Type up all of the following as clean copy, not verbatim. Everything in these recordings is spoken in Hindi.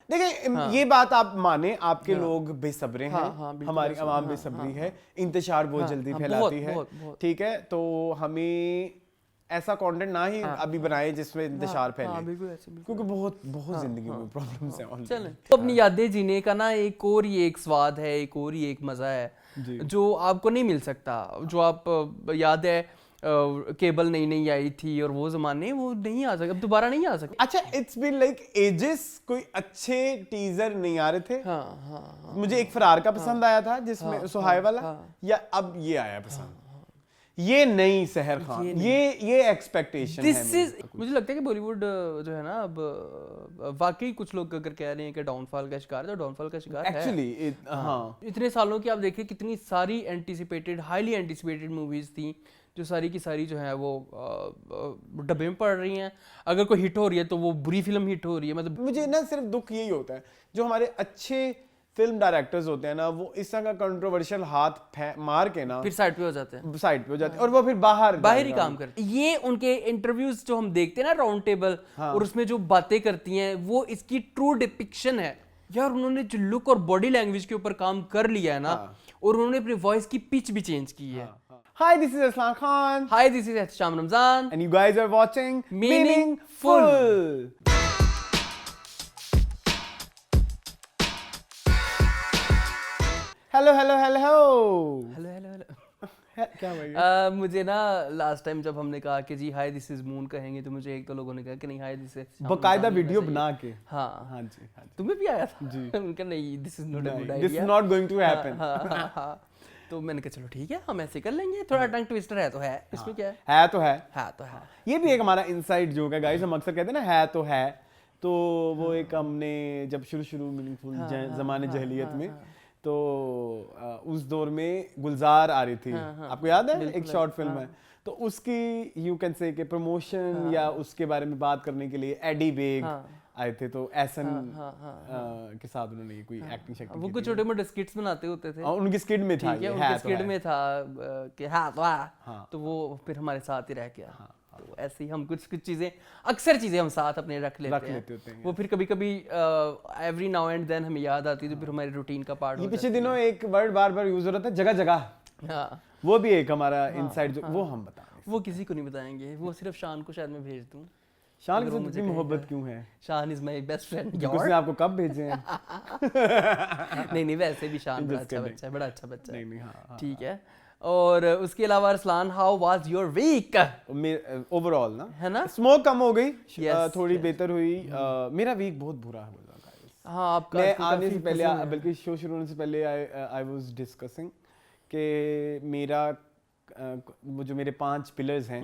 देखिए हाँ। ये बात आप माने, आपके लोग बेसब्रे हैं, हाँ, हाँ, बिल्कुल हमारी ऐसा, आवाम हाँ, बेसब्री हाँ, है, इंतशार बहुत हाँ, जल्दी हाँ, फैलाती बहुत, है, बहुत। ठीक है, तो हमें ऐसा कंटेंट ना ही हाँ, अभी बनाए जिसमें इंतशार फैले, हाँ, बिल्कुल ऐसे, बिल्कुल क्योंकि बहुत बहुत हाँ, जिंदगी हाँ, में प्रॉब्लम्स हैं चलें ऑलरेडी। तो अपनी यादें जीने का ना एक और ही एक स्वाद है, एक और ही एक मज़ा है जी। जो आपको नहीं मिल सकता। जो आप याद है केबल नई नई आई थी और वो ज़माने वो नहीं आ सकते, अब दोबारा नहीं आ सकते। अच्छा, इट्स बीन लाइक एजेस कोई अच्छे टीजर नहीं आ रहे थे। हाँ, हाँ, हाँ, मुझे एक फरार का पसंद आया था जिसमें सुहाय वाला, हाँ। या अब ये आया पसंद, ये नहीं सहर खान, ये एक्सपेक्टेशन है दिस इज, मुझे लगता है कि बॉलीवुड जो है ना अब वाकई कुछ लोग अगर कह रहे हैं कि डाउनफॉल का शिकार है तो डाउनफॉल का शिकार है एक्चुअली। हाँ, इतने सालों की आप देखिए कितनी सारी एंटिसिपेटेड, हाईली एंटिसिपेटेड मूवीज थी जो सारी की सारी जो है वो डब्बे में पड़ रही हैं। अगर कोई हिट हो रही है तो वो बुरी फिल्म हिट हो रही है। मतलब मुझे ना सिर्फ दुख यही होता है जो हमारे अच्छे फिल्म डायरेक्टर्स होते हैं ना, वो इस तरह का कंट्रोवर्शियल हाथ मार के ना फिर साइड पे हो जाते हैं, साइड पे हो जाते हैं और वो फिर बाहर ही काम करते हैं। ये उनके इंटरव्यूज जो हम देखते हैं ना राउंड टेबल, और उसमें जो बातें करती हैं वो इसकी ट्रू डिपिक्शन है यार। उन्होंने जो लुक और बॉडी लैंग्वेज के ऊपर काम कर लिया है ना, और उन्होंने अपनी वॉइस की पिच भी चेंज की है। Hi, this is Aslan Khan. Hi, this is Ehtiशाम Ramzan. And you guys are watching Meaningful. Hello, hello, hello. Hello hello hello. क्या भाई? मुझे ना लास्ट टाइम जब हमने कहा कि जी हाय दिस इज मून कहेंगे, तो मुझे एक तो लोगों ने कहा कि नहीं हाय दिस इज बकायदा वीडियो बना के। हाँ हाँ जी, हाँ जी। तुम्हें भी आया था जी? उनका नहीं, this is not a good idea, This is not going to happen. हाँ। तो मैंने कहा चलो ठीक है हम ऐसे कर लेंगे, थोड़ा टंग ट्विस्टर है तो है, इसमें क्या है? है तो है। हाँ तो है। ये भी एक हमारा इनसाइड जोक है गाइस, हम अक्सर कहते हैं ना है तो है, तो वो एक हमने जब शुरू मीनिंगफुल जमाने जहलियत में, तो उस दौर में गुलजार आ रही थी, आपको याद है? एक शॉर्ट फिल्म है, तो उसकी यू कैन से के प्रमोशन या उसके बारे में बात करने के लिए एडी बेग आए थे, तो एहसन के साथ उन्होंने कोई एक्टिंग शक्ति, वो कुछ छोटे मोटे स्किट्स बनाते होते थे, उनकी स्किड में था, उनके स्किड में था कि हाँ तो वो फिर हमारे साथ ही रह गया। तो ऐसे ही हम कुछ चीजें, अक्सर चीजें हम साथ अपने रख लेते हैं। वो फिर कभी कभी एवरी नाउ एंड देन हमें याद आती है, तो फिर हमारे रूटीन का पार्ट हो जाती है। पिछले दिनों एक वर्ड बार बार यूज हो रहा था, जगह जगह, वो भी एक हमारा इनसाइड जो वो हम बताएंगे, वो किसी को नहीं बताएंगे, वो सिर्फ शान को शायद मैं भेज दूं। शान के साथ इतनी मोहब्बत क्यों है? शान इज माय बेस्ट फ्रेंड। उसने आपको कब भेजे हैं? नहीं वैसे भी शान बड़ा अच्छा बच्चा है, बड़ा अच्छा बच्चा है। नहीं हाँ, ठीक है। और उसके अलावा Arsalan, how was your week? Overall ना, है ना, स्मोक कम हो गई, थोड़ी बेहतर हुई। मेरा वीक बहुत बुरा है। हाँ, आपका मैं आने से पहले, बल्कि शो शुरू होने से पहले आई वाज डिस्कसिंग कि मेरा वो जो मेरे 5 पिलर्स हैं,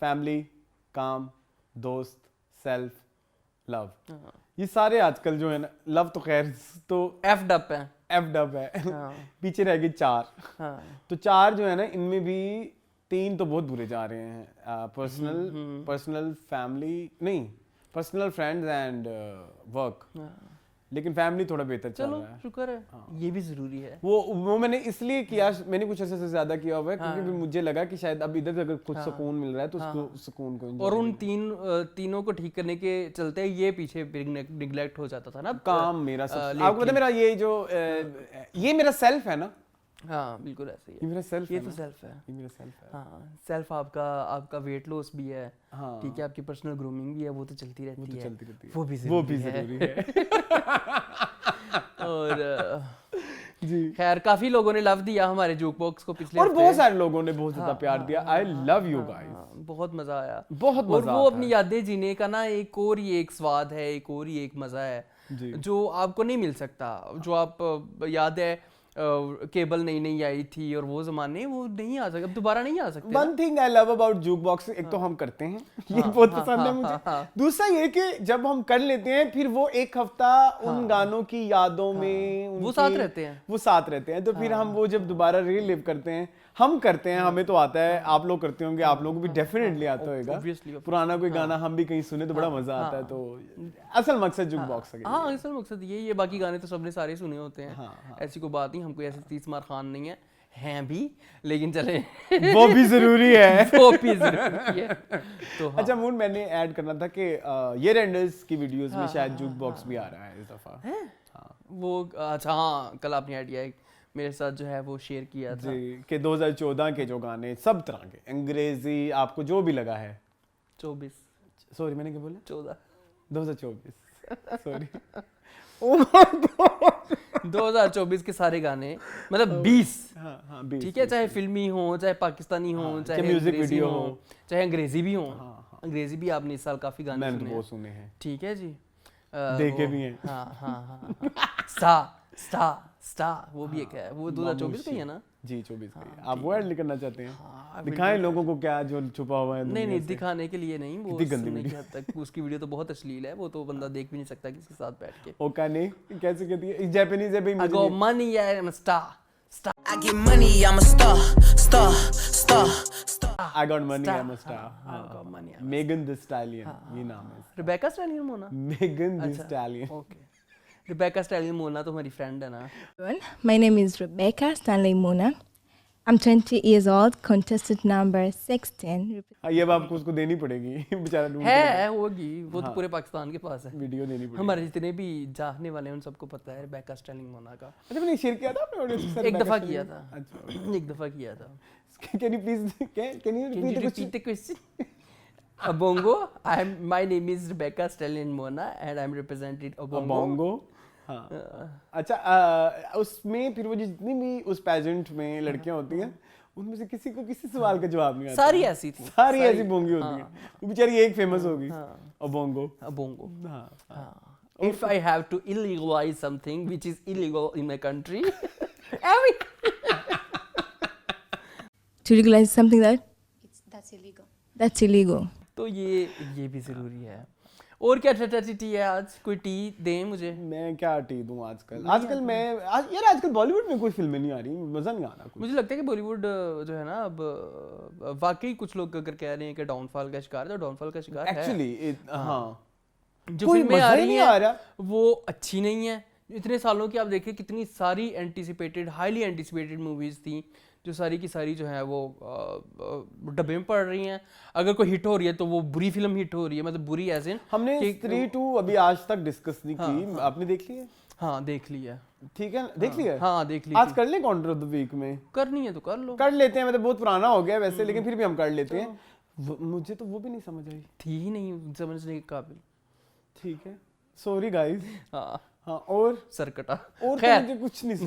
फैमिली, काम, दोस्त, सेल्फ, लव, ये सारे आजकल जो है ना, लव तो खैर तो एफ डब है पीछे रह गई 4। तो 4 जो है ना, इनमें भी 3 तो बहुत बुरे जा रहे हैं, पर्सनल फैमिली नहीं, पर्सनल फ्रेंड्स एंड वर्क, लेकिन फैमिली थोड़ा बेहतर चल रहा है, शुक्र है। ये भी जरूरी है। वो मैंने इसलिए किया, मैंने कुछ ऐसे से ज्यादा किया हुआ है क्योंकि मुझे लगा कि शायद अब इधर अगर कुछ सुकून मिल रहा है तो उसको सुकून को, और उन तीनों को ठीक करने के चलते ये पीछे निगलेक्ट हो जाता था ना काम मेरा। आपको पता है मेरा ये जो ये मेरा सेल्फ है ना, हाँ बिल्कुल ऐसे ही है, ये मेरा सेल्फ, ये तो सेल्फ है, ये मेरा सेल्फ है। हाँ, सेल्फ आपका वेट लॉस भी है, ठीक है, आपकी पर्सनल ग्रूमिंग भी है, वो तो चलती रहती है, वो भी जरूरी है। और जी खैर काफी लोगों ने लव दिया हमारे जोक बॉक्स को पिछले, और बहुत सारे लोगों ने बहुत ज्यादा प्यार दिया। आई लव यू गाइस, बहुत मजा आया, बहुत मजा। और वो अपनी यादें जीने का ना एक और ही एक स्वाद है, एक और ही एक मजा है जो आपको नहीं मिल सकता। जो आप याद है केबल नई नई आई थी और वो जमाने वो नहीं आ सकते, अब दोबारा नहीं आ सकते। One thing I love about jukebox, एक तो हम करते हैं, ये बहुत पसंद है मुझे। दूसरा ये कि जब हम कर लेते हैं फिर वो एक हफ्ता उन गानों की यादों में वो साथ रहते हैं, तो फिर हम वो जब दोबारा रीलिव करते हैं, हम करते हैं, हमें तो आता है, आप लोग करते होंगे, आप लोगों को भी डेफिनेटली आता होगा। पुराना कोई गाना हम भी कहीं सुने तो बड़ा मजा आता है। तो असल मकसद जुक बॉक्स है। हाँ, असल मकसद ये बाकी गाने तो सबने सारे सुने होते हैं, ऐसी कोई बात नहीं, हमको ऐसे 30 मार खान नहीं है। हैं भी, लेकिन चले वो भी जरूरी है। वो भी जरूरी है। तो हाँ। अच्छा मून, मैंने ऐड करना था कि ये रेंडर्स की वीडियोस में शायद जुक बॉक्स भी आ रहा है इस दफा। हाँ वो अच्छा हाँ, कल आपने आइडिया मेरे साथ जो है वो शेयर किया था जी, कि 2014 के जो गाने सब तरह के, अंग्रेजी आपको जो भी लगा है। 24 सॉरी मैंने क्या बोला, 14 2024 सॉरी 2024 के सारे गाने, मतलब 20, हाँ हाँ 20, ठीक है, चाहे फिल्मी हो, चाहे पाकिस्तानी हो, चाहे म्यूजिक अंग्रेजी वीडियो हो, चाहे अंग्रेजी भी हो। हाँ। अंग्रेजी भी आपने इस साल काफी गाने मैंने सुने तो वो हैं, सुने हैं, ठीक है जी। देखे भी हैं। हाँ हाँ हाँ स्टार वो भी एक है, वो 2024 का ही है ना जी 24 का ही। आप वो ऐड करना चाहते हैं? हाँ, दिखाएं लोगों को क्या जो छुपा हुआ है नहीं दुनिया नहीं से। दिखाने के लिए नहीं, वो कितनी गंदी सुनने की हद तक उसकी वीडियो तो बहुत अश्लील है, वो तो बंदा देख भी नहीं सकता किसी के साथ बैठ के। ओका नहीं कैसे कहती है जापानीज है भाई, I मुझे got नहीं। money, yeah, I'm a star. I get money, I'm a star. I got money, Star. I'm a star। हाँ, I got money, I'm a Megan the stallion ये नाम है। Rebecca Stallion Mona? Megan the stallion. Okay. Rebecca Stallion Mona तो हमारी फ्रेंड है ना। Everyone, my name is Rebecca Stanley Mona. I'm 20 years old, contestant number 16. ये अब आपको उसको देनी पड़ेगी बेचारा ढूंढ है होगी, वो तो पूरे पाकिस्तान के पास है। वीडियो देनी पड़ेगी। हमारे जितने भी चाहने वाले हैं उन सबको पता है Rebecca Stallion मोना का। अच्छा मैंने शेयर किया था आपने ऑडियो के साथ? एक दफा किया था। अच्छा एक दफा किया था। Can you please can you Can you repeat repeat the question? Abongo, my name is Rebecca Stallion Mona and I'm representing Abongo. Bongo? हाँ अच्छा उसमें फिर वो जितनी भी उस पेजेंट में लड़कियां होती हैं उनमें से किसी को किसी सवाल का जवाब नहीं आता। सारी ऐसी थी। सारी ऐसी बोंगी होती हैं। वो बेचारी एक फेमस होगी बोंगो। Abongo. हाँ If I have to illegalize something which is illegal in my country, I mean, To legalize something That's illegal. that's illegal. तो ये भी जरूरी है। और क्या टी है आज? कोई टी दें मुझे। मैं क्या टी दूं आजकल? यार आजकल बॉलीवुड में कोई फिल्में नहीं आ रही, मजा नहीं आ रहा कुछ। मुझे लगता है कि बॉलीवुड जो है ना अब वाकई कुछ लोग अगर कह रहे हैं कि डाउनफॉल का शिकार है, तो डाउनफॉल का शिकार है। एक्चुअली हाँ जो कोई फिल्में मजा आ ही रही नहीं आ रहा। हैं वो अच्छी नहीं है। इतने सालों की आप देखिए कितनी सारी एंटिसिपेटेड, हाईली एंटिसिपेटेड मूवीज थी जो सारी की सारी जो है वो डब्बे में पड़ रही हैं। अगर कोई हिट हो रही है तो वो बुरी फिल्म हिट हो रही है, मतलब बुरी एज इन। हमने 3-2 अभी आज तक डिस्कस नहीं की, आपने देख लिया? हाँ देख लिया। ठीक है देख लिया। हाँ देख ली आज कर लें काउंटर ऑफ द वीक में? करनी है तो कर लो। कर लेते हैं, मतलब बहुत पुराना हो गया वैसे, लेकिन फिर भी हम कर लेते हैं। मुझे तो वो भी नहीं समझ आई, थी ही नहीं समझने के काबिल। ठीक है सॉरी गाइस। हाँ हाँ और सरकटा और तो खैर मुझे कुछ नहीं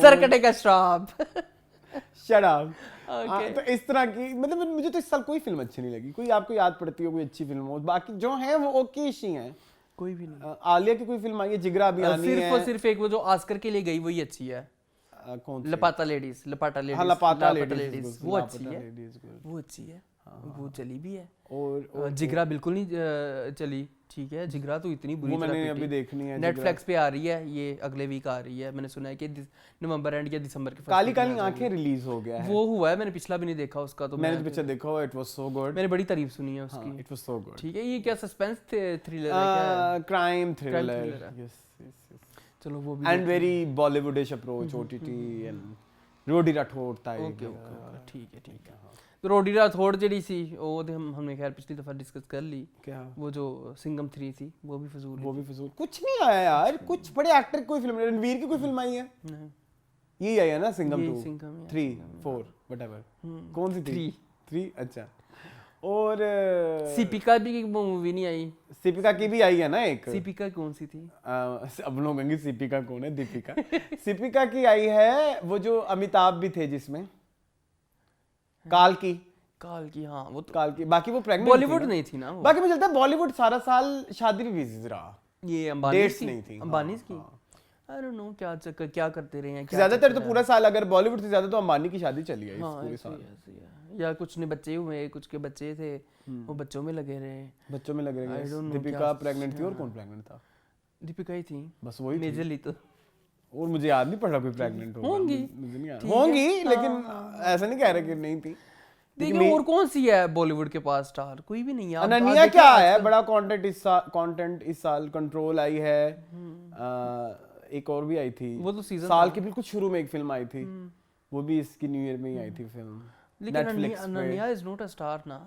सरकटे का श्राप। Shut up. Okay. तो इस तरह की, मतलब मुझे तो इस साल कोई फिल्म अच्छी नहीं लगी। कोई आपको याद पड़ती हो कोई अच्छी फिल्म हो? बाकी जो है वो ओके ही हैं। कोई भी नहीं। आलिया की कोई फिल्म आई है, जिगरा भी आनी है। सिर्फ और सिर्फ एक वो जो ऑस्कर के लिए गई वही अच्छी है। कौन सी? लपाता लेडीज, लपाटा लेडीज। हाँ लपाता लेडीज वो अच्छी है, वो अच्छी है, वो चली भी है। और जिगरा बिल्कुल नहीं चली, ठीक है। जिगरा तो इतनी बुरी वो तरह मैंने पिटी। अभी देखनी है। नेटफ्लिक्स पे आ रही है, ये अगले वीक आ रही है। मैंने सुना है कि नवंबर एंड या दिसंबर के काली काली आंखें रिलीज हो गया है। वो हुआ है, मैंने पिछला भी नहीं देखा उसका। तो मैंने तो पिक्चर देखा हुआ, इट वाज सो गुड। मैंने बड़ी तारीफ सुनी है उसकी। It was so good. ठीक है। ये क्या सस्पेंस थ्रिलर है क्या? क्राइम थ्रिलर, thriller है। यस चलो वो भी and very Bollywoodish approach, OTT and Rowdy Rathore type. Okay okay ठीक है ठीक है। तो रोडी राठौड़ जड़ी सी वो तो हमने खैर पिछली दफा डिस्कस कर ली। क्या वो जो सिंघम 3 थी वो भी फजूल वो भी फजूल, कुछ नहीं आया यार। कुछ बड़े एक्टर की कोई फिल्म, रणवीर की कोई फिल्म आई है? नहीं। यही आई है ना, सिंघम ये 2 सिंघम या 3 4 व्हाटएवर। कौन सी थी? 3 अच्छा। और सीपिका भी एक मूवी नहीं आई। सीपिका की भी आई है ना एक। सीपिका कौन सी थी? अब लोग कहेंगे सीपिका कौन है? दीपिका। सीपिका की आई है वो जो अमिताभ भी थे जिसमें, काल की। हाँ वो तो काल की। बाकी वो प्रेग्नेंट बॉलीवुड नहीं थी ना वो। बाकी मुझे लगता है बॉलीवुड सारा साल शादी में बिजी रहा। ये अंबानी डेट्स की नहीं थी। अंबानी हाँ, की। हाँ। आई डोंट नो क्या चक्कर क्या करते रहे हैं। ज्यादातर तो पूरा साल अगर बॉलीवुड से ज्यादा तो अंबानी की शादी चली है इस हाँ, पूरे ऐसे साल। ही है, ऐसे ही है। या कुछ ने बच्चे हुए, कुछ के बच्चे थे वो बच्चों में लगे रहे। बच्चों में लग I रहे don't know दीपिका क्या- प्रेग्नेंट थी और कौन प्रेग्नेंट था? दीपिका ही थी बस वही थी। मेजरली तो। और मुझे याद नहीं पड़ा कोई प्रेग्नेंट होंगी। मुझे नहीं याद। ठीक है। होंगी लेकिन ऐसा नहीं कह रहे कि नहीं थी। देखिए और कौन सी है बॉलीवुड के पास स्टार? कोई भी नहीं है। आप अनन्या देखिए क्या है आजकल- बड़ा कंटेंट इस साल कंट्रोल आई है। एक और भी आई थी, वो तो सीजन साल के बिल्कुल शुरू में एक फिल्म आई थी, वो भी इसकी न्यू ईयर में ही आई थी फिल्म। लेकिन Ananya is not a star ना।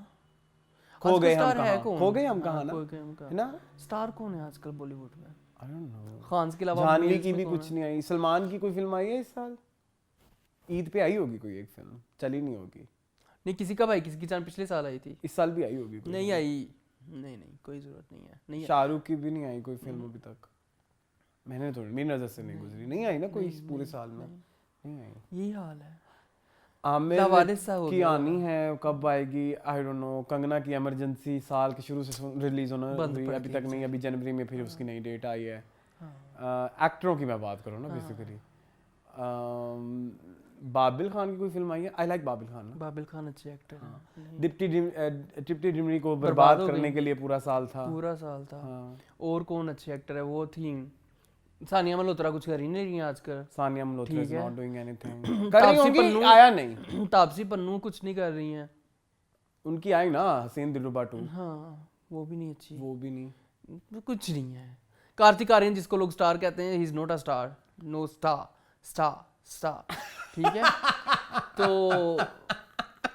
खो गए हम है कहाँ, कौन? खो गए हम कहाँ हाँ, ना, खो गए हम कहाँ। है ना? स्टार कौन है आजकल बॉलीवुड में? I don't know. खान के अलावा जानवी males की में भी कौन कुछ है? नहीं आई। सलमान की कोई फिल्म आई है इस साल? ईद पे आई होगी कोई एक फिल्म, चली नहीं होगी। नहीं, किसी का भाई किसी की जान पिछले साल आई थी। इस साल भी आई होगी कोई नहीं फिल्म। आई, नहीं कोई जरूरत नहीं है, नहीं है। शाहरुख की भी नहीं आई कोई फिल्म अभी तक, मैंने थोड़ी, मेरी नजर से नहीं गुजरी, नहीं आई ना कोई इस पूरे साल में, नहीं आई। यही हाल है। आमिर लावारिस सा हो की गया। आनी है, कब आएगी आई डोंट नो। कंगना की इमरजेंसी साल के शुरू से रिलीज होना बंद हुई, पड़ अभी गई तक नहीं, अभी जनवरी में फिर उसकी नई डेट आई है। एक्टरों की मैं बात करूँ ना बेसिकली, बाबिल खान की कोई फिल्म आई है? आई लाइक बाबिल खान ना। बाबिल खान अच्छे एक्टर हैं। डिप्टी डिमरी को बर्बाद बर्बाद हो करने गई। के लिए पूरा साल था। पूरा साल था। हाँ। और कौन अच्छे एक्टर है? वो थी सानिया मल्होत्रा, कुछ कर ही नहीं रही है आजकल। सानिया मल्होत्रा इज ठीक है। Not doing anything. कर रही तापसी होंगी, पन्नू- आया नहीं। तापसी पन्नू कुछ नहीं कर रही हैं। उनकी आई ना हसीन दिलरुबा 2, हाँ, वो भी नहीं अच्छी, वो भी नहीं। वो कुछ नहीं है। कार्तिक आर्यन जिसको लोग स्टार कहते हैं, he is not a star, no star, star star, ठीक है। तो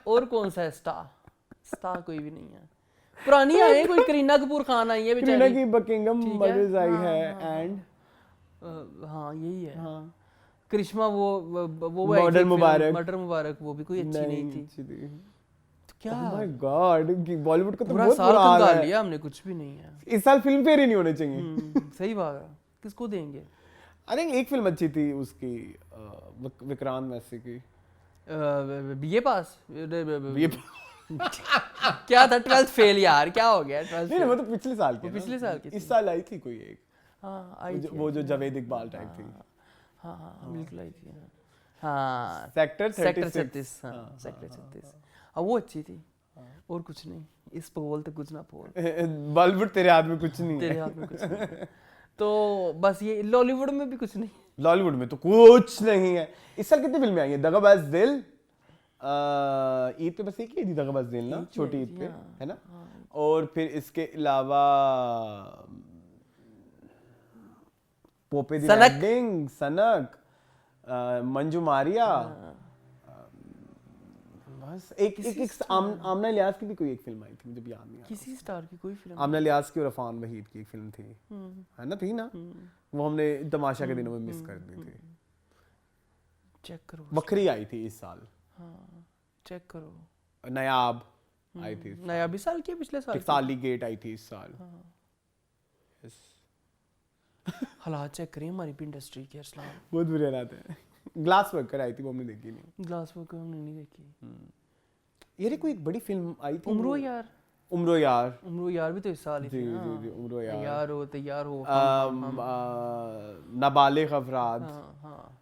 और कौन सा है स्टार? स्टार कोई भी नहीं है। पुरानी आई है कोई, करीना कपूर खान आई है करीना बेचारी। की बकिंगम ठीक है। मर्डर्स आई हाँ, है हाँ, एंड हाँ यही है। हाँ करिश्मा वो मर्डर मुबारक। मर्डर मुबारक, वो भी कोई अच्छी नहीं थी। अच्छी थी। तो क्या Oh my God, बॉलीवुड का तो पूरा बहुत साल बुरा हाल कंगाल है। लिया हमने, कुछ भी नहीं है। इस साल फिल्म फेयर ही नहीं होने चाहिए। सही बात है, किसको देंगे? आई थिंक एक फिल्म अच्छी थी उसकी, विक्रांत मैसी की, बीए पास ये क्या था? 12th फेल यार, क्या हो गया 12th नहीं वो तो पिछले साल की वो है ना। पिछले साल की थी। इस साल आई थी कोई एक, हाँ आई थी। वो जो जावेद इकबाल टाइप थी। हाँ हाँ बिल्कुल आई थी। हाँ सेक्टर सेक्टर 36। 36, हाँ सेक्टर 36, हाँ वो अच्छी थी। और कुछ नहीं, इस बोल तो कुछ ना बोल, बॉलीवुड तेरे हाथ में कुछ नहीं तेरे है। हाथ में कुछ नहीं है। तो बस ये लॉलीवुड में भी कुछ नहीं। लॉलीवुड में तो कुछ नहीं है। इस साल कितनी फिल्में आई हैं? दगाबाज दिल, ईद पे बस एक ही थी दगाबाज दिल ना, छोटी ईद पे, है ना। और फिर इसके अलावा पोपे दी सनक। वेडिंग, सनक, मंजू मारिया, बस एक आमना इलियास की भी कोई एक फिल्म आई थी, मुझे भी याद नहीं आ रहा। किसी स्टार की कोई फिल्म आमना इलियास की और अफान वहीद की एक फिल्म थी, है ना, थी ना। वो हमने तमाशा के दिनों में मिस कर दी थी। चेक करो। बकरी आई थी इस साल, हाँ चेक करो। नायाब आई थी, नया भी साल की है, पिछले साल की? साली गेट आई थी इस साल। Yes. हालात चेक करें हमारी भी इंडस्ट्री के असलाम। बहुत बुरे हालात हैं। ग्लास वर्कर आई थी, वो हमने देखी नहीं। ग्लास वर्क हमने नहीं देखी। यार कोई एक बड़ी फिल्म आई थी, उम्रो यार, उम्रो यार, उम्रो यार भी तो इस साल ही जी थी। जी हाँ। जी, उम्रो यार, तैयार हो नाबालिग अफराद। हाँ हाँ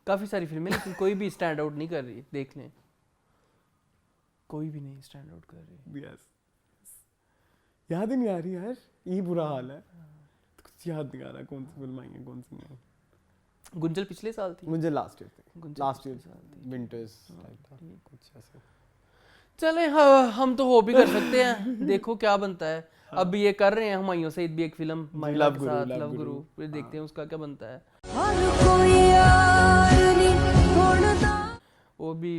काफी सारी फिल्में, लेकिन कोई भी स्टैंड आउट नहीं कर रही। देख लें, कोई भी नहीं स्टैंड आउट कर रही। यस, याद ही नहीं आ रही यार, यही बुरा हाल है, कुछ याद नहीं आ रहा कौन सी फिल्म आई है कौन सी नहीं। गुंजल पिछले साल थी। मुझे लास्ट ईयर थी, गुंजल लास्ट ईयर पिछले साल थी। विंटर्स टाइप था कुछ ऐसे। चले हाँ, हम तो हो भी कर सकते हैं, देखो क्या बनता है। अब ये कर रहे हैं हुमायूं सईद भी एक फिल्म महिला के साथ, लव गुरु, फिर देखते हैं उसका क्या बनता है। वो भी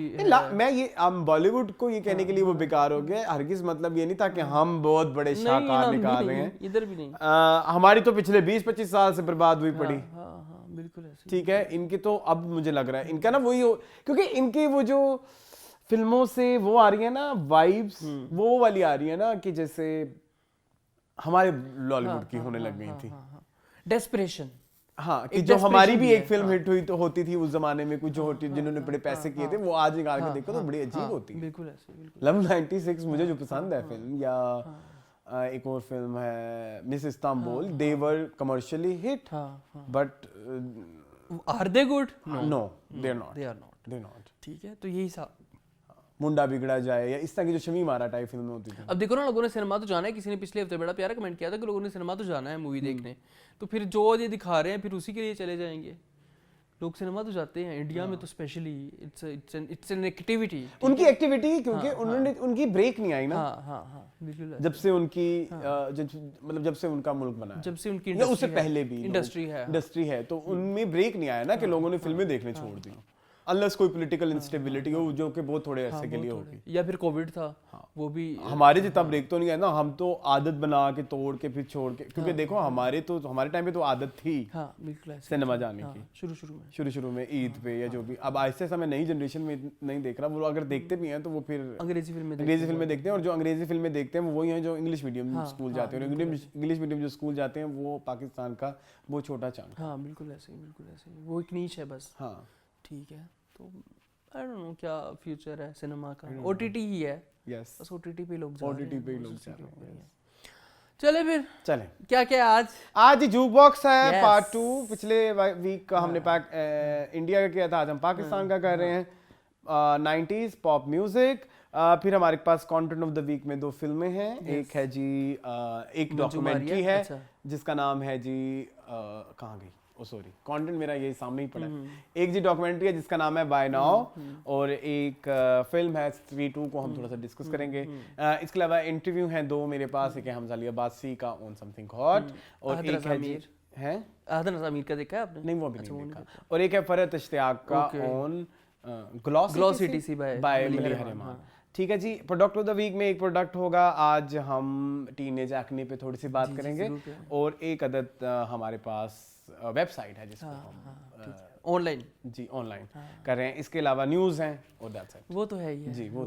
मैं ये बॉलीवुड को ये कहने के लिए वो बेकार हो गया, हरगिज मतलब ये नहीं था कि हम बहुत बड़े शाहकार निकाल रहे हैं, इधर भी नहीं। हमारी तो पिछले 20-25 साल से बर्बाद हुई पड़ी। हाँ हाँ बिल्कुल ऐसे। ठीक है, इनके तो अब मुझे लग रहा है इनका ना वही हो, क्योंकि इनके वो जो फिल्मों से वो आ रही है ना वाइब्स, वो वाली आ रही है ना कि जैसे हमारे लॉलीवुड की होने लग गई थी। डेस्परेशन। हाँ, कि जो हमारी भी एक फिल्म हिट हुई तो होती थी उस जमाने में, कुछ जो होती जिन्होंने बड़े पैसे किए थे, वो आज निकाल के देखो तो बड़ी अजीब होती है। बिल्कुल ऐसे, बिल्कुल। लव 96 मुझे जो पसंद है फिल्म, या एक और फिल्म है Miss Istanbul, they were commercially hit, but are they good? No, they are not, they are not, they not. ठीक है, तो यही सा मुंडा बिगड़ा जाए या इस तरह की जो शमी मारा टाइप फिल्में होती थी। अब देखो ना, लोगों ने सिनेमा तो जाना है। किसी ने पिछले हफ्ते बड़ा प्यारा कमेंट किया था कि लोगों ने सिनेमा तो जाना है मूवी देखने, तो फिर जो ये दिखा रहे हैं फिर उसी के लिए चले जाएंगे। लोग सिनेमा तो जाते हैं, इंडिया में तो स्पेशली इट्स एन एक्टिविटी। उनकी एक्टिविटी क्योंकि उन्होंने उनकी ब्रेक नहीं आई ना। हाँ बिल्कुल। जब से उनकी मतलब जब से उनका मुल्क बना है, जब से उनकी या उससे पहले भी इंडस्ट्री है, तो उनमें ब्रेक नहीं आया ना कि लोगों ने फिल्में देखने छोड़ दी, अनलेस कोई पॉलिटिकल इंस्टेबिलिटी हो जो कि बहुत थोड़े अरसे के लिए होगी, या फिर कोविड था वो भी। हमारे जितना ब्रेक तो नहीं है ना, हम तो आदत बना के तोड़ के फिर छोड़ के, क्योंकि देखो हमारे टाइम पे तो आदत थी बिल्कुल सिनेमा जाने की शुरू में ईद पे या जो भी। अब ऐसे समय नई जनरेशन में नहीं देख रहा, वो अगर देखते भी हैं तो वो फिर अंग्रेजी फिल्में देखते हैं, और जो अंग्रेजी फिल्में देखते हैं वो वही हैं जो इंग्लिश मीडियम स्कूल जाते हैं, इंग्लिश मीडियम जो स्कूल जाते हैं वो पाकिस्तान का वो छोटा चांद। हाँ बिल्कुल ऐसे वो एक नीच है बस। हाँ ठीक है, तो आई डोंट नो क्या फ्यूचर है सिनेमा का। ओटीटी ही है, यस बस ओटीटी पे लोग जा रहे हैं। चले फिर चलें, क्या क्या आज जुक बॉक्स है पार्ट 2। पिछले वीक का हमने इंडिया का किया था, आज हम पाकिस्तान का कर रहे हैं। 90s pop music. फिर हमारे पास कंटेंट ऑफ द वीक में 2 फिल्में हैं। एक है जी एक डॉक्यूमेंट्री है जिसका नाम है जी कहाँ गई, सॉरी कंटेंट मेरा ये सामने ही पड़ा है। एक जी डॉक्यूमेंट्री है जिसका नाम है बाय नाउ, और एक फिल्म है 3-2 को हम थोड़ा सा डिस्कस करेंगे। इसके अलावा इंटरव्यू हैं 2 मेरे पास, एक है हमजा अली अब्बासी का ऑन समथिंग हॉट, और एक है आदन आमिर का देखा है आपने? नहीं, वो भी नहीं देखा। और एक है फरहत इश्तियाक का ऑन ग्लॉस ईटीसी बाय मली हरेमान। ठीक है जी। प्रोडक्ट ऑफ द वीक में एक प्रोडक्ट होगा, आज हम टीनेज एक्ने पे थोड़ी सी बात करेंगे, और एक अदद हमारे पास वेबसाइट है जिसको हम ऑनलाइन कर रहे हैं। इसके अलावा न्यूज़ हैं, और दैट्स इट। वो तो है ही है जी, वो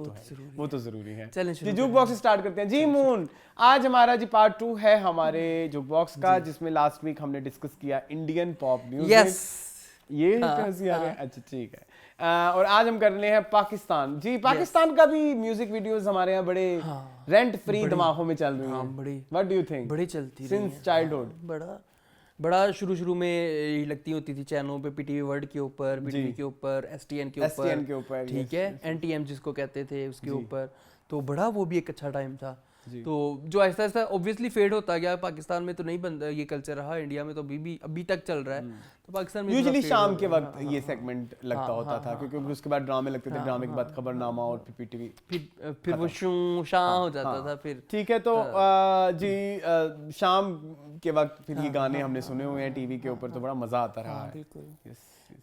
तो जरूरी है। चलें जी, जुक बॉक्स स्टार्ट करते हैं जी। मून, आज हमारा जी पार्ट 2 है हमारे जुक बॉक्स का, जिसमें लास्ट वीक हमने डिस्कस किया इंडियन पॉप म्यूजिक। ये कैसी आ रहा है? अच्छा ठीक है। और आज हम कर रहे हैं पाकिस्तान जी। पाकिस्तान का भी म्यूजिक वीडियोस हमारे यहाँ बड़े रेंट फ्री दिमागों में चल रही हैं। What do you think? बड़ी चलती सिंस चाइल्डहुड। बड़ा शुरू में यही लगती होती थी चैनलों पे, पीटीवी वर्ल्ड के ऊपर, बीटीवी के ऊपर, एसटीएन के ऊपर, ठीक है, एनटीएम जिसको कहते थे उसके ऊपर, तो बड़ा वो भी एक अच्छा टाइम था। तो जो ऐसा ऐसा ऑब्वियसली फेड होता गया। पाकिस्तान में तो नहीं बनता ये कल्चर रहा, इंडिया में तो अभी तक चल रहा है। तो पाकिस्तान में यूजुअली शाम के वक्त ये सेगमेंट लगता होता था, क्योंकि उसके बाद ड्रामे लगते थे, ड्रामे के बाद खबरनामा, और फिर पीटीवी, फिर वो शां हो जाता था फिर। ठीक है, तो जी शाम के वक्त फिर ये गाने हमने सुने हुए हैं टीवी के ऊपर, तो बड़ा मजा आता रहा है।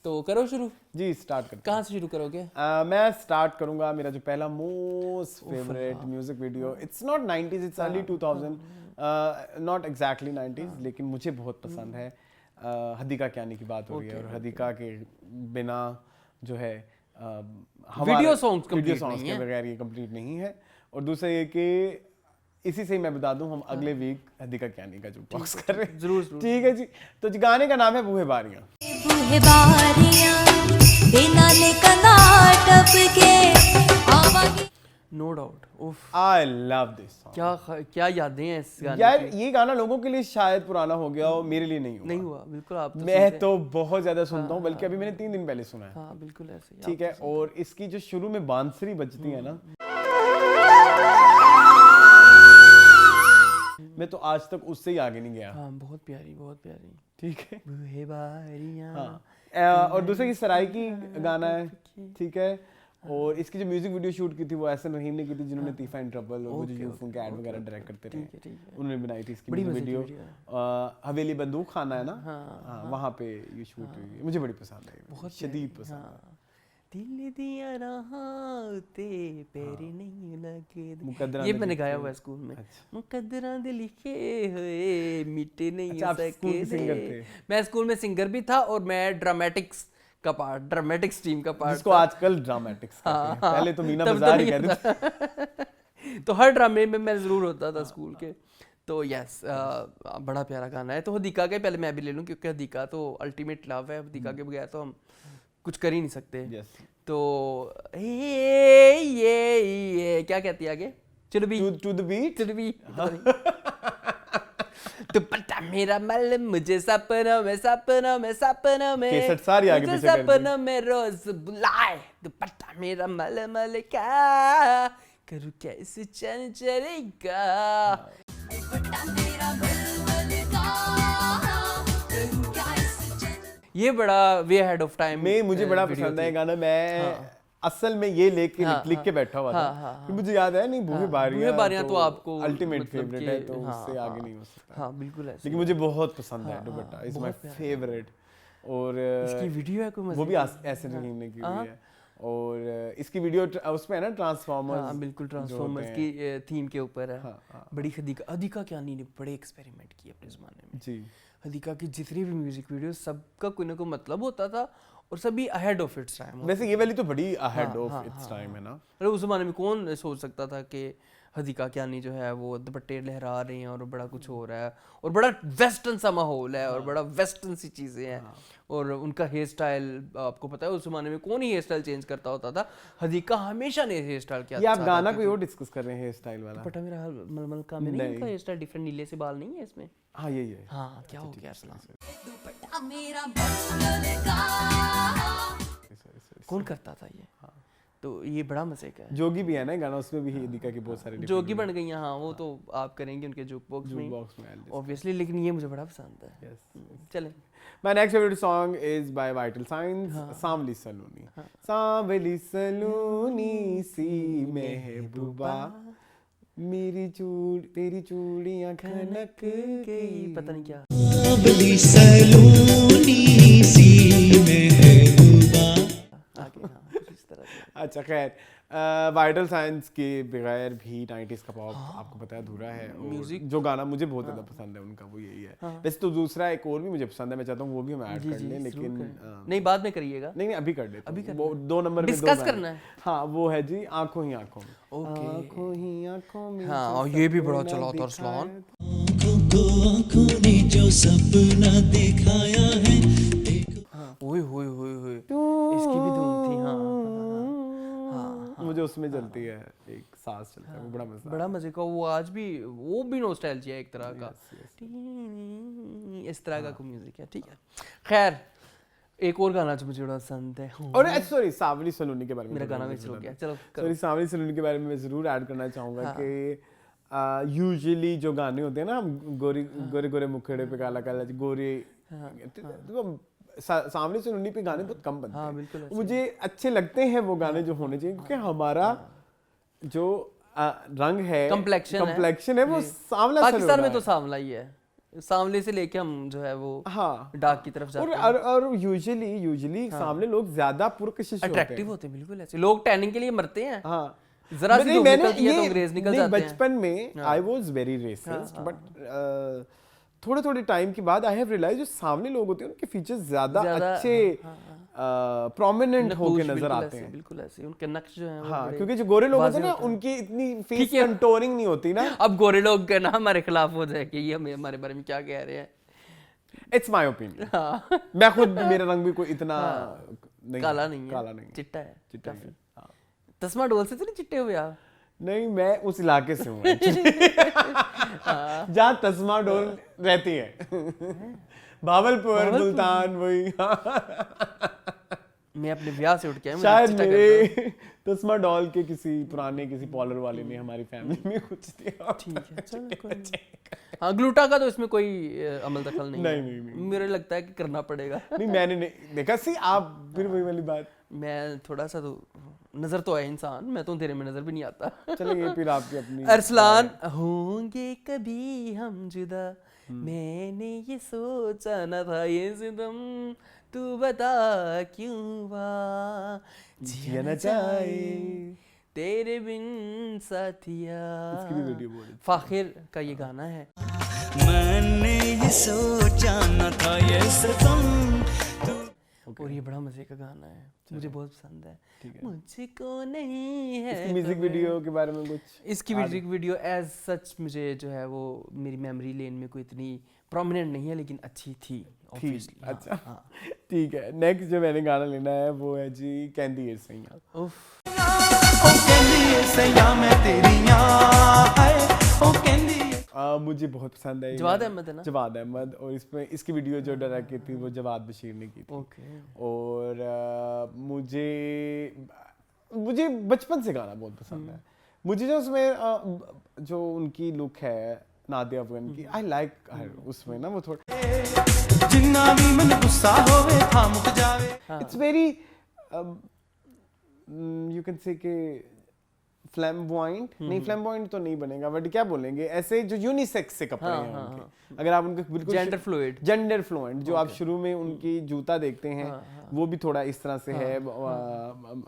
तो करो शुरू जी, स्टार्ट करते हैं। कहाँ से शुरू करोगे? मैं स्टार्ट करूंगा। मेरा जो पहला most favourite music video, it's not 90s, it's early 2000, not exactly 90s, लेकिन मुझे बहुत पसंद है। हदीका कियानी की बात हो रही है, और हदीका के बिना जो है वीडियो सॉन्ग्स के बगैर ये कंप्लीट नहीं है। और दूसरा ये कि इसी से ही मैं बता दूं, हम अगले वीक हदीका कियानी का जो बॉक्स कर रहे हैं। जरूर। ठीक है जी। तो गाने का नाम है Boohe Bariyan. No doubt. I love this song. क्या यादें हैं इस गाने यार की। ये गाना लोगों के लिए शायद पुराना हो गया हो, मेरे लिए नहीं हुआ बिल्कुल। आप मैं तो बहुत ज्यादा सुनता हूँ, बल्कि अभी मैंने 3 दिन पहले सुना है। हाँ बिल्कुल ऐसे। ठीक है, और इसकी जो शुरू में बांसुरी बजती है ना, मैं तो आज तक उससे ही आगे नहीं गया। हाँ, बहुत प्यारी। ठीक है। और दूसरा की सराय की गाना है, ठीक है। और इसकी जो म्यूजिक वीडियो शूट की थी वो एहसन रहीम ने की थी, जिन्होंने तीफा एंड ट्रबल और वो जो यूफोन के ऐड वगैरह डायरेक्ट करते रहे, उन्होंने बनाई थी इसकी वीडियो। हवेली बंदूक खाना है ना, हाँ, वहाँ पे ये शूट हुई है। मुझे बड़ी पसंद है, बहुत शदीद पसंद। दिल दिया रहा ते पैरी नहीं लगे, ये मैंने गाया हुआ है स्कूल में। मुकद्दरां दे लिखे हुए मिटे नहीं सके। मैं स्कूल में सिंगर भी था, और मैं ड्रामेटिक्स टीम का पार्ट, जिसको आजकल ड्रामेटिक्स कहते हैं। पहले तो मीना बाजार ही कहते थे। तो हर ड्रामे में मैं जरूर होता था स्कूल के। तो यस, बड़ा प्यारा गाना है। तो हदीका के पहले मैं भी ले लूं, क्योंकि हदीका तो अल्टीमेट लव है। हदीका के बगैर तो हम कुछ कर ही नहीं सकते। तो ये क्या कहती है आगे? To the beat. दुपट्टा मेरा मल, मुझे सपनों में केसट सारी आगे पीछे कर दी। सपनों में रोज बुलाए, दुपट्टा मेरा मल क्या करूँ, कैसे चल चलेगा। ये बड़ा वे हेड ऑफ टाइम मैं मुझे बड़ा पसंद है गाना। मैं असल में ये लेके लिख के बैठा हुआ था कि मुझे याद है नहीं बूहे बारियां तो आपको अल्टीमेट मतलब फेवरेट है, तो उससे आगे नहीं हो सकता। हाँ बिल्कुल ऐसे। लेकिन मुझे बहुत पसंद है दुपट्टा, इज माय फेवरेट। और इसकी वीडियो है कोई वो भी ऐसे रहीम ने की हुई है, और इसकी वीडियो उसमें है ना ट्रांसफॉर्मर्स। हाँ बिल्कुल ट्रांसफॉर्मर्स की थीम के ऊपर है। बड़ी हदीका कियानी ने बड़े एक्सपेरिमेंट किए अपने ज़माने में जी। हदीका की जितनी भी म्यूजिक वीडियो सबका कोई ना कोई मतलब होता था और सभी अहेड ऑफ इट्स टाइम। वैसे ये वाली तो बड़ी अहेड ऑफ इट्स टाइम है ना। अरे उस ज़माने में कौन सोच सकता था कि हदीका कियानी जो है वो दुपट्टे लहरा रहे हैं और बड़ा कुछ हो रहा है और बड़ा वेस्टर्न सा माहौल है और बड़ा वेस्टर्न सी चीज़ें हैं और उनका हेयर स्टाइल आपको पता है उस ज़माने में कौन ही हेयर स्टाइल चेंज करता होता था। हदीका हमेशा ने हेयर स्टाइल किया। ये आप गाना कोई और डिस्कस कर रहे हैं हेयर स्टाइल वाला? दुपट्टा मेरा मलमल का में नहीं, उनका हेयर स्टाइल डिफरेंट, नीले से बाल नहीं है इसमें। हाँ यही है। हाँ क्या हो गया अरसलान, दुपट्टा मेरा बंगल का कौन करता था ये? तो ये बड़ा मजे का है। जोगी भी है ना गाना, उसमें भी हदीका के बहुत सारे जोगी बन गई हैं। हाँ वो तो आप करेंगे उनके जुक बॉक्स में ऑब्वियसली, लेकिन ये मुझे बड़ा पसंद है। चलें, My next favorite song is by Vital Signs, सांवली सलोनी। सांवली सलोनी सी महबूबा मेरी तेरी चूड़ियां खनक गई, पता नहीं क्या। सांवली सलोनी सी महबूबा। अच्छा खैर, वाइटल साइंस के बगैर भी 90s का पॉप आपको पता है अधूरा है। म्यूजिक जो गाना मुझे बहुत ज़्यादा पसंद है उनका वो यही है। वैसे तो दूसरा एक और भी मुझे पसंद है, मैं चाहता हूँ वो भी हम ऐड कर लें, लेकिन नहीं बाद में करिएगा। नहीं अभी कर लेते हैं, वो 2 नंबर में डिस्कस करना है। हाँ वो है जी आंखों ही आंखों में। आंखों ही आंखों में। हाँ और ये भी बड़ा चला था अरसलान। आंखों ने जो सपना दिखाया है। ओए होए होए होए, इसकी भी धूम थी। हाँ मुझे उसमें चलती है एक सांस चलता है, वो बड़ा मजा, बड़ा मजे का। वो आज भी वो भी नॉस्टैल्जिया एक तरह का, इस तरह का म्यूजिक है। ठीक है खैर, एक और गाना जो मुझे बड़ा पसंद है। और सॉरी सांवली सलोनी के बारे में मेरा गाना मिस हो गया। चलो सॉरी, सांवली सलोनी के बारे में मैं जरूर ऐड करना चाहूँगा कि यूजुअली जो गाने होते हैं ना, गोरे गोरे मुखड़े पे काला काला गोरे, सांवली सलोनी पे गाने बहुत कम बनते हैं। बिल्कुल मुझे अच्छे लगते हैं वो गाने जो होने चाहिए, क्योंकि हमारा जो रंग है, कम्प्लेक्शन है वो सांवला। पाकिस्तान में तो सांवला ही है, सांवले से लेके हम जो है वो डार्क की तरफ जाते हैं। और यूजुअली सांवले लोग ज्यादा पुरकशिश अट्रैक्टिव होते हैं। बिल्कुल ऐसे लोग टैनिंग के लिए मरते हैं। हाँ जरा सी धूप निकलती है तो अंग्रेज निकल जाते हैं। बचपन में I was very resist, but थोड़े टाइम के बाद आई हैव रियलाइज जो सांवले लोग होते हैं उनके फीचर्स ज्यादा अच्छे प्रोमिनेंट होके नजर आते हैं। बिल्कुल ऐसे उनके नक्श जो हैं। हाँ क्योंकि जो गोरे लोग होते हैं ना उनकी इतनी फेस कंटूरिंग नहीं होती ना। अब गोरे लोग ना हमारे खिलाफ हो जाए कि ये हमारे बारे में क्या कह रहे हैं। It's my opinion. मैं खुद मेरा रंग भी कोई इतना काला नहीं है, चिट्टा है काफी। तस्मा डोल से तो नहीं चिट्टे हुए आप? नहीं, मैं उस इलाके से हूँ जहाँ तस्मा डोल रहती है, भावलपुर, मुल्तान, वही। मैं अपने ब्याह से उठ के आया, शायद मेरे तस्मा डॉल के किसी पॉलर वाले ने हमारी फैमिली में कुछ दिया। ठीक है चलो। हाँ ग्लूटा का तो इसमें कोई अमल दखल नहीं। मेरे लगता है कि करना पड़ेगा। नहीं मैंने नहीं देखा। सी आप फिर वही वाली बात, मैं थोड़ा सा तो नजर तो है इंसान, मैं तो तेरे में नजर भी नहीं आता। चलिए फिर आपकी अपनी। अरसलान, होंगे कभी हम जुदा, मैंने ये सोचा न था ये सितम, तू बता क्यों जिया न चाहे तेरे बिन साथिया। इसकी भी वीडियो बोल। फाखिर का ये गाना है। मैंने ये सोचा न था ये सितम। और ये बड़ा मजे का गाना है, मुझे बहुत पसंद है। मुझको नहीं है। इसकी म्यूजिक वीडियो के बारे में कुछ? इसकी म्यूजिक वीडियो एज सच मुझे जो है वो मेरी मेमोरी लेन में कोई इतनी प्रोमिनेंट नहीं है, लेकिन अच्छी थी। अच्छा ठीक है। नेक्स्ट जो मैंने गाना लेना है वो है जी कहंदी ए सैया। उफ मुझे बहुत पसंद है। जवाद अहमद है ना? जवाद अहमद। और इसमें इसकी वीडियो जो डायरेक्ट की थी वो जवाद बशीर ने की थी। और मुझे बचपन से गाना बहुत पसंद है। मुझे जो उसमें जो उनकी लुक है, नादिया अफगान की, आई लाइक उसमें ना वो थोड़ा जिन्ना भी मन गुस्सा होवे था मुक जावे। It's very you can say कि फ्लैम्बॉइंट, नहीं फ्लैम्बॉइंट तो नहीं बनेगा, बट क्या बोलेंगे, ऐसे जो यूनिसेक्स से कपड़े हैं उनके, अगर आप उनके बिल्कुल जेंडर फ्लुएंट जो आप शुरू में उनकी जूता देखते हैं वो भी थोड़ा इस तरह से है,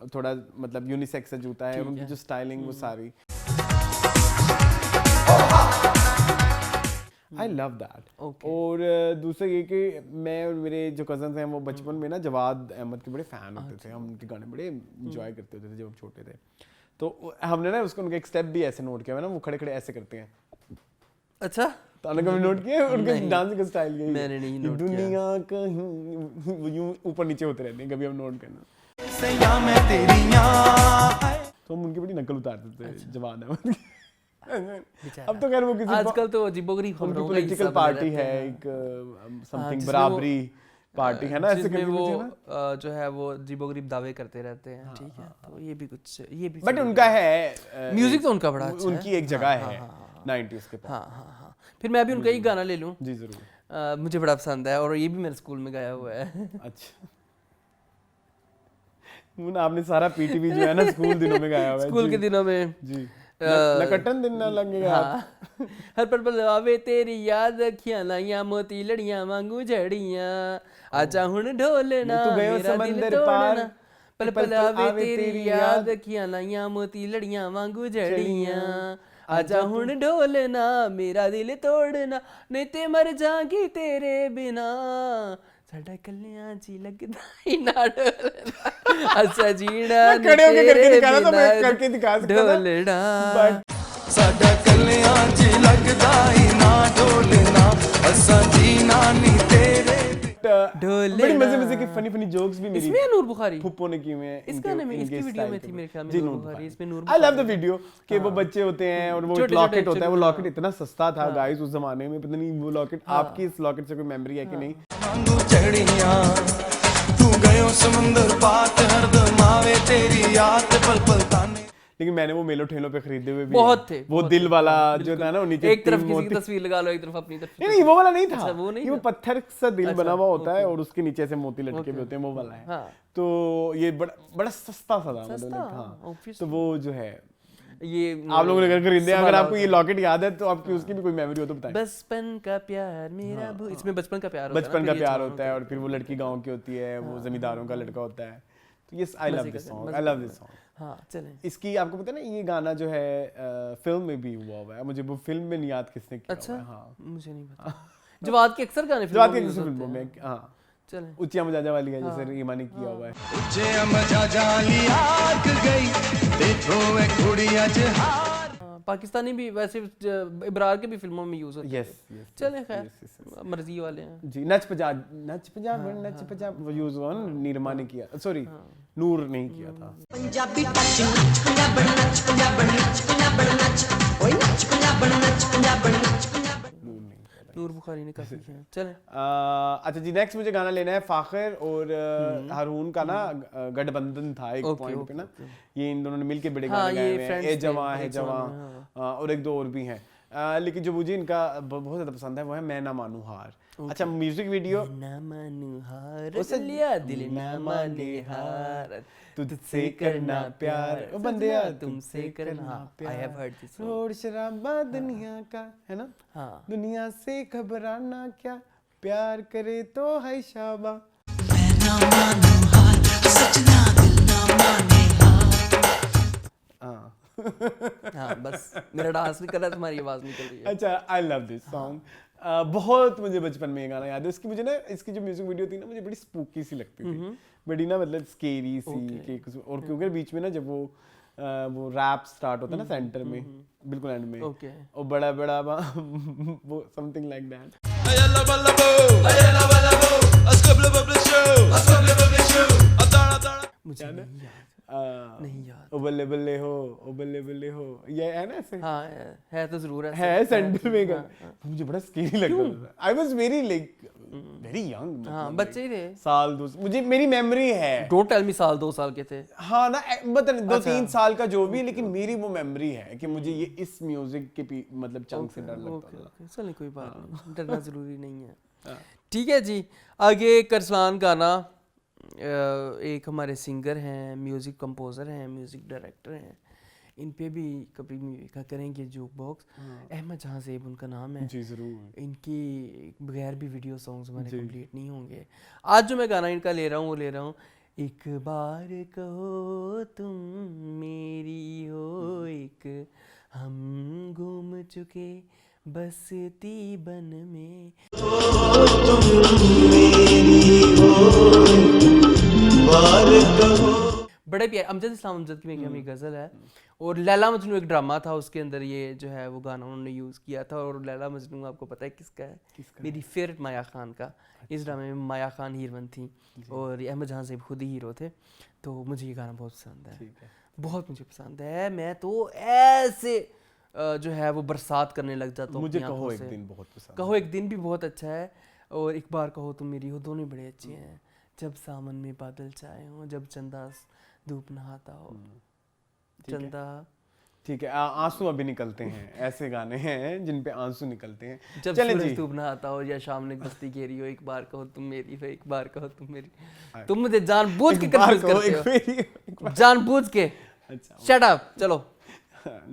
थोड़ा मतलब यूनिसेक्स जूता है, उनकी जो स्टाइलिंग वो सारी आई लव दैट। और दूसरा ये कि मैं और मेरे जो कजन्स हैं वो बचपन में ना जवाद अहमद के बड़े फ़ैन होते थे, हम उनके गाने बड़े इंजॉय करते होते थे जब हम छोटे थे। तो हमने ना उसको उनका एक स्टेप भी ऐसे नोट किया हुआ ना, वो खड़े खड़े ऐसे करते हैं। अच्छा, तो आपने कभी नोट किया उनके डांसिंग का स्टाइल? यही मैंने नहीं नोट किया। दुनिया कहीं यूं ऊपर नीचे होते रहते हैं, कभी हम नोट करना सैया मैं तेरियां। तो हम उनकी बड़ी नकल उतारते थे जवाद अहमद की। अब तो खैर वो किसी आजकल तो अजीबोगरीब खबरों का पॉलिटिकल पार्टी है, एक समथिंग बराबरी पार्टी है ना, ऐसे वो जो है वो अजीबोगरीब दावे करते रहते हैं। ठीक है, तो ये भी कुछ ये भी बट उनका है म्यूजिक तो उनका बड़ा अच्छा है, उनकी एक जगह है 90s के पास। हाँ। फिर मैं भी उनका एक गाना ले लूं। जी जरूर। मुझे बड़ा पसंद है और ये भी मेरे स्कूल में गाया हुआ है। अच्छा, आपने सारा पीटीवी जो है ना स्कूल दिनों में गाया हुआ है। स्कूल के दिनों में जी, नकटन दिन ना लगेगा। हर पल पल आवे तेरी याद, अखियां लाइयां मोती लड़ियां वांगू जड़ियां, आजा हुण ढोलना मेरा दिल तोड़ना, पल पल आवे तेरी याद, अखियां लाइयां मोती लड़ियां वांगू जड़ियां, आजा हुण ढोलना मेरा दिल तोड़ना, नहीं ते मर जागी तेरे बिना, साडा कल्याण जी लगदा ही ना ढोलना, असा जीना खड़े होके करके दिखाना, तो मैं करके दिखा सकता था ढोलना, साडा कल्याण जी लगदा ही ना ढोलना, असा जीना नी तेरे बड़ी मजे की फनी जोक्स भी मेरी इसमें नूर बुखारी फुप्पो ने किए हुए हैं। इस गाने में, इसकी वीडियो में थी मेरे ख्याल में नूर बुखारी, इसमें नूर आई लव द वीडियो कि वो बच्चे होते हैं और वो लॉकेट होता है, वो लॉकेट इतना सस्ता था गाइस उस जमाने में, पता नहीं वो लॉकेट आपकी इस लॉकेट से कोई मेमोरी है कि नहीं? वांगू चढ़ियां तू गयो समुंदर पार हरदम आवे तेरी याद पल पल ताने। लेकिन मैंने वो मेलो ठेलों पे खरीदे हुए भी बहुत थे, वो दिल वाला जो था ना, नीचे एक तरफ किसी की तस्वीर लगा लो, एक तरफ अपनी तस्वीर। नहीं वो वाला नहीं था, अच्छा, वो नहीं ये वो पत्थर सा दिल बना हुआ होता है और उसके नीचे से मोती लटके हुए होते हैं, वो वाला है। तो ये बड़ा सस्ता सा था मतलब। हाँ, तो वो जो है ये आप लोगों ने अगर खरीदे, अगर आपको ये लॉकेट याद है तो आपकी उसकी भी कोई मेमोरी हो तो बताएं। बचपन का प्यार मेरा, इसमें बचपन का प्यार होता है और फिर वो लड़की गांव की होती है, वो जमींदारों का लड़का होता है। तो yes, I love this song. हाँ चलें। इसकी आपको पता है ना, ये गाना जो है फिल्म में भी हुआ है, मुझे वो फिल्म में नहीं याद किसने किया। अच्छा, हाँ मुझे नहीं पता। जवाद के अक्सर गाने फिल्मों में हाँ चलें। उच्चिया मजाजा वाली है, जैसे रीमा ने किया हुआ है। उच्चिया मजाजा लियाक गई देखो वे कुड़िया जहार। पाकिस्तानी भी वैसे इब्रार के भी फिल्मों में यूज होते हैं। यस चलें, खैर मर्जी वाले हैं जी। नच पंजाब वो यूज हुआ ना, नीरमा ने किया, सॉरी नूर नहीं किया था। पंजाबी टच नच पंजाबी नच पंजाबी नच पंजाबी नच ओए नच पंजाबी नच पंजाबी नच नूर बुखारी ने काफी किया। चलें। अच्छा जी, नेक्स्ट मुझे गाना लेना है फाखिर और हारून का ना गठबंधन था एक पॉइंट पे ना, ये इन दोनों ने मिलके बड़े गाने गाए हुए हैं, ए जवां है जवां और एक दो और भी हैं। लेकिन जो मुझे इनका बहुत ज्यादा पसंद है वो है मैं ना मानू हार। अच्छा, म्यूजिक वीडियो ना मानू हार लिया दिल ना माने हार, तुझसे करना प्यार ओ बंदिया तुमसे करना प्यार। I have heard this song. छोड़ शराबा दुनिया का, है ना? हाँ। दुनिया से घबराना क्या, प्यार करे तो है शाबा। मैं ना मानू हार, सजना दिल ना माने हार। हाँ हाँ, बस मेरा डांस भी कर रहा है, तुम्हारी आवाज निकल रही है। अच्छा, आई लव दिस सॉन्ग। बहुत मुझे बचपन में ये गाना याद है। इसकी मुझे ना, इसकी जो म्यूजिक वीडियो थी ना, मुझे बड़ी स्पूकी सी लगती थी, बड़ी ना मतलब स्केरी सी और क्योंकि बीच में ना जब वो रैप स्टार्ट होता है ना सेंटर में, बिल्कुल एंड में, और बड़ा बड़ा वो समथिंग लाइक दैट। अयला बल्लबो अयला बल्लबो अस्कबल बबल शो अताड़ा ताड़ा। मुझे नहीं याद। ओ बल्ले बल्ले हो, ये है ना ऐसे। हाँ है तो जरूर है सेंटर में गाना। मुझे बड़ा स्केरी लग रहा था। I was very like very young, हाँ बच्चे ही थे। साल 2, मुझे मेरी मेमोरी है। डोंट टेल मी साल 2 साल के थे। हाँ ना, मतलब 2-3 साल का जो भी, लेकिन मेरी वो मेमोरी है कि मुझे ये इस म्यूजिक के मतलब चंक से डर लगता था। चलिए कोई बात नहीं, डरना जरूरी नहीं है। ठीक है जी, आगे करसान गाना, एक हमारे सिंगर हैं, म्यूजिक कंपोजर हैं, म्यूजिक डायरेक्टर हैं, इन पे भी कभी भी करेंगे जोक बॉक्स। अहमद जहां ज़ेब उनका नाम है जी जरूर। इनकी बगैर भी वीडियो सॉन्ग्स हमारे कंप्लीट नहीं होंगे। आज जो मैं गाना इनका ले रहा हूँ वो ले रहा हूँ, एक बार कहो तुम मेरी हो एक, हम घूम चुके बसती बन में, बड़े प्यारे। अमजद इस्लाम अमजद की मेरी गज़ल है, और लैला मजनू एक ड्रामा था, उसके अंदर ये जो है वो गाना उन्होंने यूज़ किया था। और लैला मजनू आपको पता है किसका है? मेरी फेवरेट माया खान का। इस ड्रामे में माया खान हीरोइन थी और अहमद जहां ज़ेब खुद ही हीरो थे। तो मुझे ये गाना बहुत पसंद है, बहुत मुझे पसंद है। मैं तो ऐसे जो है वो बरसात करने लग जाता हूँ। मुझे कहो एक दिन बहुत पसंद, कहो एक दिन भी बहुत अच्छा है, और एक बार कहो तुम मेरी हो, दोनों बड़े अच्छे हैं। जब सामन में बादल छाए हों, जब चंदा धूप नहाता हो, चंदा। ठीक है, आंसू अभी निकलते हैं, ऐसे गाने हैं जिन पे आंसू निकलते हैं। जब चलें सूरज जी, धूप नहाता हो या शाम ने बस्ती घेरी हो, एक बार कहो तुम मेरी हो, एक बार कहो तुम मेरी। तुम मुझे जानबूझ के कंफ्यूज करते हो, जानबूझ के। अच्छा, शट अप। चलो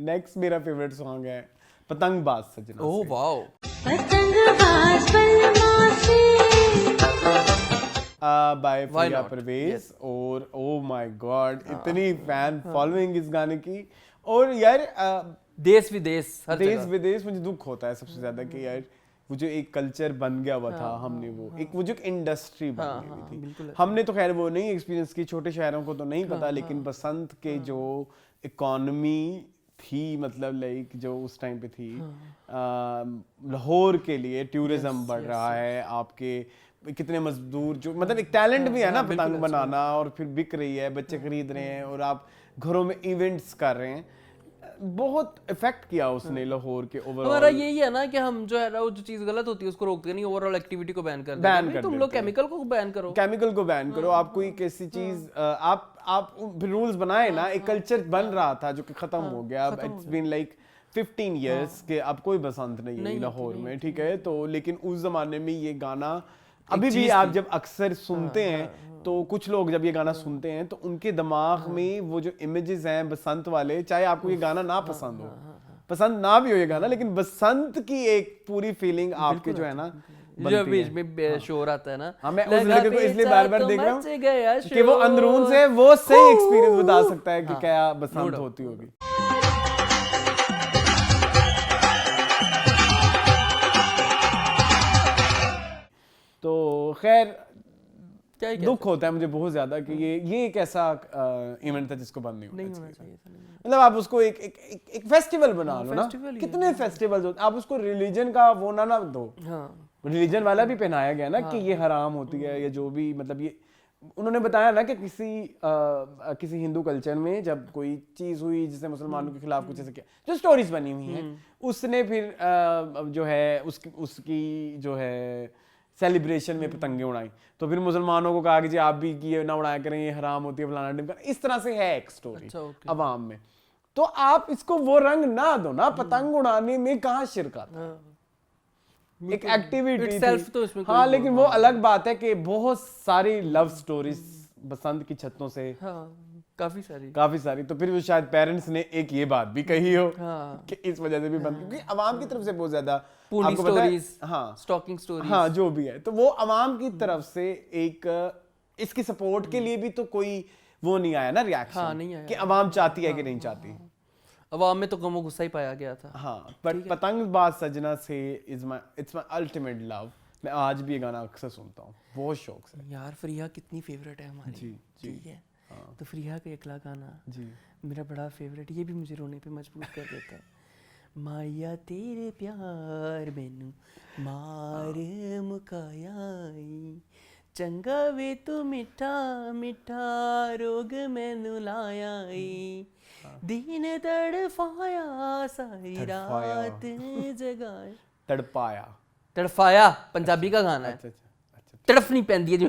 नेक्स्ट मेरा फेवरेट सॉन्ग है Patangbaaz Sajna. Oh wow, by Why Fariha not? Parvez. और ओ माय गॉड, इतनी फैन फॉलोइंग इस गाने की। और यार देश विदेश हर देश जगह। विदेश मुझे दुख होता है सबसे ज्यादा कि यार वो जो एक कल्चर बन गया हुआ था, हमने वो एक वो जो इंडस्ट्री बन गई थी, हमने तो खैर वो नहीं एक्सपीरियंस की, छोटे शहरों को तो नहीं पता, लेकिन बसंत के जो इकोनॉमी थी, मतलब लाइक जो उस टाइम पे थी, लाहौर के लिए टूरिज्म बढ़ रहा है, आपके कितने मजदूर जो मतलब एक टैलेंट भी है ना पतंग बनाना, और फिर बिक रही है, बच्चे खरीद रहे हैं, और आप घरों में इवेंट्स कर रहे हैं। बहुत इफेक्ट किया उसने लाहौर के ओवरऑल। हमारा यही है ना कि हम जो है ना वो जो चीज गलत होती है उसको रोकते नहीं, ओवरऑल एक्टिविटी को बैन कर देते हैं। तुम लोग केमिकल को बैन करो, केमिकल को बैन करो। आप कोई कैसी चीज आप फिर रूल्स बनाए ना, एक कल्चर बन रहा था जो कि खत्म हो गया। इट्स बीन लाइक 15 years के अब कोई बसंत नहीं है लाहौर में, ठीक है। तो लेकिन उस जमाने में ये गाना अभी भी आप जब अक्सर सुनते हैं तो कुछ लोग जब ये गाना सुनते हैं तो उनके दिमाग में वो जो इमेजेस हैं बसंत वाले, चाहे आपको ये गाना ना पसंद हो, पसंद ना भी हो ये गाना, लेकिन बसंत की एक पूरी फीलिंग आपके जो है ना जो बीच में शोर आता है ना। हाँ, मैं उस लड़के को इसलिए बार-बार देख रहा हूँ कि वो अंदरून से वो सही एक्सपीरियंस बता सकता है कि क्या बसंत होती होगी। तो खैर दुख होता है मुझे बहुत ज्यादा कि ये एक ऐसा इवेंट था जिसको बंद नहीं होना चाहिए। मतलब आप उसको एक फेस्टिवल बना लो ना, कितने फेस्टिवल्स होते, आप उसको रिलीजन का वो ना दो। रिलीजन वाला भी पहनाया गया ना कि ये हराम होती है या जो भी, मतलब ये उन्होंने बताया ना कि किसी हिंदू कल्चर में जब कोई चीज हुई जिससे मुसलमानों के खिलाफ कुछ ऐसा किया, जो स्टोरीज बनी हुई हैं, उसने फिर जो है उसकी जो है सेलिब्रेशन में पतंगे उड़ाई, तो फिर मुसलमानों को कहा कि जी आप भी ये ना उड़ाया करें, ये हराम होती है, फलाना ढिमका। इस तरह से है एक स्टोरी अवाम में। तो आप इसको वो रंग ना दो ना, पतंग उड़ाने में कहाँ शिरक आता, एक एक्टिविटी थी। हाँ, लेकिन वो अलग बात है कि बहुत सारी लव स्टोरीज बसंत की छतों से, काफी सारी। तो फिर वो शायद पेरेंट्स ने एक ये बात भी कही हो कि इस वजह से भी बंद, क्योंकि अवाम की तरफ से बहुत ज्यादा पूर्णी स्टोरीज, हाँ स्टॉकिंग स्टोरीज, हाँ जो भी है, तो वो अवाम की तरफ से एक इसकी सपोर्ट के लिए भी तो कोई वो नहीं आया ना रिएक्शन, नहीं आया कि अवाम चाहती है कि नहीं चाहती। अवाम में तो गमो गुस्सा ही पाया गया था। हाँ, बट पतंगबाज सजना से इट्स माय अल्टीमेट लव। मैं आज भी ये गाना अक्सर सुनता हूँ बहुत शौक से। यार फरिया कितनी फेवरेट है हमारी। जी ठीक है, तो फरिया का अगला गाना जी मेरा बड़ा फेवरेट, ये भी मुझे रोने पे मजबूर कर देता है। माया तेरे प्यार मैनू मार मुकायाई, चंगा वे तू मिठा मिठा रोग मैनू लायाई, दीन तड़फाया सारी रात जगाए। तड़पाया तड़फाया पंजाबी का गाना है। अच्छा। तड़फनी पैंदी है जो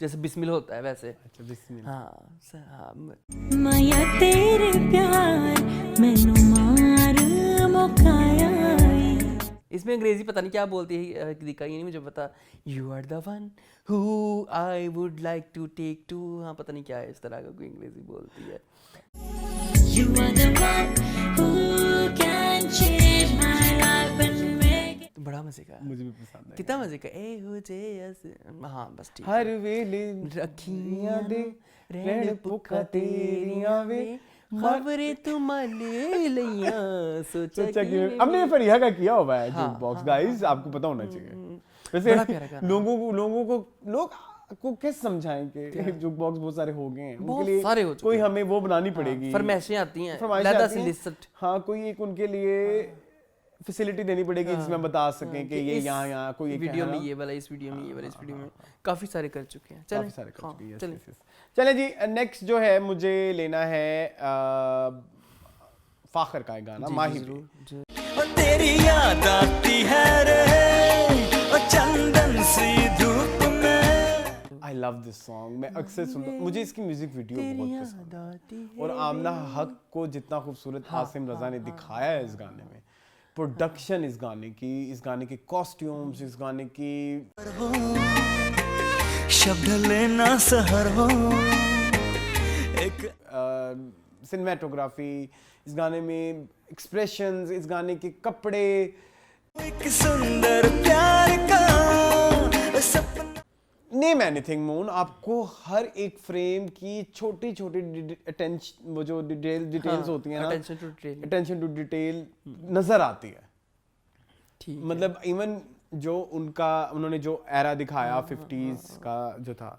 जैसे बिस्मिल होता है वैसे। अच्छा बिस्मिल। हाँ माया तेरे प्यार मैनू मार मुकाया। इसमें अंग्रेजी पता नहीं क्या बोलती है दीका, ये नहीं मुझे पता। You are the one who I would like to take to, हाँ पता नहीं क्या है इस तरह का कोई अंग्रेजी बोलती है। You are the one who can change my life and make it। तो बड़ा मजे का, मुझे भी पसंद है। कितना मजे का। ए हो जे ऐसे, हाँ बस ठीक। हर वेले रखियां दे रहन भुखा तेरियां वे खबरें तुम ले लिया सोचा कि हमने फरिया का किया हुआ है जो बॉक्स गाइस, आपको पता होना चाहिए। वैसे लोगों को कैसे समझाएं कि जो बॉक्स बहुत सारे हो गए हैं, उनके लिए सारे हो चुके कोई हमें वो बनानी पड़ेगी, फरमाइशें आती हैं, फरमाइशें लदा आती हैं। सिलिसिट। हाँ, कोई एक उनके लिए फैसिलिटी देनी पड़ेगी जिसमें बता सकें कि ये यहाँ कोई एक वीडियो है में ना। ये वाला, इस वीडियो में ये वाला, इस वीडियो में काफी सारे कर चुके हैं। काफी सारे कर चुके हैं, चलें। yes, yes, yes। चलें जी, नेक्स्ट जो है मुझे लेना है फाखर का एक गाना माही पे। ओ तेरी याद आती है रे ओ चंदन सी धूप में। आई लव दिस सॉन्ग, मैं अक्सर सुनता हूँ, मुझे इसकी म्यूजिक वीडियो बहुत पसंद है। और आमना हक को जितना खूबसूरत आसिम रजा ने दिखाया है इस गाने में, प्रोडक्शन इस गाने की, इस गाने के कॉस्ट्यूम्स, इस गाने की शब्द लेना सहर हो एक सिनेमेटोग्राफी, इस गाने में एक्सप्रेशंस, इस गाने के कपड़े, एक सुंदर प्यार का सपना। नेम एनीथिंग मून, आपको हर एक फ्रेम की छोटी छोटी अटेंशन, वो जो डिटेल्स होती हैं ना, अटेंशन टू डिटेल नजर आती है। ठीक, मतलब इवन जो उन्होंने जो एरा दिखाया 50s का जो था,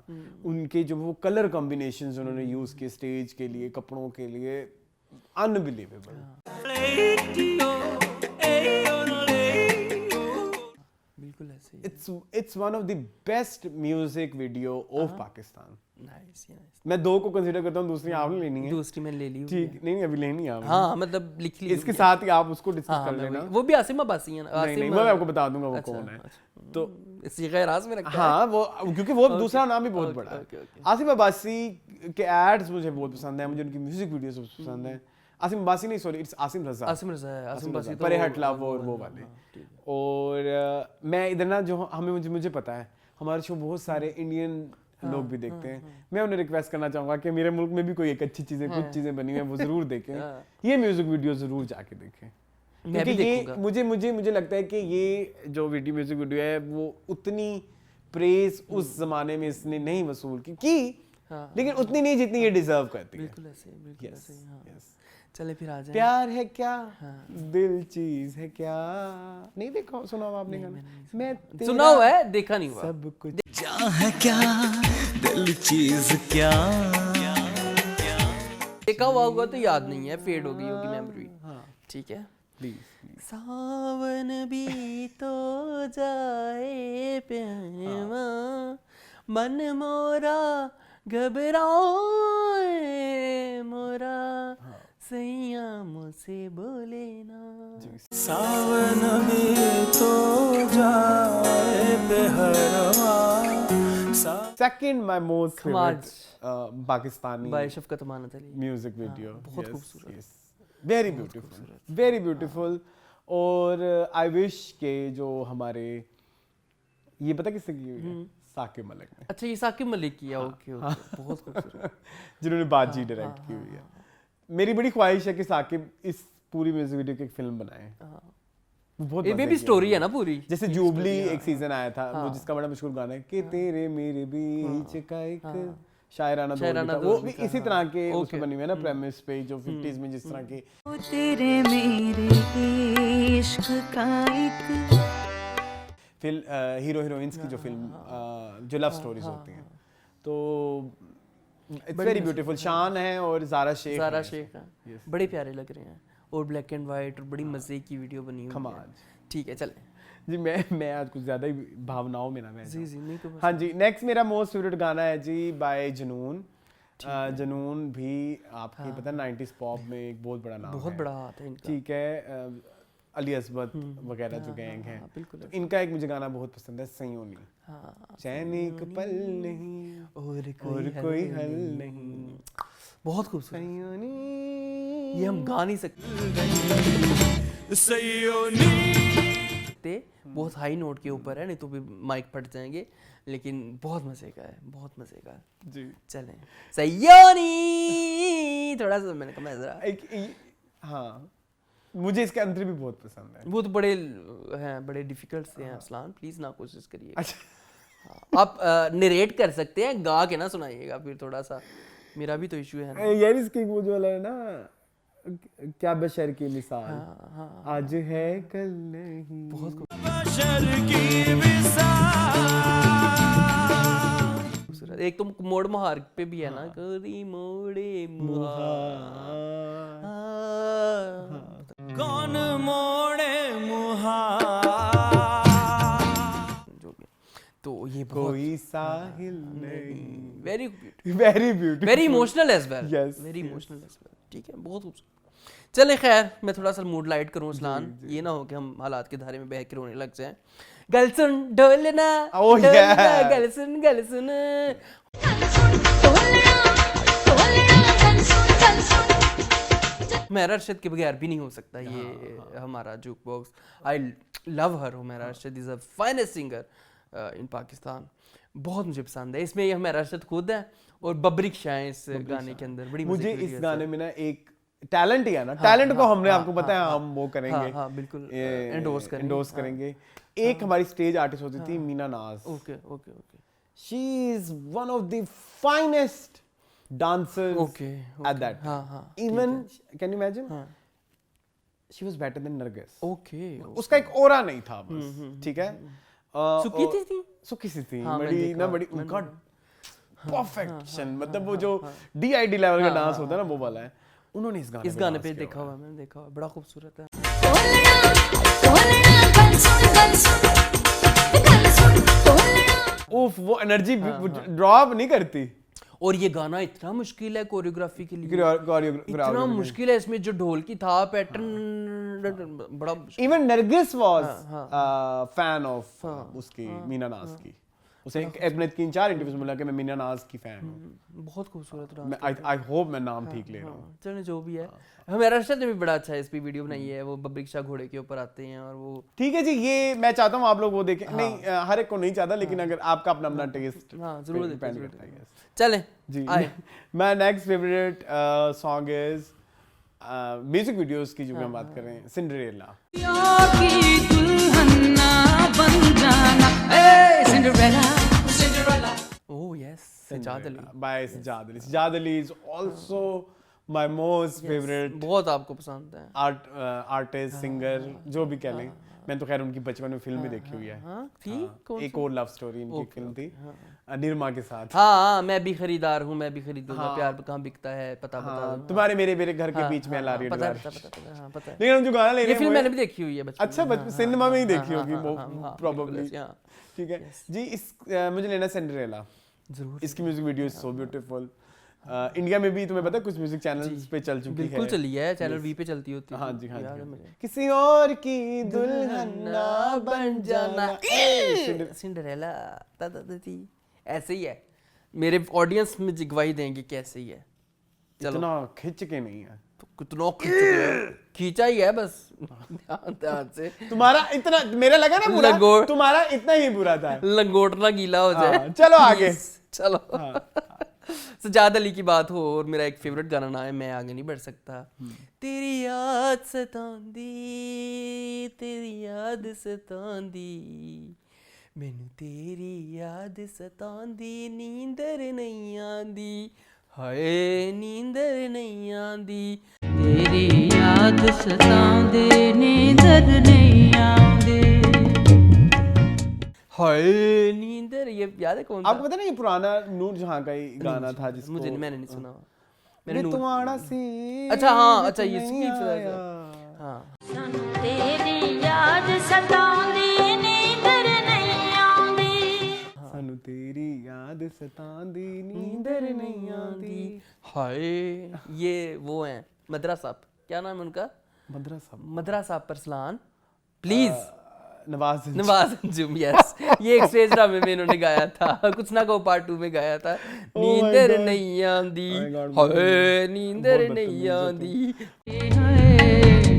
उनके जो वो कलर कॉम्बिनेशंस उन्होंने यूज किए स्टेज के लिए, कपड़ों के लिए, अनबिलीवेबल। बिल्कुल ऐसे ही। It's one of the best music video of Pakistan। Nice nice. मैं दो को कंसीडर करता हूँ, दूसरी आपने लेनी है। दूसरी मैंने ले ली। ठीक, नहीं अभी लेनी है आपने। हाँ मतलब लिख ली इसके साथ ही आप उसको डिस्कस कर लेना। वो भी आसिम अब्बासी है ना। नहीं, वो मैं आपको बता दूंगा वो कौन है। तो सीगा राज में रखा है। हाँ, वो क्योंकि वो दूसरा नाम भी बहुत बड़ा है। आसिम अब्बासी के एड्स मुझे बहुत पसंद है, मुझे उनकी म्यूजिक वीडियोस पसंद है। आसिम अब्बासी नहीं, सॉरी, इट्स आसिम रजा। आसिम रजा है, आसिम अब्बासी तो परे हट लव और वो वाले। और मैं इधर ना जो हमें मुझे पता है हमारे शो बहुत सारे इंडियन लोग भी देखते हैं। मैं उन्हें रिक्वेस्ट करना चाहूंगा कि मेरे मुल्क में भी कोई एक अच्छी चीजें, कुछ चीजें बनी हुई हैं, वो जरूर देखें। ये म्यूजिक वीडियो जरूर जाके देखें, क्योंकि ये मुझे लगता है कि ये जो वीडियो म्यूजिक वीडियो है वो उतनी प्रेज उस जमाने में इसने नहीं वसूल की, लेकिन उतनी नहीं जितनी ये डिजर्व करती है। बिल्कुल ऐसे, बिल्कुल ऐसे। हाँ। चले फिर आ जाए। प्यार है क्या, दिल चीज है क्या, नहीं देखो, सुना हुआ आपने गाना? मैं सुना हुआ है, देखा नहीं हुआ। सब कुछ जा है क्या दिल चीज क्या, देखा हुआ होगा तो याद नहीं है, फेड हो गई होगी मेमोरी। ठीक है, प्लीज। सावन भी तो जाए प्यावा, मन मोरा घबराए मोरा, सैया मुझसे बोले ना। सावन में तो जाए बेहरवा। Second my most Khamaj favourite Pakistani by Shafqat Amanat Ali music video, बहुत खूबसूरत, वेरी ब्यूटीफुल, वेरी ब्यूटीफुल। और आई विश के जो हमारे, ये पता किससे की हुई है? साकिब मलिक ने। अच्छा, ये साकिब मलिक की है। ओके ओके, बहुत खूबसूरत। जिन्होंने बाजी डायरेक्ट की हुई है। मेरी बड़ी ख्वाहिश है कि साकिब इस पूरी म्यूजिक वीडियो की एक फिल्म बनाए। बहुत ये भी स्टोरी है ना पूरी, जैसे जुबली एक सीजन आया था, वो जिसका बड़ा मशहूर गाना है कि तेरे मेरे बीच का एक शायराना दौर, वो भी इसी तरह के उस पे बनी हुई है ना, प्रेमिस पे, जो 50s में जिस तरह के तेरे मेरे इश्क का एक हीरो हीरोइंस की जो फिल्म, जो लव स्टोरीज होती हैं, तो इट्स वेरी ब्यूटीफुल। शान है और ज़ारा शेख है, बड़े प्यारे लग रहे हैं, और ब्लैक एंड वाइट, और बड़ी मजे की वीडियो बनी हुई है। ठीक है, चलें जी। मैं आज कुछ ज़्यादा ही भावनाओं में ना मैं जी नहीं तो हाँ जी। नेक्स्ट मेरा मोस्ट फेवरेट गाना है जी बाय जुनून। जुनून भी आपकी पता है 90s पॉप में एक बहुत बड़ा नाम है, बहुत बड़ा हाथ है इनका। ठीक है। अली असबत वगैरह जो गैंग है, बिल्कुल तो इनका एक मुझे गाना बहुत पसंद है, सयोनी। हाँ, चैन एक पल नहीं और कोई हल नहीं, बहुत खूबसूरत। सयोनी। ये हम गा नहीं सकते, बहुत हाई नोट के ऊपर है, नहीं तो भी माइक फट जाएंगे, लेकिन बहुत मजे का है, बहुत मजे का। जी चलें, सयोनी थोड़ा सा मैंने कहा जरा, हाँ मुझे इसके अंदर भी बहुत पसंद है। वो तो बड़े हैं, बड़े डिफिकल्ट से हैं अरसलान, प्लीज ना कोशिश करिए। अच्छा हाँ, आप नरेट कर सकते हैं, गा के ना सुनाइएगा फिर थोड़ा सा, मेरा भी तो इशू है ना। यार इसकी वो जो वाला है ना, क्या बशर की मिसाल, हाँ, आज है कल नहीं, बहुत बशर की मिसाल। खूबसूरत। एक तो मोड़ मुहार पे भी है ना, करी मोड़े मुहार, कौन मोड़े मुहार, जो भी, तो ये कोई साहिल नहीं। Very very beautiful, very emotional as well, Yes, very emotional as well. ठीक है, बहुत खूबसूरत। चले खैर, मैं थोड़ा सा मूड लाइट करूं अरसलान, ये ना हो कि हम हालात के धारे में बह के रोने लग जाएं। गल सुन ढोलना, Oh, ढोलना, yeah. गल सुन, गल सुन। हुमैरा अरशद के बगैर भी नहीं हो सकता ये हमारा juke box. I love her, Humaira Arshad is a finest singer in Pakistan, बहुत मुझे पसंद है। इसमें ये हुमैरा अरशद खुद है और बबरिक शाह है इस गाने के अंदर। बड़ी मुझे मजे की इस गाने में ना एक टैलेंट ही है ना, टैलेंट को हमने आपको हाँ, बताया, हाँ, हम वो करेंगे, हाँ, बिल्कुल, endorse endorse करेंगे। एक हमारी स्टेज आर्टिस्ट होती थी मीना नाज, okay okay okay she is one of the finest dancers Okay, at that हाँ, time. हाँ, Even can you imagine? हाँ, She was better than Nargis. Okay. उसका एक ओरा नहीं था बस, ठीक है। सुखी थी? सुखी सी थी, हाँ, मैंने बड़ी देखा, ना बड़ी, उनका परफेक्शन, मतलब वो जो DID लेवल का डांस होता है ना, वो वाला है। उन्होंने इस गाने पे देखा हुआ, मैंने देखा हुआ, बड़ा खूबसूरत है। उफ, वो एनर्जी ड्रॉप नहीं करती। और ये गाना इतना मुश्किल है कोरियोग्राफी के लिए, कोरियोग्राफी इतना मुश्किल है। इसमें जो ढोल की था पैटर्न बड़ा even Nargis was fan of उसकी मीना नाज की। उसे अपने 3-4 इंटरव्यूज में मिला कि मैं मीना नाज की फैन हूं। बहुत खूबसूरत डांस। आई होप मैं नाम ठीक ले रहा हूं। चलो जो भी है, हमारा अरशद ने भी बड़ा अच्छा इस पे वीडियो बनाई है, वो बबरिक शाह घोड़े के ऊपर आते हैं और वो ठीक है जी। ये मैं चाहता हूं आप लोग वो देखें, नहीं हर एक को नहीं चाहता, लेकिन अगर आपका अपना अपना टेस्ट, हाँ जरूर डिपेंड देखिए, करता है। चलें जी आए। My next favourite song is music videos की जो हम बात कर रहे हैं, Cinderella. Oh yes, Sajjad Ali by Sajjad Ali. Sajjad Ali is also my most favourite बहुत आपको पसंद है। आर्टिस्ट, सिंगर, जो भी कह लें। मैंने तो खैर उनकी बचपन में फिल्म भी देखी हुई है। हाँ थी कौन एक और लव स्टोरी इनकी फिल्म थी निरमा के साथ। हाँ, मैं भी खरीदार हूँ, मैं भी खरीदूंगा, प्यार कहाँ बिकता है पता बता। तुम्हारे मेरे घर के बीच में ला रही पता है। पता हाँ पता है। लेकिन हम जो गाना ले ये रहे हैं फिल्म मैंने भी देखी हुई है बचपन अच्छा में। बचपन सिनेमा में ही देखी होगी हाँ, प्रोबेबली। बिल्कुल, हाँ। ठीक है जी। इस मुझे लेना सिंड्रेला। जरूर इसकी music video is so beautiful. India में भी तुम्हें पता है कुछ म्यूजिक चैनल्स पे चल चुकी है। बिल्कुल चली है, चैनल वी पे चलती होती है। हाँ जी, हाँ याद है जी। मुझे। किसी और की दुल्हन ना बन जाना। सिंड्रेला थी, ऐसे ही है। मेरे ऑडियंस में गवाही देंगे कैसे ही है। चलो, इतना खिंच के नहीं है तो कितना खींचा ही है बस ध्यान से। तुम्हारा इतना, मेरा लगा ना बुरा, लंगोट। तुम्हारा इतना ही बुरा था। लंगोटना गीला हो जाए। चलो आगे। चलो सजाद अली की बात हो और मेरा एक फेवरेट गाना ना है, मैं आगे नहीं बढ़ सकता। तेरी याद सतांदी, तेरी याद सतांदी, मैनू तेरी याद सतांदी, नींदर नहीं आंदी, हाय नींदर नहीं आंदी, तेरी याद सतांदी, नींदर नहीं आंदी, हाय नींदर। ये याद है कौन था? आपको पता ना ये पुराना नूर जहां का ही गाना था जिसको मुझे मैंने नहीं सुना। मैंने तुम्हारा सी। अच्छा हाँ, अच्छा ये स्पीच हाँ। तेरी याद सतांदी, नींदर नहीं आंदी, सानू तेरी याद सतांदी, नींदर नहीं आंदी। हाय ये वो हैं मद्रा साहब, क्या नाम है उनका? मद्रास परसलान प्लीज नवाज अंजुम यस, ये एक स्टेज ड्रामे में इन्होंने गाया था, कुछ ना को पार्ट 2 में गाया था। नींदर नहीं आंदी हाय नींदर नहीं आंदी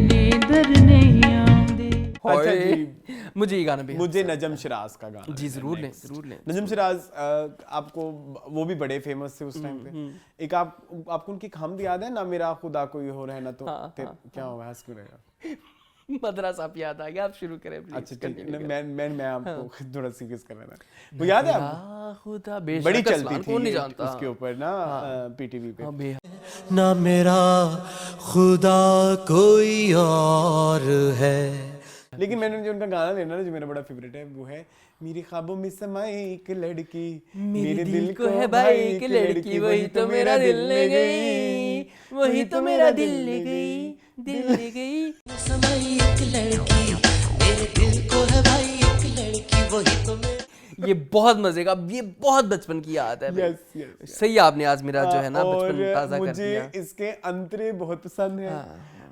नींदर नहीं आंदी। अच्छा जी, मुझे ये गाना भी मुझे नजम शिराज का गाना जी जरूर लें जरूर लें। नजम शिराज आपको वो भी बड़े फेमस थे उस टाइम पे। एक आपको उनकी हमद याद है ना, मेरा खुदा कोई हो रहना तो क्या हुआ, हंस क्यों रहेगा? मद्रास आप याद आ गया, आप शुरू करें प्लीज। अच्छा ठीक है, मैं आपको थोड़ा सीरियस कर रहा था। वो याद है आपको? खुदा बड़ी चलती थी कौन नहीं जानता उसके ऊपर ना पीटीवी पे। ना मेरा खुदा कोई और है। लेकिन मैंने जो उनका गाना लेना ना, जो मेरा बड़ा फेवरेट है, वो है मेरे ख्वाबों में समाई एक लड़की, मेरे दिल को है भाई एक लड़की, वही तो मेरा दिल ले गई, वही तो मेरा दिल ले गई, दिल ले गई। समाई एक लड़की, मेरे दिल को है भाई एक लड़की, वही तो मेरा। ये बहुत मजे का, ये बहुत बचपन की याद है भाई। यस सही आपने आज मेरा जो है ना बचपन ताजा कर दिया। मुझे इसके अंतरे बहुत पसंद है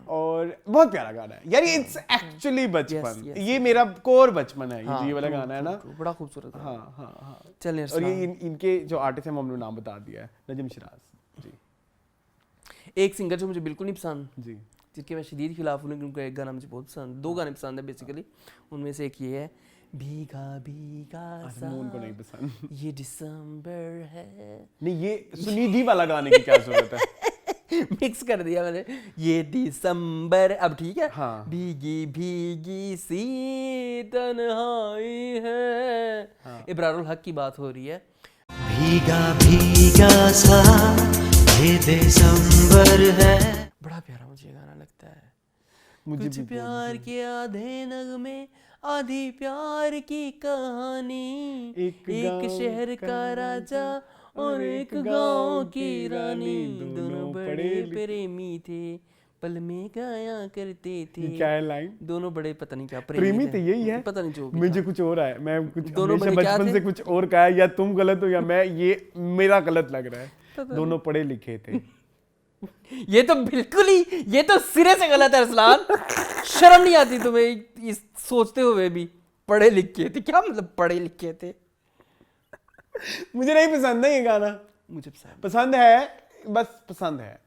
और बहुत प्यारा गाना है यार, इट्स एक्चुअली बचपन। ये मेरा कोर बचपन है, ये वाला गाना है ना, बड़ा खूबसूरत है। हाँ। चलिए और ये इनके जो आर्टिस्ट हैं, हमने नाम बता दिया है, नजम शिराज जी। एक सिंगर जो मुझे बिल्कुल नहीं पसंद जी, जिसके मैं शदीद खिलाफ हूँ, उनका एक गाना मुझे बहुत पसंद, 2 गाने पसंद है बेसिकली। उनमें से एक ये है, भीगा भीगा सा उनको नहीं पसंद। ये दिसंबर है। नहीं, ये सुनिधि वाला गाने की क्या जरूरत है? मिक्स कर दिया मैंने, ये दिसंबर। अब ठीक है, हाँ। भीगी भीगी सी तन्हाई है। इब्रारुल हक की बात हो रही है। भीगा भीगा सा ये दिसंबर है। बड़ा प्यारा मुझे ये गाना लगता है। मुझे कुछ भी प्यार के आधे नगमे, आधी प्यार की कहानी, एक एक शहर का राजा और एक गांव की रानी, दोनों बड़े प्रेमी थे, पल में गाया करते थे। क्या है लाइन? दोनों बड़े पता नहीं क्या प्रेमी थे, यही है? पता नहीं जो भी मुझे था। कुछ और है, मैं कुछ दोनों हमेशा बड़े क्या बचपन थे? से कुछ और कहा है, या तुम गलत हो या मैं, ये मेरा गलत लग रहा है। दोनों पढ़े लिखे थे। ये तो बिल्कुल ही, ये तो सिरे से गलत है अरसलान। शर्म नहीं आती तुम्हें इस सोचते हुए भी? पढ़े लिखे थे, क्या मतलब पढ़े लिखे थे? मुझे नहीं पसंद है ये गाना। मुझे पसंद है, बस पसंद है।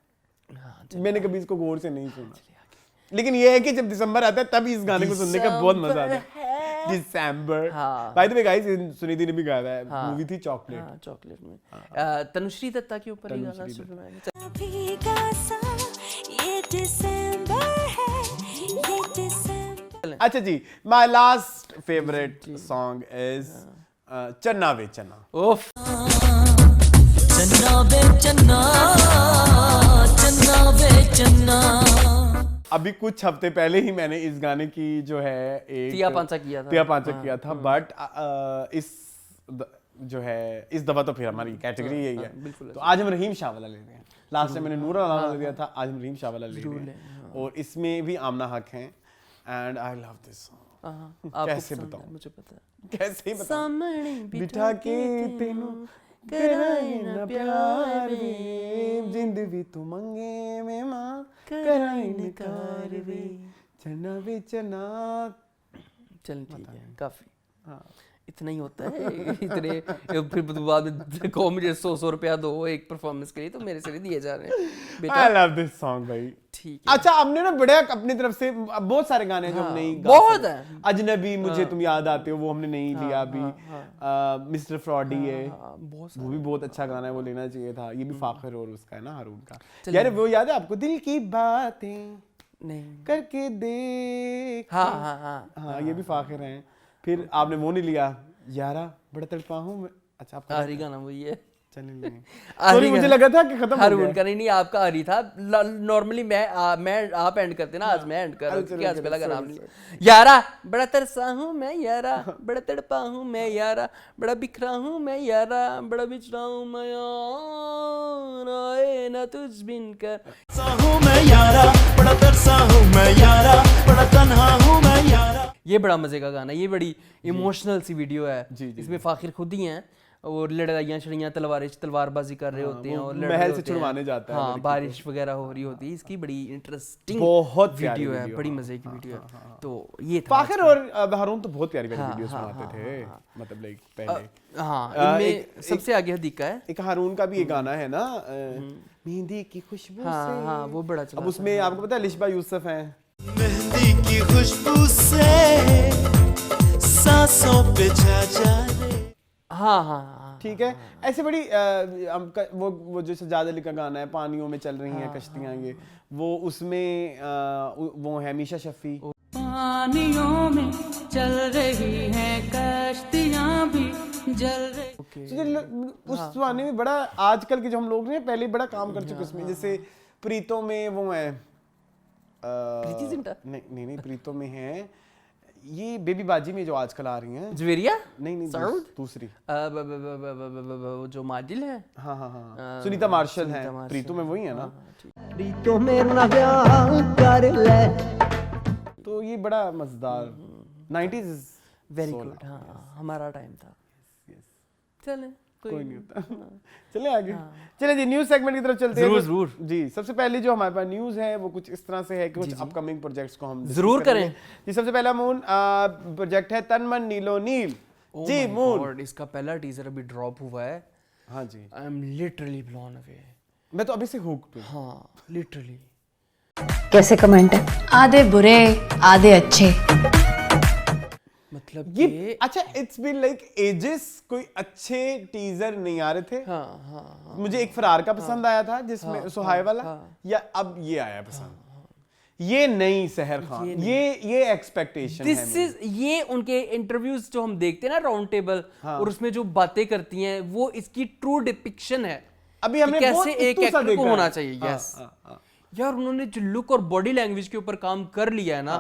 हाँ, मैंने कभी इसको गौर से नहीं सुना, लेकिन ये है कि जब दिसंबर आता है तब इस गाने को सुनने का बहुत मजा आता है। दिसंबर। By the way guys, Sunidhi ने भी गाया है, मूवी थी चॉकलेट। हाँ, चॉकलेट में तनुश्री दत्ता के ऊपर ये गाना सुना मैंने। भीगा सा ये दिसंबर है, ये दिसंबर। अच्छा जी, my last favourite song is Channa Ve चन्ना। ओफ, चन्ना बे चन्ना, चन्ना बे चन्ना। अभी कुछ हफ्ते पहले ही मैंने इस गाने की जो है एक तिया पांचा किया था, बट इस जो है इस दफा तो फिर हमारी कैटेगरी यही है, तो आज हम रहीम शाह वाला ले रहे हैं। लास्ट टाइम मैंने नूर वाला लिया था, आज हम रहीम शाह वाला ले रहे हैं, और इसमें भी आमना हक हैं, and I love this song. कैसे बताऊं, मुझे पता है। कैसे बताऊं? सामने बिठा के तेनू कराए ना प्यार वे, जिंदगी तू मंगे में मां कराए निकार वे, चना वे चना। चल ठीक है, काफी। हाँ, इतना ही होता है। इतने फिर बाद में कहो मुझे 100 रुपया दो एक परफॉर्मेंस के लिए, तो मेरे से नहीं दिए जा रहे हैं बेटा। आई लव दिस सॉन्ग भाई। ठीक है। अच्छा, हमने ना बड़े अपनी तरफ से बहुत सारे गाने हैं जो हम नहीं गा बहुत सकते। है। अजनबी मुझे तुम याद आते हो, वो हमने नहीं लिया अभी। मिस्टर फ्रॉडी है, वो भी बहुत अच्छा गाना है, वो लेना चाहिए था। ये भी फाखर और उसका है ना, हारून का। यार वो याद है आपको, दिल की बातें नहीं करके देख। हाँ, ये भी फाखर हैं। फिर आपने वो नहीं लिया, यारा बड़ा तड़पा हूँ मैं। अच्छा, आपका आरी गाना वही है। चलिए सॉरी, मुझे लगा था कि खत्म हो हारून गया। का नहीं, आपका आरी था। नॉर्मली मैं आप एंड करते ना, आज मैं एंड कर रहा हूं, आज पहला गाना आपने। यारा बड़ा तरसा हूं मैं, यारा बड़ा तड़पा हूं मैं, यारा बड़ा बिखरा हूं मैं, यारा बड़ा बिछड़ा हूं मैं, यारा आए ना तुझ बिन कर। हूँ मैं यारा, बड़ा तरसा हूँ मैं यारा, बड़ा तन्हा हूँ मैं यारा। ये बड़ा मजे का गाना, ये बड़ी इमोशनल सी वीडियो है। जी, जी, इसमें फाखिर खुद ही हैं, और लड़ाइयाँ शड़ियाँ तलवारबाजी कर रहे होते हैं और लड़ रहे महल से होते हैं। छुड़वाने जाता है हाँ, लड़की को। बारिश वगैरह हो रही होती है। इसकी बड़ी इंटरेस्टिंग बहुत प्यारी वीडियो है, वीडियो, बड़ी हाँ, मजे की हाँ, वीडियो हाँ, है। हाँ, तो ये था फाखर और हारून तो बहुत प्यारी प्यारी हाँ, वीडियोस हाँ, बनाते हाँ, थे, हाँ, मतलब लाइक पहले। हाँ, एक- इनमें सबसे आगे हदीका है। एक हारून का भी एक गाना है ना, मेहंदी की खुशबू हाँ, से। हाँ, वो बड़ा चला अब था, उसमें आपको पता है लिशबा यूसुफ हैं। मेहंदी की खुशबू से सांसों पे छा जाने। हाँ, हाँ, हाँ, ठीक है, ऐसे बड़ी वो जो सजाद अली का गाना है, पानियों में चल रही हैं कश्तियां, ये वो उसमें वो है मीशा शफी। पानियों में चल रही हैं कश्तियां भी जल रही। उस जमाने में बड़ा, आजकल के जो हम लोग हैं पहले बड़ा काम कर चुके उसमें, जैसे प्रीतों में वो है प्रीति जिंटा? नहीं प्रीतों में है ये बेबी बाजी में जो आजकल आ रही हैं। जवेरिया? नहीं साउथ? दूसरी। वो जो माजिल है, हाँ सुनीता मार्शल है, मार्शल, प्रीतों में वही है ना। प्रीतो मेरे ना ब्याह कर ले। तो ये बड़ा मजेदार 90s is very so good. nice. हाँ, हमारा टाइम था। चले, कोई नहीं होता। चले आगे, चले जी न्यूज सेगमेंट की तरफ चलते हैं। जरूर। जी, सबसे पहले जो हमारे पास न्यूज है वो कुछ इस तरह से है कि कुछ अपकमिंग प्रोजेक्ट्स को हम जरूर discuss करेंगे। करें। जी, सबसे पहला मून प्रोजेक्ट है तन मन नीलो नील। Oh जी my मून। God, इसका पहला टीजर अभी ड्रॉप हुआ है। हाँ जी, I am literally blown away. मैं तो अभी से हुक्ड हूँ। हाँ, लिटरली। कैसे कमेंट है? आधे बुरे आधे अच्छे। मतलब ये अच्छा, इट्स बीन लाइक एजेस कोई अच्छे टीजर नहीं आ रहे थे। हाँ, मुझे एक फरार का पसंद आया था जिसमें सुहाय वाला, या अब ये आया पसंद। ये नहीं सहर खान, ये एक्सपेक्टेशन है दिस इज, ये उनके इंटरव्यूज जो हम देखते हैं ना राउंड टेबल, और उसमें जो बातें करती हैं वो इसकी ट्रू डिपिक्शन है। अभी हमने कि बहुत कैसे एक इत्तू सा एक्टर को देखा होना है। चाहिए। हाँ, यस हाँ। यार, उन्होंने जो लुक और बॉडी लैंग्वेज के ऊपर काम कर लिया है ना,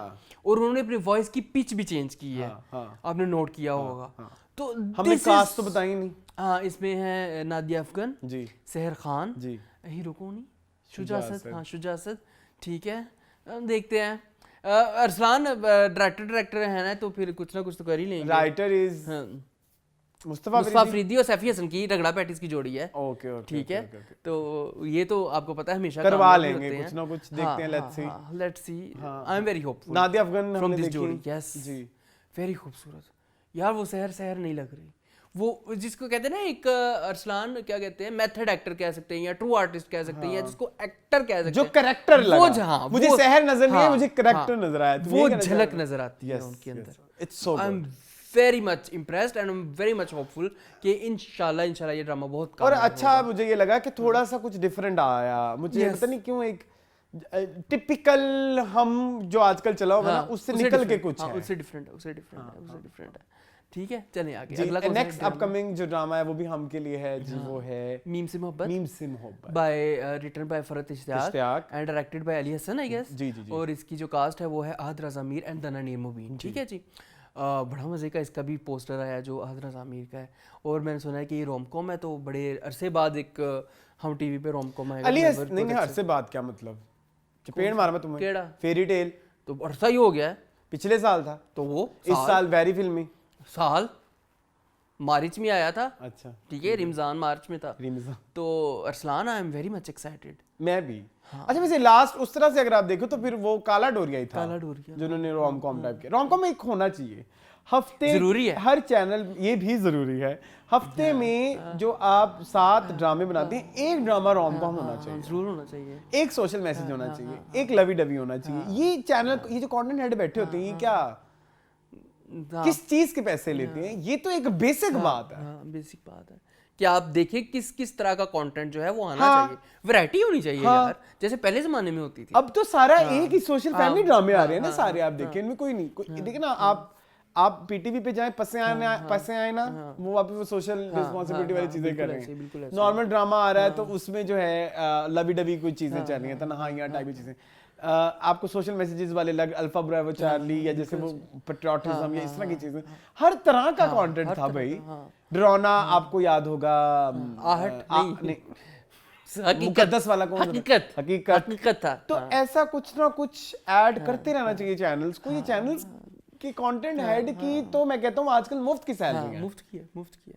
और उन्होंने अपनी वॉइस की पिच भी चेंज की है। आपने नोट किया होगा। तो हमने कास्ट तो बताई नहीं। हाँ, इसमें है नादिया अफगन जी, सहर खान जी, हीरो कौन है? शुजा असद। हाँ, शुजा असद। ठीक है, देखते हैं। अरसलान डायरेक्टर है ना, तो फिर कुछ ना कुछ तो कर ही लेंगे। राइटर इज मुस्तफा अफरीदी और सैफी हसन की रगड़ा पैटिस की जोड़ी है। ओके ठीक है, तो ये तो आपको पता है हमेशा करवा कामयाब लेंगे, होते हैं। कुछ ना कुछ देखते हैं, let's see. I am very hopeful. Nadia Afghan from हमने दिस देखी। जोड़ी। यस जी, वेरी खूबसूरत। यार वो सहर नहीं लग रही। वो जिसको कहते हैं ना, एक अरसलान क्या कहते हैं, मेथड एक्टर कह सकते हैं या ट्रू आर्टिस्ट कह सकते हैं, या जिसको एक्टर कह सकते हैं, जो करेक्टर लगा। वो जहाँ मुझे सहर नजर नहीं है, मुझे करेक्टर नजर आया। वो झलक नजर आती है उनके अंदर। It's so I am very much impressed and I am very much hopeful कि इंशाल्लाह ये ड्रामा बहुत और अच्छा मुझे ये लगा कि थोड़ा सा कुछ डिफरेंट आया। मुझे पता नहीं क्यों एक टिपिकल हम जो आजकल चला हुआ ना, उससे निकल के कुछ है। उससे डिफरेंट है। ठीक है, चलें आगे। जी, अगला कौन सा नेक्स्ट अपकमिंग जो ड्रामा है वो भी हम के लिए है जी, वो है Meem Se Mohabbat by written by Farhat Ishtiaq Ishtiaq and directed by Ali Hasan, I guess. जी, जी, जी। और इसकी जो कास्ट है वो है अहद रज़ा मीर एंड दना नीर मुबीन। ठीक है जी। बड़ा मज़े का इसका भी पोस्टर आया जो अहद रज़ा मीर का है, और मैंने सुना है कि ये रोमकॉम है, तो बड़े अरसे बाद एक हम टीवी पे रोमकॉम आएगा। अली नहीं अरसे बाद क्या मतलब, चपेड़ मारा मैं तुम्हें। केड़ा? फेरी टेल तो अरसा ही हो गया है। पिछले साल था, तो वो इस साल वेरी फिल्मी साल मार्च में आया था। अच्छा, ठीक है, रमजान मार्च में था। रमजान। तो अरसलान, आई एम वेरी मच एक्साइटेड। मैं भी। अच्छा, वैसे लास्ट उस तरह से अगर आप देखो तो फिर वो काला डोरिया ही था, काला डोरिया जिन्होंने रोमकॉम टाइप के। रोमकॉम एक होना चाहिए हफ्ते, जरूरी है। हर चैनल, ये भी जरूरी है हफ्ते में जो आप 7 ड्रामे बनाते हैं, एक ड्रामा रोमकॉम होना चाहिए, जरूर होना चाहिए। एक सोशल मैसेज होना चाहिए, एक लवी डवी होना चाहिए। ये चैनल, ये जो कंटेंट हेड बैठे होते हैं, ये क्या किस चीज के पैसे लेते हैं? ये तो एक बेसिक बात है। बेसिक बात है कि आप देखें किस किस तरह का कंटेंट जो है वो आना चाहिए, वैरायटी होनी चाहिए यार, जैसे पहले जमाने में होती थी। अब तो सारा एक ही सोशल फैमिली ड्रामे आ रहे हैं ना सारे, आप देखें इनमें कोई नहीं। देखिए ना, आप पीटीवी पे जाएं, पसे आए ना, वो आप वो सोशल रिस्पांसिबिलिटी वाली चीजें कर रहे हैं। नॉर्मल ड्रामा आ रहा है तो उसमें जो है लवी डवी कोई चीजें चल रही हैं, तन्हाइयां टाइप की चीजें। आपको सोशल मैसेजेस वाले लग, अल्फा ब्रावो चार्ली, या जैसे वो पेट्रियोटिज्म या इस तरह की चीजें, हर तरह का कंटेंट था भाई। डरोना आपको याद होगा, आहट नहीं, मुकद्दस वाला कौन? हकीकत था। तो ऐसा कुछ ना कुछ ऐड करते रहना चाहिए चैनल्स को। ये चैनल्स की कंटेंट हेड की तो मैं कहता हूँ आजकल मुफ्त की सैलरी है। मुफ्त की है।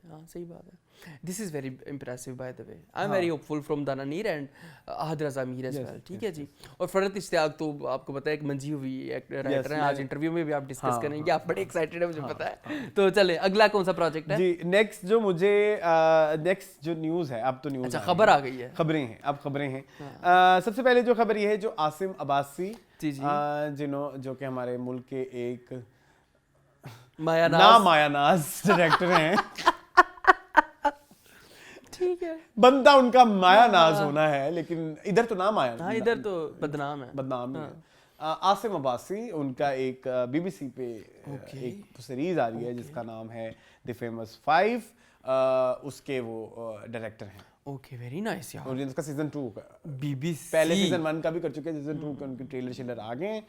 हाँ, सही बात है। This is very impressive by the way. I am very hopeful from Dananeer and Hadra Zameer as well, ठीक है जी। और फरहत इश्तियाक तो आपको पता है एक मंजी हुई राइटर हैं, आज इंटरव्यू में भी आप डिस्कस करेंगे, आप बड़े एक्साइटेड है मुझे पता है। तो चले अगला कौन सा प्रोजेक्ट है? जी नेक्स्ट जो मुझे नेक्स्ट जो न्यूज़ है, अब तो न्यूज़ अच्छा खबर आ गई है, खबरें हैं, अब खबरें हैं। सबसे पहले जो खबर ये है, जो आसिम अब्बासी जो कि हमारे मुल्क के एक मायानाज डायरेक्टर हैं, ठीक है, बंदा उनका मायानाज होना है, लेकिन इधर तो नाम आया, इधर तो बदनाम है। आसिम अब्बासी, उनका एक BBC पे एक सीरीज आ रही है जिसका नाम है द फेमस 5, उसके वो डायरेक्टर हैं। ओके, वेरी नाइस यार। और इसका सीजन 2 का BBC पहले सीजन 1 का भी कर चुके हैं, सीजन 2 के उनके ट्रेलर शेलर आ गए हैं।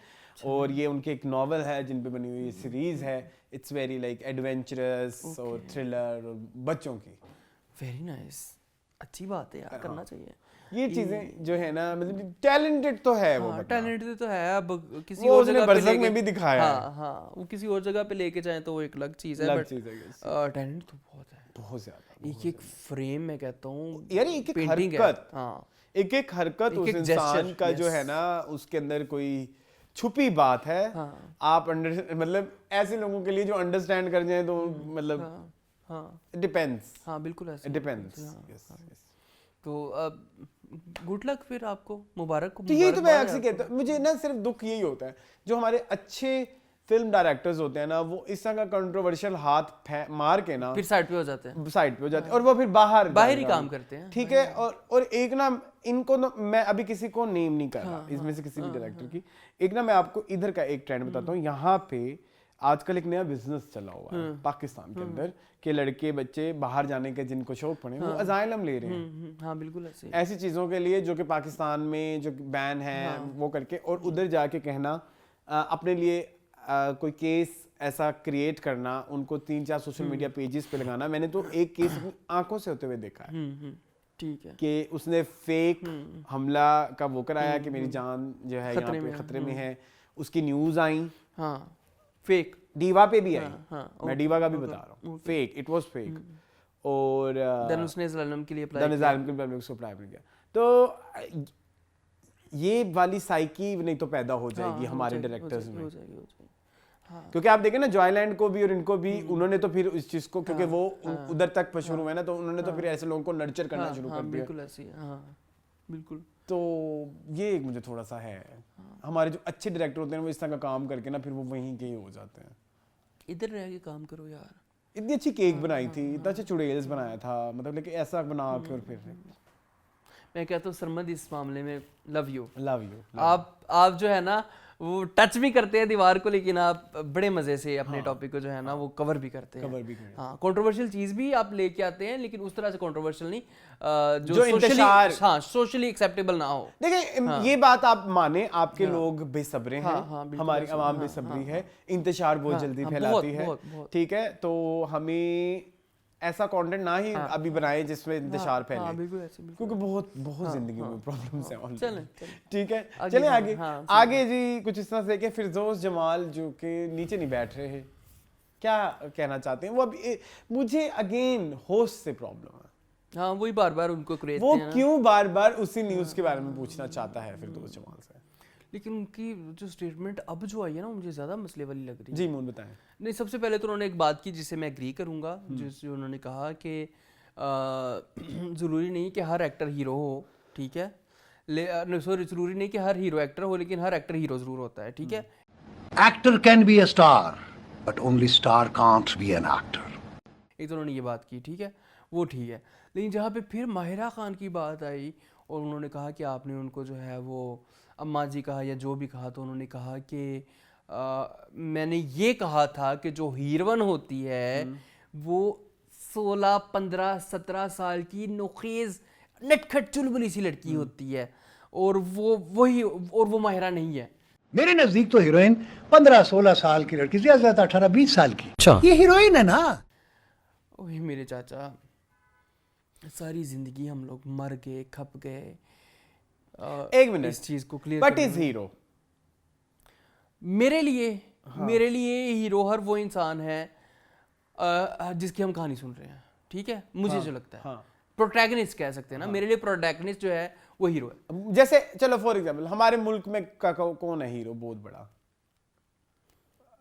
और ये उनके एक नॉवल है जिन पे बनी हुई सीरीज है। इट्स वेरी लाइक एडवेंचरस और थ्रिलर और बच्चों की। वेरी नाइस, अच्छी बात है यार, करना चाहिए ये चीजें जो है ना, मतलब टैलेंटेड तो है वो, टैलेंटेड तो है। अब किसी वो और जगह पे बरसक में भी दिखाया है। हाँ, वो किसी और जगह पे लेके जाए तो वो एक अलग चीज है, बट टैलेंट तो बहुत है, बहुत ज्यादा। एक फ्रेम में कहता हूँ यार, एक हरकत, एक हरकत उस इंसान का जो है ना, उसके अंदर कोई छुपी बात है। आप मतलब ऐसे लोगों के लिए जो अंडरस्टैंड कर जाए तो मतलब डिपेंड्स। हाँ बिल्कुल ऐसे डिपेंड्स। तो गुड लक फिर आपको, मुबारक को। तो यही तो मैं अक्सर कहता हूँ, मुझे ना सिर्फ दुख यही होता है जो हमारे अच्छे फिल्म डायरेक्टर्स होते हैं ना, वो इस तरह का कंट्रोवर्शियल हाथ मार के ना फिर साइड पे हो जाते हैं, और वो फिर बाहर ही काम करते हैं। ठीक है। और एक ना इनको ना, मैं अभी किसी को नेम नहीं कर रहा इसमें से किसी भी डायरेक्टर की, एक ना मैं आपको इधर का एक ट्रेंड बताता हूँ। यहाँ पे आजकल एक नया बिजनेस चला हुआ है पाकिस्तान के अंदर, के लड़के बच्चे बाहर जाने के जिनको शौक पड़े वो अजाइलम ले रहे हैं। हाँ बिल्कुल ऐसी चीजों के लिए जो कि पाकिस्तान में जो बैन है वो करके, और उधर जाके कहना अपने लिए कोई केस ऐसा क्रिएट करना, उनको 3-4 सोशल मीडिया पेजेस पे लगाना। मैंने तो एक केस अपनी आंखों से होते हुए देखा है, ठीक है, कि उसने फेक हमला का वो कराया कि मेरी जान जो है यहाँ पे खतरे में है। उसकी न्यूज आई, फेक डीवा पे भी आई। मैं डीवा का भी बता रहा हूँ, फेक, इट वाज फेक। और देन उसने इस्लाम के लिए अप्लाई किया। तो ये वाली साइकी नहीं तो पैदा हो जाएगी हमारे डायरेक्टर्स में। क्योंकि आप देखें ना, जॉयलैंड को भी और इनको भी उन्होंने तो फिर इस चीज को, क्योंकि वो उधर तक शुरू हुआ है ना, तो उन्होंने तो फिर ऐसे लोगों को नर्चर करना शुरू कर दिया। बिल्कुल ऐसे, बिल्कुल। तो ये एक मुझे थोड़ा सा है, हमारे जो अच्छे डायरेक्टर होते हैं वो इस तरह का काम करके ना फिर वो वहीं के ही हो जाते हैं। इधर रह के काम करो यार। इतनी अच्छी केक बनाई थी, इतना अच्छा चुड़ैल्स बनाया था, मतलब लेकिन ऐसा बना के और फिर मैं कहता हूँ सरमद इस मामले में लव यू। आप जो है ना वो टच भी करते हैं दीवार को, लेकिन आप बड़े मजे से अपने टॉपिक को जो है ना वो कवर भी करते हैं। हाँ, कंट्रोवर्शियल चीज भी आप लेके आते हैं, लेकिन उस तरह से कंट्रोवर्शियल नहीं जो सोशली एक्सेप्टेबल ना हो। देखिए, ये बात आप माने, आपके लोग बेसब्रे हैं, हमारी आवाम बेसब्री है, इंतशार बहुत जल्दी फैलाती है, ठीक है। तो हमें ऐसा कंटेंट ना ही अभी बनाए जिसमें इंतशार फैले, क्योंकि बहुत जिंदगी में प्रॉब्लम्स हैं। ठीक है, चलें आगे। आगे जी कुछ इस तरह से कि फिरदौस जमाल जो कि नीचे नहीं बैठ रहे हैं, क्या कहना चाहते हैं वो? अब मुझे अगेन होस्ट से प्रॉब्लम है। हाँ, वही बार-बार उनको क्रेज वो क्यों बार-बार उसी न्यूज़ के बारे में पूछना चाहता है फिरदौस जमाल से? लेकिन उनकी जो स्टेटमेंट अब जो आई है ना, मुझे ज़्यादा मसले वाली लग रही है। जी मून बताएं। नहीं, सबसे पहले तो उन्होंने एक बात की जिससे मैं एग्री करूँगा, जिससे उन्होंने कहा कि ज़रूरी नहीं कि हर एक्टर हीरो हो, ठीक है, ज़रूरी नहीं कि हर हीरो एक्टर हो, लेकिन हर एक्टर हीरो ज़रूर होता है, ठीक है। Actor can be a star but only star can't be an actor. एक तो उन्होंने ये बात की, ठीक है, वो ठीक है। लेकिन जहाँ पे फिर माहिरा खान की बात आई और उन्होंने कहा कि आपने उनको जो है वो अम्मा जी कहा या जो भी कहा, तो उन्होंने कहा कि मैंने ये कहा था कि जो हीरोइन होती है वो 16, 15, 17 साल की नोखेज नटखट चुलबुली सी लड़की होती है, और वो माहिरा नहीं है। मेरे नजदीक तो हीरोइन 15-16 साल की लड़की, ज्यादा 18-20 साल की, ये हीरोइन है ना। ओए मेरे चाचा, सारी जिंदगी हम लोग मर गए, खप गए। एक मिनट, इस चीज को क्लियर। What is hero? मेरे लिए हीरो हर वो इंसान है जिसकी हम कहानी सुन रहे हैं। ठीक है, मुझे जो लगता है हाँ। प्रोटैगनिस्ट कह सकते हैं ना, मेरे लिए प्रोटैगनिस्ट जो है वो हीरो है। जैसे चलो फॉर एग्जांपल हमारे मुल्क में कौन है हीरो बहुत बड़ा?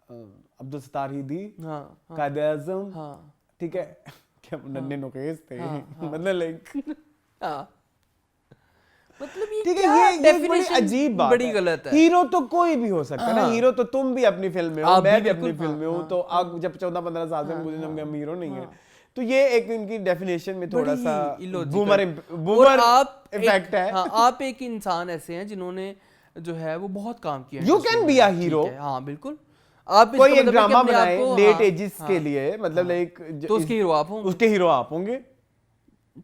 अब्दुल सत्तार हिदी, कायद आज़म, ठीक है, क्या नन्हे नुकेस थे, मतलब लाइक मतलब ये ठीक है, क्या ये बड़ी definition अजीब बात बड़ी है। गलत है। हीरो तो कोई भी हो सकता है ना, हीरो तो तुम भी अपनी फिल्म में हो, आप मैं भी भी अपनी बिल्कुल, फिल्म में हूँ, तो अब जब 14-15 साल से मुझे हम हीरो नहीं है, तो ये एक इनकी डेफिनेशन में थोड़ा सा बूमर इफेक्ट है। हाँ, आप एक इंसान ऐसे हैं जिन्होंने जो है वो बहुत काम किया है यू industry कैन में, बी अ ठीक हीरो। है, हाँ बिल्कुल। आप कोई इसका एक मतलब है कि ड्रामा अपने आप बनाए को, लेट हाँ, एजिस के लिए, मतलब लाइक तो उसके हीरो आप होंगे। उसके हीरो आप होंगे।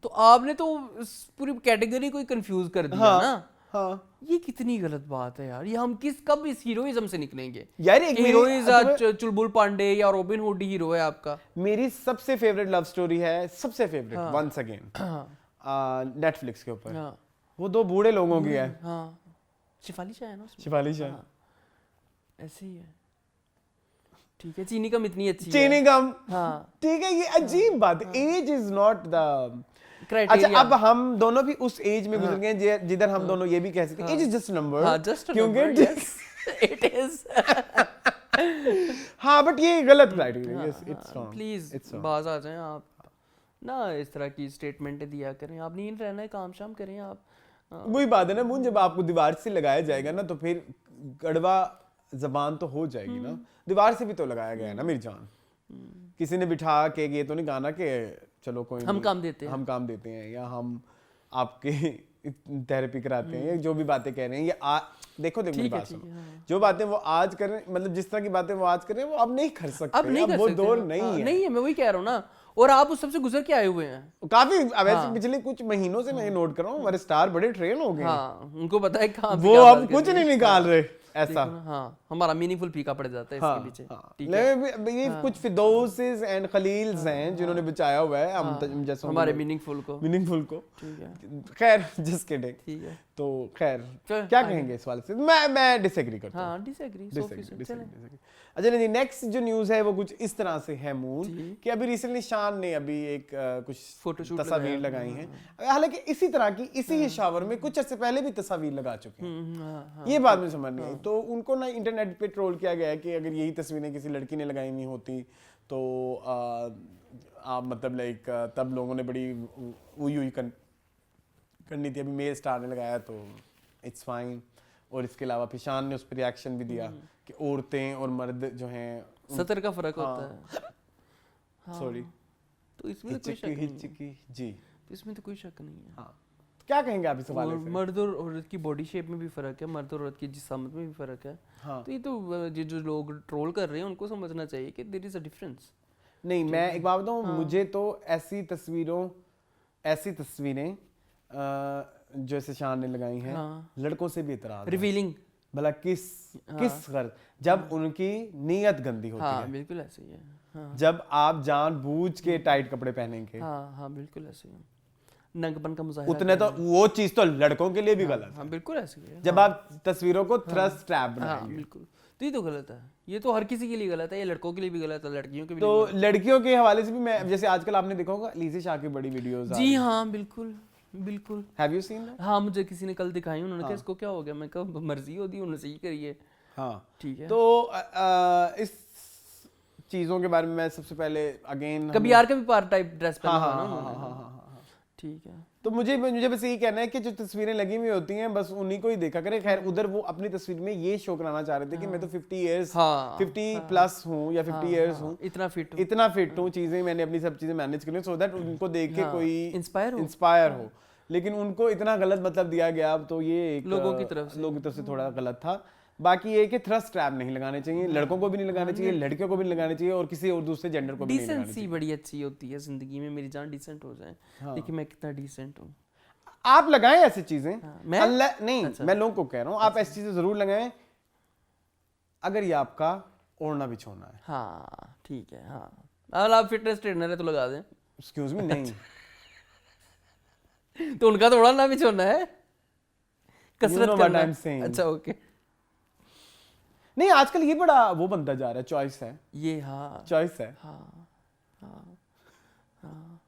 तो आपने तो इस पूरी कैटेगरी को ही कंफ्यूज कर दिया ना। हाँ ये कितनी गलत बात है यार, ये हम कब इस हीरोइज्म से निकलेंगे यार? एक हीरोइज्म चुलबुल पांडे या रॉबिन हुड हीरो है आपका? मेरी सबसे फेवरेट लव स्टोरी है, सबसे फेवरेट वंस अगेन, नेटफ्लिक्स के ऊपर। वो दो बूढ़े लोगों की है। हाँ, शिफाली शाह है ना उसमें? शिफाली शाह, ऐसे ही है, ठीक है। चीनी कम इतनी अच्छी है। चीनी कम, हाँ ठीक है। ये अजीब बात है, age is not the criteria. अच्छा, अब हम दोनों भी उस एज में गुजर गए जिधर हम दोनों ये भी कह सकते हैं एज इज जस्ट नंबर। हाँ, just a क्योंकि number, yes, it is। हाँ, बट ये गलत criteria, yes it's wrong. Please बाज आ जाएं आप ना, इस तरह की स्टेटमेंट दिया करें। आप नहीं रहना है, काम शाम करें आप। वही बात है ना मुझे, जब आपको दीवार से लगाया जाएगा ना तो फिर कड़वा जबान तो हो जाएगी ना। दीवार से भी तो लगाया गया है ना मेरी जान। किसी ने बिठा के ये तो नहीं कहा ना कि चलो कोई हम काम देते हैं, हम काम देते हैं, या हम आपके थेरेपी कराते हैं, या जो भी बातें कह रहे हैं, ये देखो मेरी बात सुनो, जो बातें वो आज कर रहे हैं, मतलब जिस तरह की बातें वो आज कर रहे हैं वो अब नहीं कर सकते, अब नहीं कर वो सकते, दौर नहीं है। नहीं है, मैं वही कह रहा हूँ ना। और आप उस सबसे गुजर के आए हुए हैं काफी। वैसे पिछले कुछ महीनों से मैं नोट कर रहा हूँ, हमारे स्टार बड़े ट्रेन हो गए। हाँ, उनको पता है कहाँ वो अब कुछ नहीं निकाल रहे ऐसा। हाँ, हमारा मीनिंगफुल फीका पड़ जाता है इसके पीछे। ठीक है, ये कुछ फिदौसिस एंड खलील्स हैं जिन्होंने बचाया हुआ है हम जैसे हमारे मीनिंगफुल को। ठीक है, खैर जस्ट किडिंग। ठीक है, तो खैर क्या कहेंगे इस वाले से? मैं डिसएग्री करता हूँ। हाँ, डिसएग्री। अच्छा जी, नेक्स्ट जो न्यूज़ है वो कुछ इस तरह से है मून कि अभी रिसेंटली शान ने अभी एक कुछ फोटोशूट तस्वीर लगाई हैं। हालांकि इसी तरह की इसी शावर में कुछ अर्से पहले भी तस्वीर लगा चुके हैं। ये बात मुझे समझ नहीं आई। तो उनको ना इंटरनेट पे ट्रोल किया गया है कि अगर यही तस्वीरें किसी लड़की ने लगाई हुई होती तो आप मतलब लाइक तब लोगों ने बड़ी हुई करनी थी। अभी मेल स्टार ने लगाया तो इट्स फाइन। और इसके अलावा फिशान ने उस पर रिएक्शन भी दिया कि औरतें और मर्द जो हैं सतर का फर्क होता है। सॉरी, तो इसमें तो कोई शक नहीं जी, तो इसमें तो कोई शक नहीं है। हाँ, क्या कहेंगे आप इस हवाले से? मर्द और औरत की बॉडी शेप में भी फर्क है, मर्द और औरत की जिस्मानत में भी फर्क है। हाँ। तो ये तो जो लोग ट्रोल कर रहे हैं उनको समझना चाहिए कि देयर इज अ डिफरेंस। नहीं, मैं एक बात बताऊं, मुझे तो ऐसी तस्वीरें जो ऐसे शान ने लगाई हैं, लड़कों से भी इतराज है। रिवीलिंग भला किस गर्ज, जब उनकी नीयत गंदी होती है। बिल्कुल ऐसे ही है। हाँ, जब आप जानबूझ के टाइट कपड़े पहनेंगे, हाँ बिल्कुल ऐसे ही है। नंगपन का मुजाहिरा उतने तो वो चीज तो लड़कों के लिए भी गलत है। बिल्कुल ऐसे ही है। जब आप तस्वीरों को थ्रस्ट ट्रैप बनाएंगे, बिल्कुल, तो ये तो गलत है। ये तो हर किसी के लिए गलत है, ये लड़कों के लिए भी गलत है, लड़कियों के भी तो लड़कियों के हवाले से भी मैं, जैसे आजकल आपने देखा होगा लीज़ी शाह की बड़ी वीडियोस। जी हाँ, बिल्कुल बिल्कुल। Have you seen that? हाँ, मुझे किसी ने कल दिखाई, उन्होंने कहा इसको क्या हो गया, मैं कहा मर्जी होती है, उन्होंने सही करिए। हाँ, ठीक है। तो इस चीज़ों के बारे में मैं सबसे पहले अगेन कभी यार कभी पार टाइप ड्रेस पहना हाँ, ठीक है। तो मुझे बस यही कहना है कि जो तस्वीरें लगी हुई होती हैं बस उन्हीं को ही देखा करें। खैर उधर वो अपनी तस्वीर में ये शो कराना चाह रहे थे कि मैं तो 50 प्लस हूँ या 50 इयर्स हूँ, इतना फिट हूँ, चीजें मैंने अपनी सब चीजें मैनेज कर ली, सो दैट उनको देख के कोई इंस्पायर हो। लेकिन उनको इतना गलत मतलब दिया गया, तो ये एक लोगों की तरफ से थोड़ा गलत था। बाकी ये कि थ्रस्ट ट्रैप नहीं लगाने चाहिए, लड़कों को भी नहीं लगाने चाहिए, लड़कियों को भी नहीं लगाने चाहिए, और किसी और दूसरे जेंडर को भी नहीं लगाने चाहिए। डिसेंसी बड़ी अच्छी होती है जिंदगी में, मेरी जान डिसेंट हो जाए। देखिए मैं कितना डिसेंट हूँ। आप लगाएं ऐसी चीजें। नहीं, अच्छा। मैं लोगों को कह रहा हूँ आप ऐसी चीजें जरूर लगाएं अगर ये आपका ओढ़ना बिछोना है। हाँ ठीक है। हाँ, अगर आप फिटनेस ट्रेनर है तो लगा दें। एक्सक्यूज मी, नहीं तो उनका तो ओढ़ना बिछोना है, कसरत करना। अच्छा ओके। नहीं, आजकल ये बड़ा वो बनता जा रहा है, चॉइस है ये। हाँ, चॉइस है। हाँ हाँ हाँ।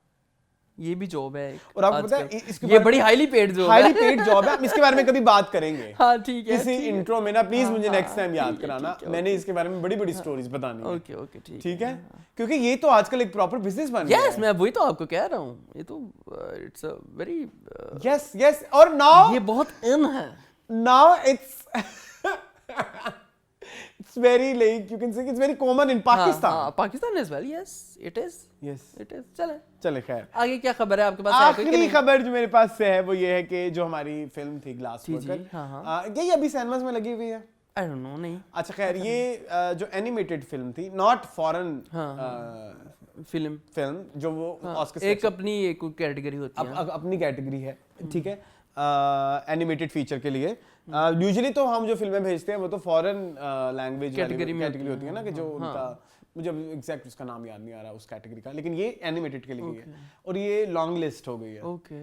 ये भी जॉब है एक और आपको पता है आजकल। इसके ये बड़ी हाईली पेड जॉब है। हाईली पेड जॉब है, हम इसके बारे में कभी बात करेंगे हाँ ठीक है, किसी ठीक है। इंट्रो में ना, प्लीज मुझे हाँ, नेक्स्ट टाइम याद ठीक है, कराना, ठीक है, मैंने इसके बारे में बड़ी बड़ी स्टोरीज बतानी है। ओके ओके ठीक है, क्योंकि ये तो आजकल एक प्रॉपर बिजनेस बन गया यस है। मैं वही तो आपको कह रहा हूँ, ये तो it's a very yes yes, और नाउ ये बहुत इन है। now it's very like you can say it's very common in Pakistan. Pakistan as well, yes it is, Yes. it is। चले चले खैर, आगे क्या खबर है आपके पास? है कोई कि आखिरी नहीं? खबर जो मेरे पास से है वो ये है कि जो हमारी फिल्म थी ग्लास जी, जी, वर्कर, हाँ, यही अभी सिनेमास में लगी हुई है। I don't know, नहीं अच्छा खैर, ये जो एनिमेटेड फिल्म थी, नॉट फॉरेन फिल्म फिल्म, जो वो ऑस्कर एक अपनी एक कैटेगरी होती है। अपनी कैटेगरी है, ठीक है, एनिमेटेड फीचर के लिए। यूजुअली तो हम जो फिल्में भेजते हैं वो तो फॉरेन लैंग्वेज कैटेगरी में कैटेगरी होती है ना, कि जो उनका, मुझे एग्जैक्ट उसका नाम याद नहीं आ रहा उस कैटेगरी का, लेकिन ये एनिमेटेड के लिए है और ये लॉन्ग लिस्ट हो गई है। ओके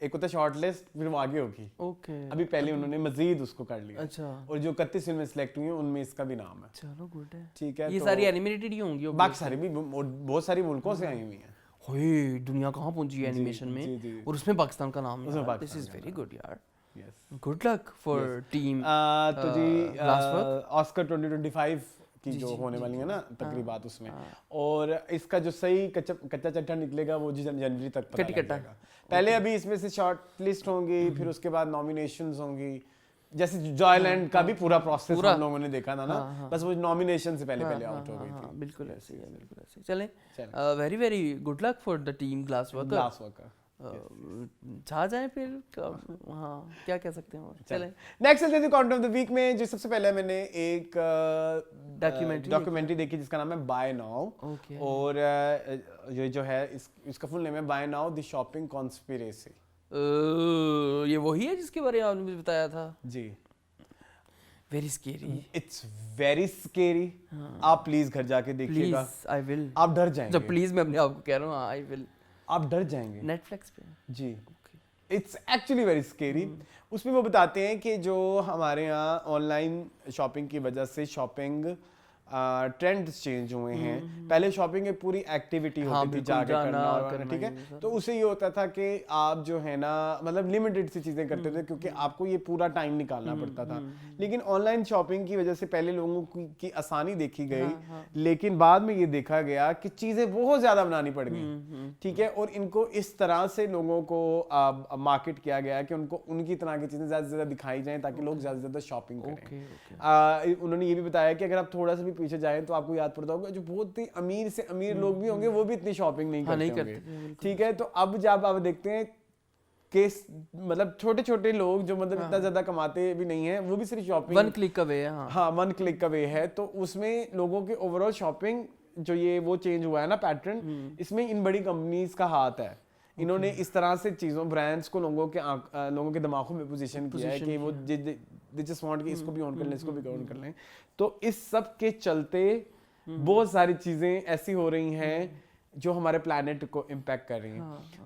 एक होता है शॉर्ट लिस्ट, फिर वो आगे होगी। ओके अभी पहले उन्होंने मजीद उसको कर लिया। अच्छा। और जो 31 फिल्में सिलेक्ट हुई हैं उनमें इसका भी नाम है। चलो गुड है, ठीक है, ये तो सारी एनिमेटेड ही होंगी। बाकी सारी भी बहुत सारी मुल्कों से आई हुई हैं। होए दुनिया कहाँ पहुंची है एनिमेशन में, जी, जी। और उसमें पाकिस्तान का नाम उसमें है। This Pakistan is very good यार, yes. Good luck for team. तो जी Glasswork? ऑस्कर 2025 की जो होने वाली है ना तकरीबात, उसमें, और इसका जो सही कच्चा चट्टा निकलेगा वो जी जनवरी तक पता कटी लग कट्टा। जाएगा। पहले अभी इसमें से शॉर्ट लिस्ट होंगी, फिर उसके बाद नॉमिनेशंस होंगी, जैसे जॉयलैंड का भी पूरा प्रोसेस हम लोगों ने देखा था ना, बस वो नॉमिनेशन से पहले आउट हो गई थी। बिल्कुल ऐसे ही है, बिल्कुल ऐसे ही। चलें, very very good luck for the team glass worker. छा जाए फिर हाँ, क्या कह सकते हैं और। चलें नेक्स्ट चलते हैं कंटेंट ऑफ द वीक में, जो सबसे पहले मैंने एक डॉक्यूमेंट्री देखी जिसका नाम है बाय नाउ। Okay. और ये जो है इसका फुल नेम है buy now the shopping conspiracy. ये वही है जिसके बारे में आपने मुझे बताया था। जी, very scary, it's very scary. आप प्लीज घर जाके देखिएगा, प्लीज आई विल। आप डर जाएंगे। जब प्लीज मैं अपने आप को कह रहा हूँ, आई विल, आप डर जाएंगे। नेटफ्लिक्स पे जी, इट्स एक्चुअली वेरी स्केरी। उसमें वो बताते हैं कि जो हमारे यहाँ ऑनलाइन शॉपिंग की वजह से शॉपिंग ट्रेंड्स चेंज हुए हैं। पहले शॉपिंग एक पूरी एक्टिविटी होती थी, जाके करना और ठीक है, तो उससे ये होता था कि आप जो है ना, मतलब लिमिटेड सी चीजें करते थे क्योंकि आपको ये पूरा टाइम निकालना पड़ता था। लेकिन ऑनलाइन शॉपिंग की वजह से पहले लोगों की आसानी देखी गई, लेकिन बाद में ये देखा गया कि चीजें बहुत ज्यादा बनानी पड़ गई, ठीक है, और इनको इस तरह से लोगों को मार्केट किया गया कि उनको उनकी तरह की चीजें ज्यादा से ज्यादा दिखाई जाएं ताकि लोग ज्यादा से ज्यादा शॉपिंग करें। उन्होंने ये भी बताया कि अगर आप थोड़ा सा भी पीछे जाएं तो आपको याद पड़ता होगा जो बहुत ही अमीर से अमीर लोग भी होंगे वो भी इतनी शॉपिंग नहीं करते होंगे, ठीक है। तो अब जब आप देखते हैं कि मतलब छोटे छोटे लोग जो मतलब इतना ज्यादा कमाते भी नहीं है, वो भी सिर्फ शॉपिंग वन क्लिक का वे है। हाँ, वन क्लिक का वे है। तो उसमें लोगों के ओवरऑल शॉपिंग जो ये वो चेंज हुआ है ना पैटर्न, इसमें इन बड़ी कंपनीज का हाथ है। इन्होंने इस तरह से चीज़ों ब्रांड्स को लोगों के दिमागों में पोजीशन किया है कि वो दे जस्ट वांट कि इसको भी ऑन कर लें, इसको भी ऑन कर लें। तो इस सब के चलते बहुत सारी चीज़ें ऐसी हो रही हैं जो हमारे प्लैनेट को इम्पैक्ट कर रही हैं।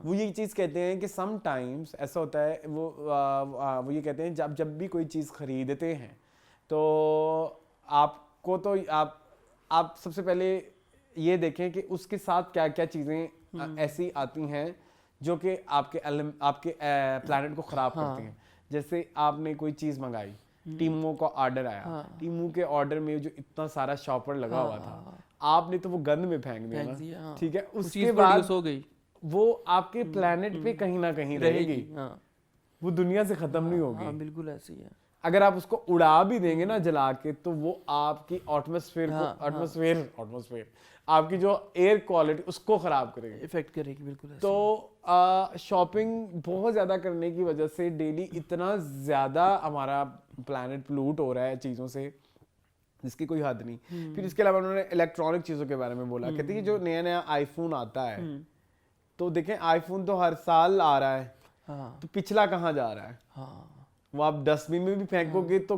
वो ये चीज़ कहते हैं कि समटाइम्स ऐसा होता है, वो ये कहते हैं जब भी कोई चीज़ खरीदते हैं तो आपको तो आप सबसे पहले ये देखें कि उसके साथ क्या क्या चीज़ें ऐसी आती हैं जो कि आपके प्लैनेट को ख़राब करती हैं। जैसे आपने कोई चीज़ मंगाई, टीमो का ऑर्डर आया, टीमो के ऑर्डर में जो इतना सारा शॉपर लगा हुआ था, आपने तो वो गंद में फेंक दिया ना, ठीक है। उसके बाद हो गई, वो आपके प्लैनेट पे कहीं ना कहीं रहेगी, वो दुनिया से खत्म नहीं होगी। बिल्कुल ऐसी है। अगर आप उसको उड़ा भी देंगे ना जला के, तो वो आपकी एटमॉस्फेयर आपकी जो एयर क्वालिटी उसको खराब करेगी, इफेक्ट करेगी, बिल्कुल। तो शॉपिंग बहुत ज़्यादा करने की वजह से डेली इतना ज़्यादा हमारा प्लैनेट पोल्यूट हो रहा है चीज़ों से जिसकी कोई हद नहीं। फिर इसके अलावा उन्होंने इलेक्ट्रॉनिक चीज़ों के बारे में बोला, कहते हैं कि जो नया नया आईफोन आता है, तो देखें आईफोन तो हर साल आ रहा है, तो पिछला कहाँ जा रहा है? वो आप डस्टबिन में भी फेंकोगे तो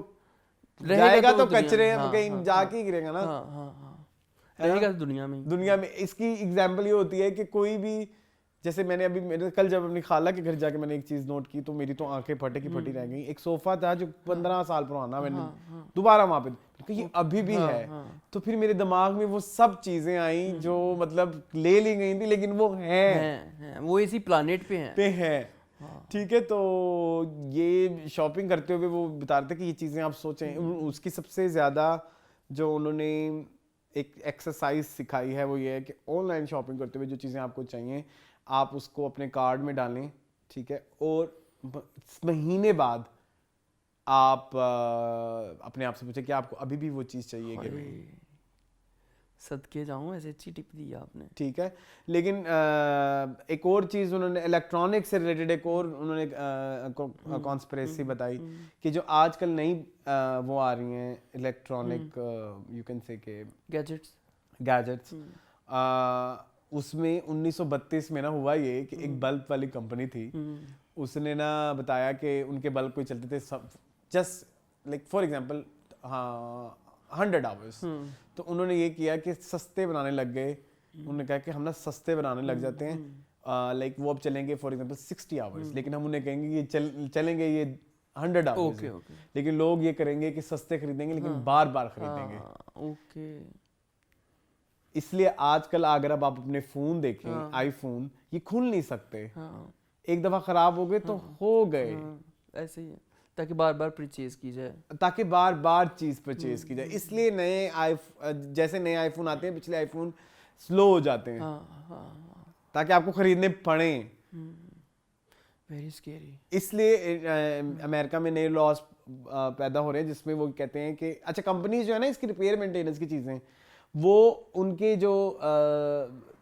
जाएगा तो कचरे कहीं जाके गिरेगा ना, रहेगा दुनिया में। इसकी एग्जाम्पल ये होती है कि कोई भी जैसे मैंने अभी मेरे कल जब अपनी खाला के घर जाके मैंने एक चीज नोट की तो मेरी तो आंखें फटे की फटी रह गई। एक सोफा था जो 15 साल पुराना, मैंने दोबारा वहां पे क्योंकि ये अभी भी है। तो फिर मेरे दिमाग में वो सब चीजें आई जो मतलब ले ली गई थी, लेकिन वो हैं, वो इसी प्लानेट पे हैं। ठीक है, तो ये शॉपिंग करते हुए वो बता रहे थे कि ये चीज़ें आप सोचें। उसकी सबसे ज़्यादा जो उन्होंने एक एक्सरसाइज सिखाई है वो ये है कि ऑनलाइन शॉपिंग करते हुए जो चीज़ें आपको चाहिए आप उसको अपने कार्ड में डालें, ठीक है, और महीने बाद आप अपने आप से पूछें कि आपको अभी भी वो चीज़ चाहिए कि नहीं। सदके जाऊं, ऐसे अच्छी टिप दी आपने। ठीक है, लेकिन एक और चीज़ उन्होंने इलेक्ट्रॉनिक से रिलेटेड एक और उन्होंने कॉन्स्पिरेसी बताई कि जो आजकल नई वो आ रही हैं इलेक्ट्रॉनिक यू कैन से के गैजेट्स उसमें 1932 में ना हुआ ये कि एक बल्ब वाली कंपनी थी, उसने ना बताया कि उनके बल्ब कोई चलते थे सब just like for example 100 hours. तो उन्होंने ये किया कि सस्ते बनाने लग गए। उन्होंने कहा कि हम ना सस्ते बनाने लग जाते हैं, लाइक वो अब चलेंगे फॉर एग्जांपल 60 आवर्स, लेकिन हम उन्हें कहेंगे ये चलेंगे ये 100 आवर्स, लेकिन लोग ये करेंगे कि सस्ते खरीदेंगे लेकिन बार बार खरीदेंगे। इसलिए आजकल अगर अब आप अपने फोन देखें, आईफोन ये खुल नहीं सकते, एक दफा खराब हो गए तो हो गए। ऐसे ही है, ताकि बार बार परचेज की जाए, ताकि बार बार चीज परचेज की जाए। इसलिए जैसे नए आईफोन आते हैं पिछले आईफोन स्लो हो जाते हैं, ताकि आपको खरीदने पड़े। Very scary. इसलिए अमेरिका में नए लॉज पैदा हो रहे हैं जिसमें वो कहते हैं कि अच्छा कंपनीज जो है ना इसकी रिपेयर मेंटेनेंस की चीजें वो उनके जो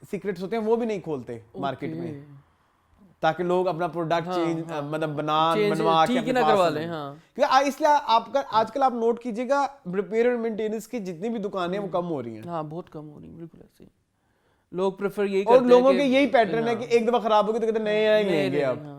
सीक्रेट्स होते हैं वो भी नहीं खोलते मार्केट में, ताकि लोग अपना प्रोडक्ट चेंज मतलब बनवा के ना करवा लें। क्योंकि इसलिए आजकल आप नोट कीजिएगा रिपेयर और मेंटेनेंस की जितनी भी दुकानें हैं वो कम हो रही हैं। हाँ, बहुत कम हो रही हैं, बिल्कुल ऐसे ही। लोग प्रेफर यही करते हैं, और लोगों के यही पैटर्न है कि एक दफा खराब हो गई तो कहते नए आएंगे आप।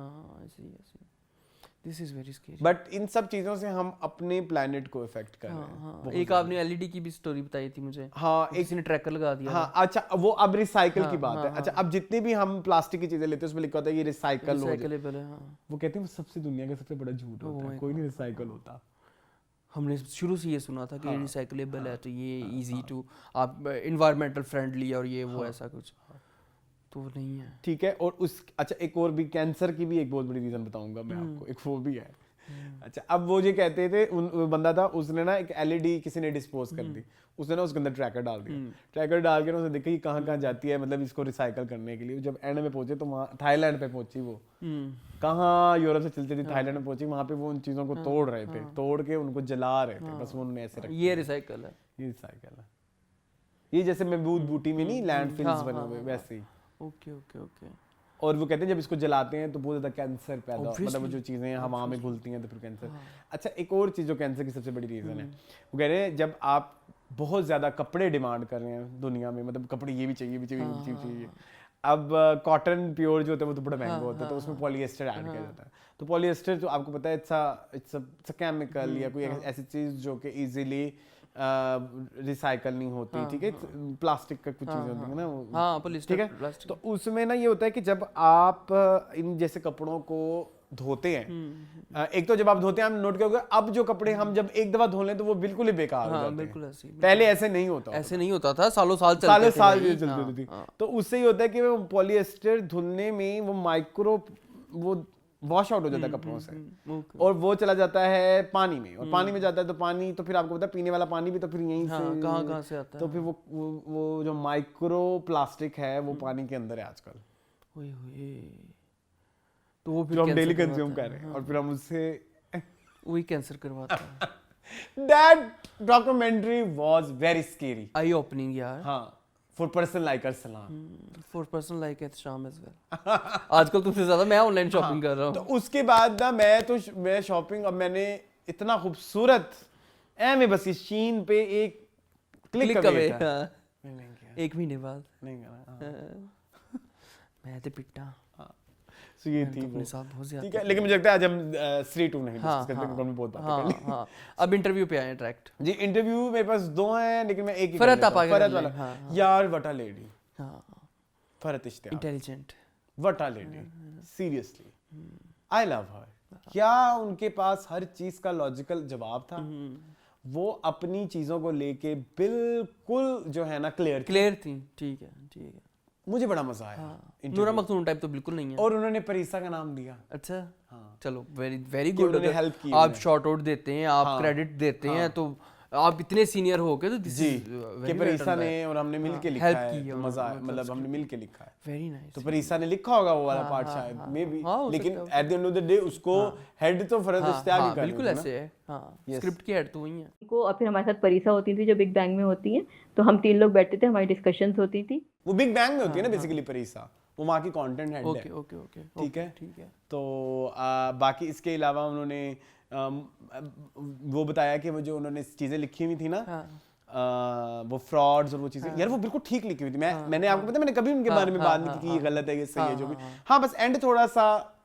This is very scary. But in सब चीजों से हम अपने प्लेनेट को इफेक्ट कर रहे हैं। एक आपने एलईडी की भी स्टोरी बताई थी मुझे। हाँ, किसी ने ट्रैकर लगा दिया। हाँ, अच्छा वो अब रिसाइकल की बात है। अच्छा, अब जितनी भी हम प्लास्टिक की चीजें लेते हैं उसमें लिखा होता है ये रिसाइकलेबल है। वो कहते हैं वो सबसे दुनिया का सबसे बड़ा झूठ होता है, कोई नहीं रिसाइकल होता। हमने शुरू से ये सुना था कि रिसाइकलेबल है तो ये इजी टू आप एनवायरमेंटल फ्रेंडली और ये वो ऐसा कुछ, तो नहीं है। ठीक है, और अच्छा एक और भी कैंसर की भी एक बहुत बड़ी रीजन बताऊंगा मैं आपको, एक वो भी है। अच्छा, अब वो ये कहते थे बंदा था उसने ना एक एलईडी किसी ने डिस्पोज कर दी, उसने ना उसके अंदर ट्रैकर डाल दिया। ट्रैकर डाल के ना उसने देखा कि कहाँ कहाँ जाती है, मतलब इसको रिसाइकल करने के लिए। जब एंड में पहुंचे तो वहाँ थाईलैंड पे पहुंची वो, कहाँ यूरोप से चलती थी थाईलैंड में पहुंची, वहाँ पे वो उन चीजों को तोड़ रहे थे, तोड़ के उनको जला रहे थे, बस उन्होंने ऐसे रखा। ये रिसाइकल है, ये रिसाइकल है। ये जैसे महबूद बूटी में नहीं लैंडफिल्स बने हुए वैसे ही। Okay okay okay. और वो कहते हैं जब इसको जलाते हैं तो बहुत ज़्यादा कैंसर पैदा, मतलब वो जो चीज़ें हवा में घुलती हैं तो फिर कैंसर। अच्छा, एक और चीज़ जो कैंसर की सबसे बड़ी रीज़न है, वो कह रहे हैं जब आप बहुत ज़्यादा कपड़े डिमांड कर रहे हैं दुनिया में, मतलब कपड़े ये भी चाहिए, ये भी चाहिए, ये भी चाहिए। अब कॉटन प्योर जो होता है वो तो बड़ा महंगा होता है, तो उसमें पॉलिएस्टर ऐड किया जाता है। तो पॉलिएस्टर जो आपको पता है इट्स अ केमिकल या कोई ऐसी चीज़ जो कि ईजिली रिसाइकल नहीं होती। ठीक है, प्लास्टिक का कुछ चीजें होती है ना वो, हाँ, पॉलिएस्टर, ठीक है। तो उसमें ना ये होता है कि जब आप इन जैसे कपड़ों को धोते हैं, एक तो जब आप धोते हैं हम नोट करोगे अब जो कपड़े हम जब एक दफा धो लें तो वो बिल्कुल ही बेकार हो जाते बिल्कुल हैं। ऐसे पहले ऐसे नहीं होता, ऐसे नहीं होता था, सालों साल चलती थी। तो उससे ये होता है कि वो पॉलिएस्टर धुलने में वो माइक्रो वो वॉश आउट हो जाता है कपड़ों से, और वो चला जाता है पानी में, और पानी में जाता है तो पानी तो फिर आपको पता है पीने वाला पानी भी तो फिर यहीं से कहाँ से आता है, तो फिर वो जो माइक्रो प्लास्टिक है वो पानी के अंदर है आजकल। तो वो फिर जो हम डेली कंज्यूम कर रहे हैं और फिर हम उससे वही कैंसर करवाता है। That documentary was very scary, I opening यार। हाँ, for person like Arsalan, for person like Sham as well। आजकल तुमसे ज्यादा मैं ऑनलाइन शॉपिंग कर रहा हूँ। तो उसके बाद ना मैं शॉपिंग, अब मैंने इतना खूबसूरत में बस ये शीन पे एक क्लिक अवे था। एक महीने बाद नहीं करा मैं तो पिट्टा। तो ये थी अपने साथ बहुत ज्यादा, ठीक है। लेकिन मुझे लगता है आज हम श्री 2 नहीं डिस्कस करते क्योंकि हमने बहुत बातें कर ली। हाँ, अब इंटरव्यू पे आए हैं डायरेक्ट जी। इंटरव्यू मेरे पास 2 हैं लेकिन मैं एक ही फरहत वाला यार what a lady. Farhat Ishtiaq, intelligent, what a lady, seriously I love her. क्या उनके पास हर चीज का लॉजिकल जवाब था, वो अपनी चीजों को लेके बिल्कुल जो है ना क्लियर थी। ठीक है। मुझे बड़ा मजा आया। नूरा मखदूम टाइप तो बिल्कुल नहीं है। और उन्होंने परीसा का नाम दिया। अच्छा, हाँ। चलो वेरी गुड। उन्होंने हेल्प की, आप शॉर्ट आउट देते हैं, आप क्रेडिट देते हैं, तो आप इतने सीनियर हो के तो दिस जी इज कि परीसा ने और हमने मिलके लिखा है, तो मजा मतलब हमने मिलके लिखा है। Very nice. तो परीसा ने लिखा होगा वो वाला पार्ट शायद, मे बी, लेकिन at the end of the day उसको हेड तो फरज इश्तियाक ही करना। बिल्कुल ऐसे है। हां, स्क्रिप्ट की हेड तो वही है। को और फिर हमारे साथ परीसा होती थी जो बिग बैंग में होती है, तो हम 3 लोग बैठते थे, हमारी डिस्कशंस होती थी। वो बिग बैंग में होती है ना बेसिकली परीसा, वो वहाँ की कंटेंट हेड है। ओके ठीक है। तो बाकी इसके अलावा उन्होंने वो बताया कि वो जो उन्होंने चीजें लिखी हुई थी ना, वो फ्रॉड्स और वो चीजें, यार वो बिल्कुल ठीक लिखी हुई थी। मैंने आपको पता, मैंने कभी उनके बारे में बात नहीं की कि ये गलत है, ये सही है, जो भी। हाँ, बस एंड थोड़ा था,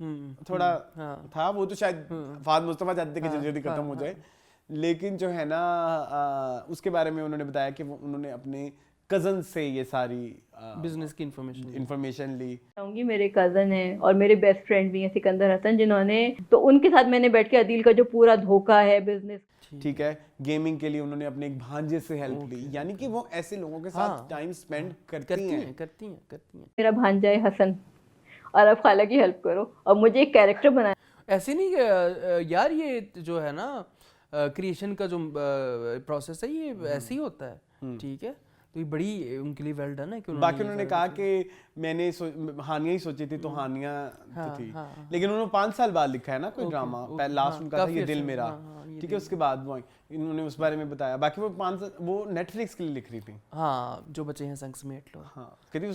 वो तो शायद फाद मुस्तफा चाहते थे कि जल्दी खत्म हो जाए, लेकिन जो है ना उसके बारे में उन्होंने बताया कि उन्होंने अपने कजन से ये सारी बिजनेस की इंफॉर्मेशन ली। कहूँगी मेरे कज़न हैं और मेरे बेस्ट फ्रेंड भी हैं सिकंदर हसन, जिन्होंने, तो उनके साथ मैंने बैठ के अदील का जो पूरा धोखा है बिजनेस, ठीक है, गेमिंग के लिए उन्होंने अपने एक भांजे से हेल्प ली। यानी कि वो ऐसे लोगों के साथ टाइम स्पेंड करती हैं। मेरा भांजा है हसन और अब खाला की हेल्प करो और मुझे एक कैरेक्टर बनाया। ऐसे नहीं यार, ये जो है ना क्रिएशन का जो प्रोसेस है ये ऐसे ही होता है। ठीक है, तो ये बड़ी उनके लिए वेल डन है कि बाकी उन्होंने कहा कि मैंने हानिया ही सोची थी, तो हानिया तो थी, लेकिन उन्होंने 5 साल बाद लिखा है ना कोई ड्रामा, पहले लास्ट उनका था ये दिल मेरा। ठीक है, उसके बाद वो इन्होंने उस बारे में बताया। बाकी वो 5 साल वो नेटफ्लिक्स के लिए लिख रही थी। हाँ, जो बचे हैं संग समेट लो। हाँ, कहती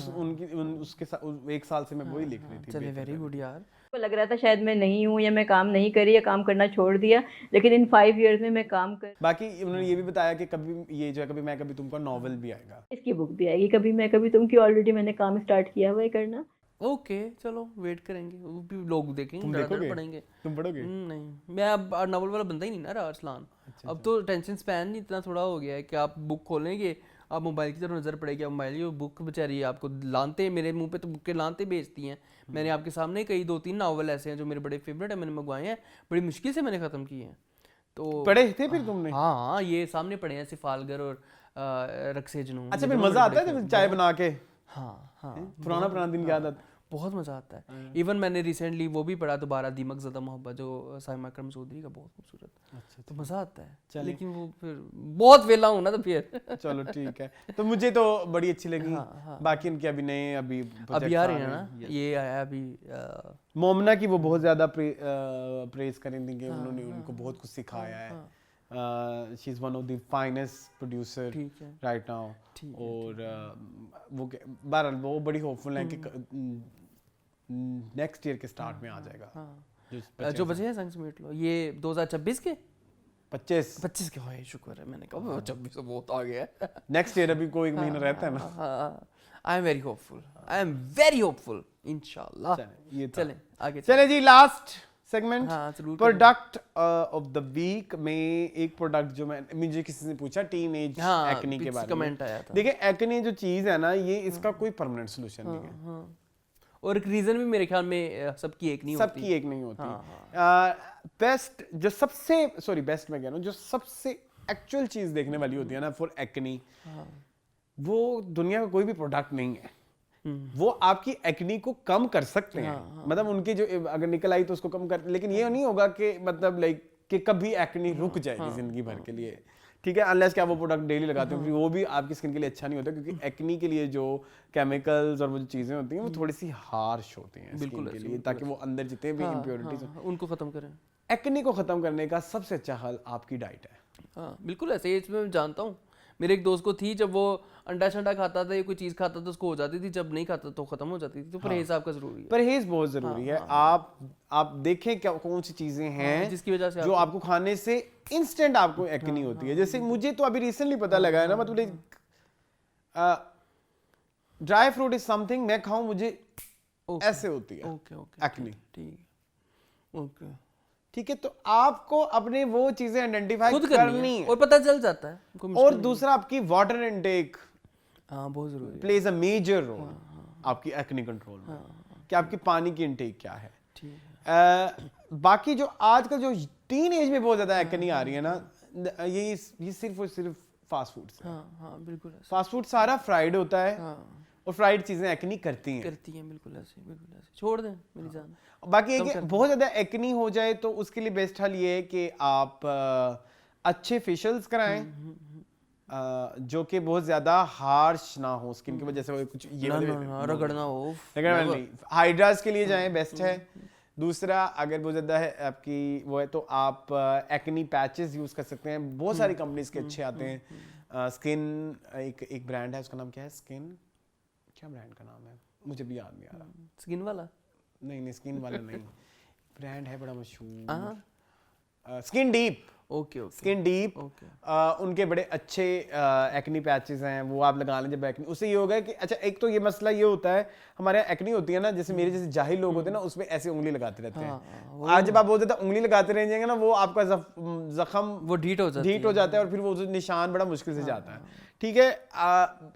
उसके साथ 1 साल से मैं वही लिख रही थी। चलिए, वेरी गुड यार। को लग रहा था शायद मैं नहीं हूँ या मैं काम नहीं करी या काम करना छोड़ दिया, लेकिन इन 5 इयर्स में मैं काम कर। बाकी उन्होंने ये भी बताया कि कभी ये जो है कभी मैं कभी तुमको नॉवेल भी आएगा, इसकी बुक भी आएगी कभी मैं कभी तुम की, ऑलरेडी मैंने काम स्टार्ट किया हुआ है करना। ओके, चलो वेट करेंगे, वो भी लोग देखेंगे, तुम देखोगे, पढ़ेंगे, तुम पढ़ोगे? नहीं, मैं अब नॉवल वाला बंदा ही नहीं ना रहा अरसलान। अब तो टेंशन स्पैन नहीं इतना थोड़ा हो गया है कि आप बुक खोलेंगे, आप मोबाइल की तरफ नजर पड़ेगी, मोबाइल ये बुक बेचारी आपको लानते, मेरे मुंह पे तो बुक के लानते बेचती हैं। मैंने आपके सामने कई 2-3 नावल ऐसे हैं जो मेरे बड़े फेवरेट है, मैंने मंगवाए हैं, बड़ी मुश्किल से मैंने खत्म किए हैं। तो पढ़े थे फिर तुमने? हाँ, ये सामने पढ़े हैं, सिफालगर और रक्से जुनून। अच्छा, फिर मजा आता है जब चाय बना के? हाँ, पुराना दिन याद आता है, बहुत मजा आता है। इवन मैंने रिसेंटली वो भी पढ़ा दोबारा, दीमक ज़दा मोहब्बत, जो साइमा अकरम चौधरी का, बहुत खूबसूरत। अच्छा, तो मजा आता है, लेकिन वो फिर बहुत वेला हूँ ना, तो फिर चलो ठीक है। तो मुझे तो बड़ी अच्छी लगी। बाकी इनके अभी आ रहे हैं ना, ये आया अभी मोमना की, वो बहुत ज्यादा प्रेज करेंगे कि उन्होंने उनको बहुत कुछ सिखाया है। She is one of the finest producer right now, और वो बहरहाल वो बड़ी होपफुल है कि नेक्स्ट ईयर के स्टार्ट में आ जाएगा। जो बचे हैं संग समेट लो, ये 2026 के 25 के होए, शुक्र है, मैंने कहा 26 बहुत आ गया है। नेक्स्ट ईयर अभी कोई महीना रहता है ना। आई एम वेरी होपफुल, इंशाल्लाह। चलें आगे, चलें जी, लास्ट सेगमेंट, हाँ, प्रोडक्ट ऑफ द वीक में एक प्रोडक्ट जो मुझे किसी ने पूछा, टीनेज एक्ने के बारे में कमेंट आया था। देखिए, एक्ने जो चीज है ना, ये इसका कोई परमानेंट सॉल्यूशन नहीं है, और एक रीजन भी मेरे ख्याल में सबकी एक नहीं होती। बेस्ट जो सबसे बेस्ट मैं कह रहा हूँ, जो सबसे एक्चुअल चीज देखने वाली होती है ना फॉर एक्ने, वो दुनिया का कोई भी प्रोडक्ट नहीं है। वो आपकी एक्नी को कम कर सकते हैं, मतलब उनकी जो अगर निकल आई तो उसको कम कर, लेकिन ये नहीं होगा कि मतलब लाइक कि कभी एक्नी रुक जाएगी जिंदगी भर के लिए। ठीक है, अनलेस कि आप वो प्रोडक्ट डेली लगाते हो, क्योंकि वो भी आपकी स्किन के लिए अच्छा नहीं होता, क्योंकि एक्नी के लिए जो केमिकल्स और वो जो चीजें होती हैं वो थोड़ी सी हार्श होती हैं स्किन के लिए, ताकि वो अंदर जितने भी इम्प्योरिटीज उनको खत्म करें। एक्नी को खत्म करने का सबसे अच्छा हल आपकी डाइट है। हाँ, बिल्कुल ऐसे, इसमें मैं जानता हूँ। मेरे एक दोस्त को थी, जब वो अंडा शंडा खाता था या कोई चीज खाता था उसको हो जाती थी, जब नहीं खाता तो खत्म हो जाती थी। तो परहेज आपका जरूरी है, परहेज बहुत जरूरी है। आप देखें क्या कौन सी चीजें हैं जिसकी वजह से जो आपको खाने से इंस्टेंट आपको एक्नी होती है। जैसे मुझे तो अभी रिसेंटली पता लगा है ना, मतलब ड्राई फ्रूट इज समथिंग मैं खाऊं मुझे ऐसे होती है एक्नी। ठीक है, तो आपको अपने वो चीजें आइडेंटिफाई करनी है और पता चल जाता है। और दूसरा, आपकी वाटर इनटेक बहुत जरूरी है, प्लेज अ मेजर रोल आपकी एक्ने कंट्रोल में। कि आपकी पानी की इनटेक क्या है। बाकी जो आजकल जो टीन एज में बहुत ज़्यादा एक्ने आ रही है ना, ये सिर्फ और सिर्फ फास्ट फूड से। हाँ बिल्कुल ऐसे। फास्ट फूड सारा फ्राइड होता है और फ्राइड चीज़ें एक्नी करती हैं बिल्कुल ऐसे छोड़ दें मेरी जान। बाकी एक बहुत ज़्यादा एक्नी हो जाए तो उसके लिए बेस्ट हल ये है कि आप अच्छे फेशियल्स कराएं जो कि बहुत ज़्यादा हार्श ना हो स्किन की वजह से, कुछ ये रगड़ना हो, नहीं। हाइड्रास के लिए जाएं, बेस्ट है। दूसरा, अगर बहुत ज़्यादा है आपकी वो है तो आप एक्नी पैचेस यूज़ कर सकते हैं, बहुत सारी कंपनीज के अच्छे आते हैं। स्किन एक ब्रांड है, उसका नाम क्या है, स्किन, क्या ब्रांड का नाम है मुझे भी याद नहीं आ रहा। स्किन वाला नहीं स्किन वाला नहीं, ब्रांड है बड़ा मशहूर, skin deep. Okay skin deep, उनके बड़े अच्छे एक्नी पैचेस हैं, वो आप लगा लें जब एक्नी। उससे ये होगा कि अच्छा, एक तो ये मसला ये होता है हमारे यहाँ एक्नी होती है ना, जैसे मेरे जैसे जाहिल लोग होते हैं ना, उसमें ऐसे उंगली लगाते रहते हैं। आज जब आप बहुत ज़्यादा उंगली लगाते रह जाएंगे ना, वो आपका जख्म वो ढीट हो जाता है और फिर वो निशान बड़ा मुश्किल से जाता है। ठीक है,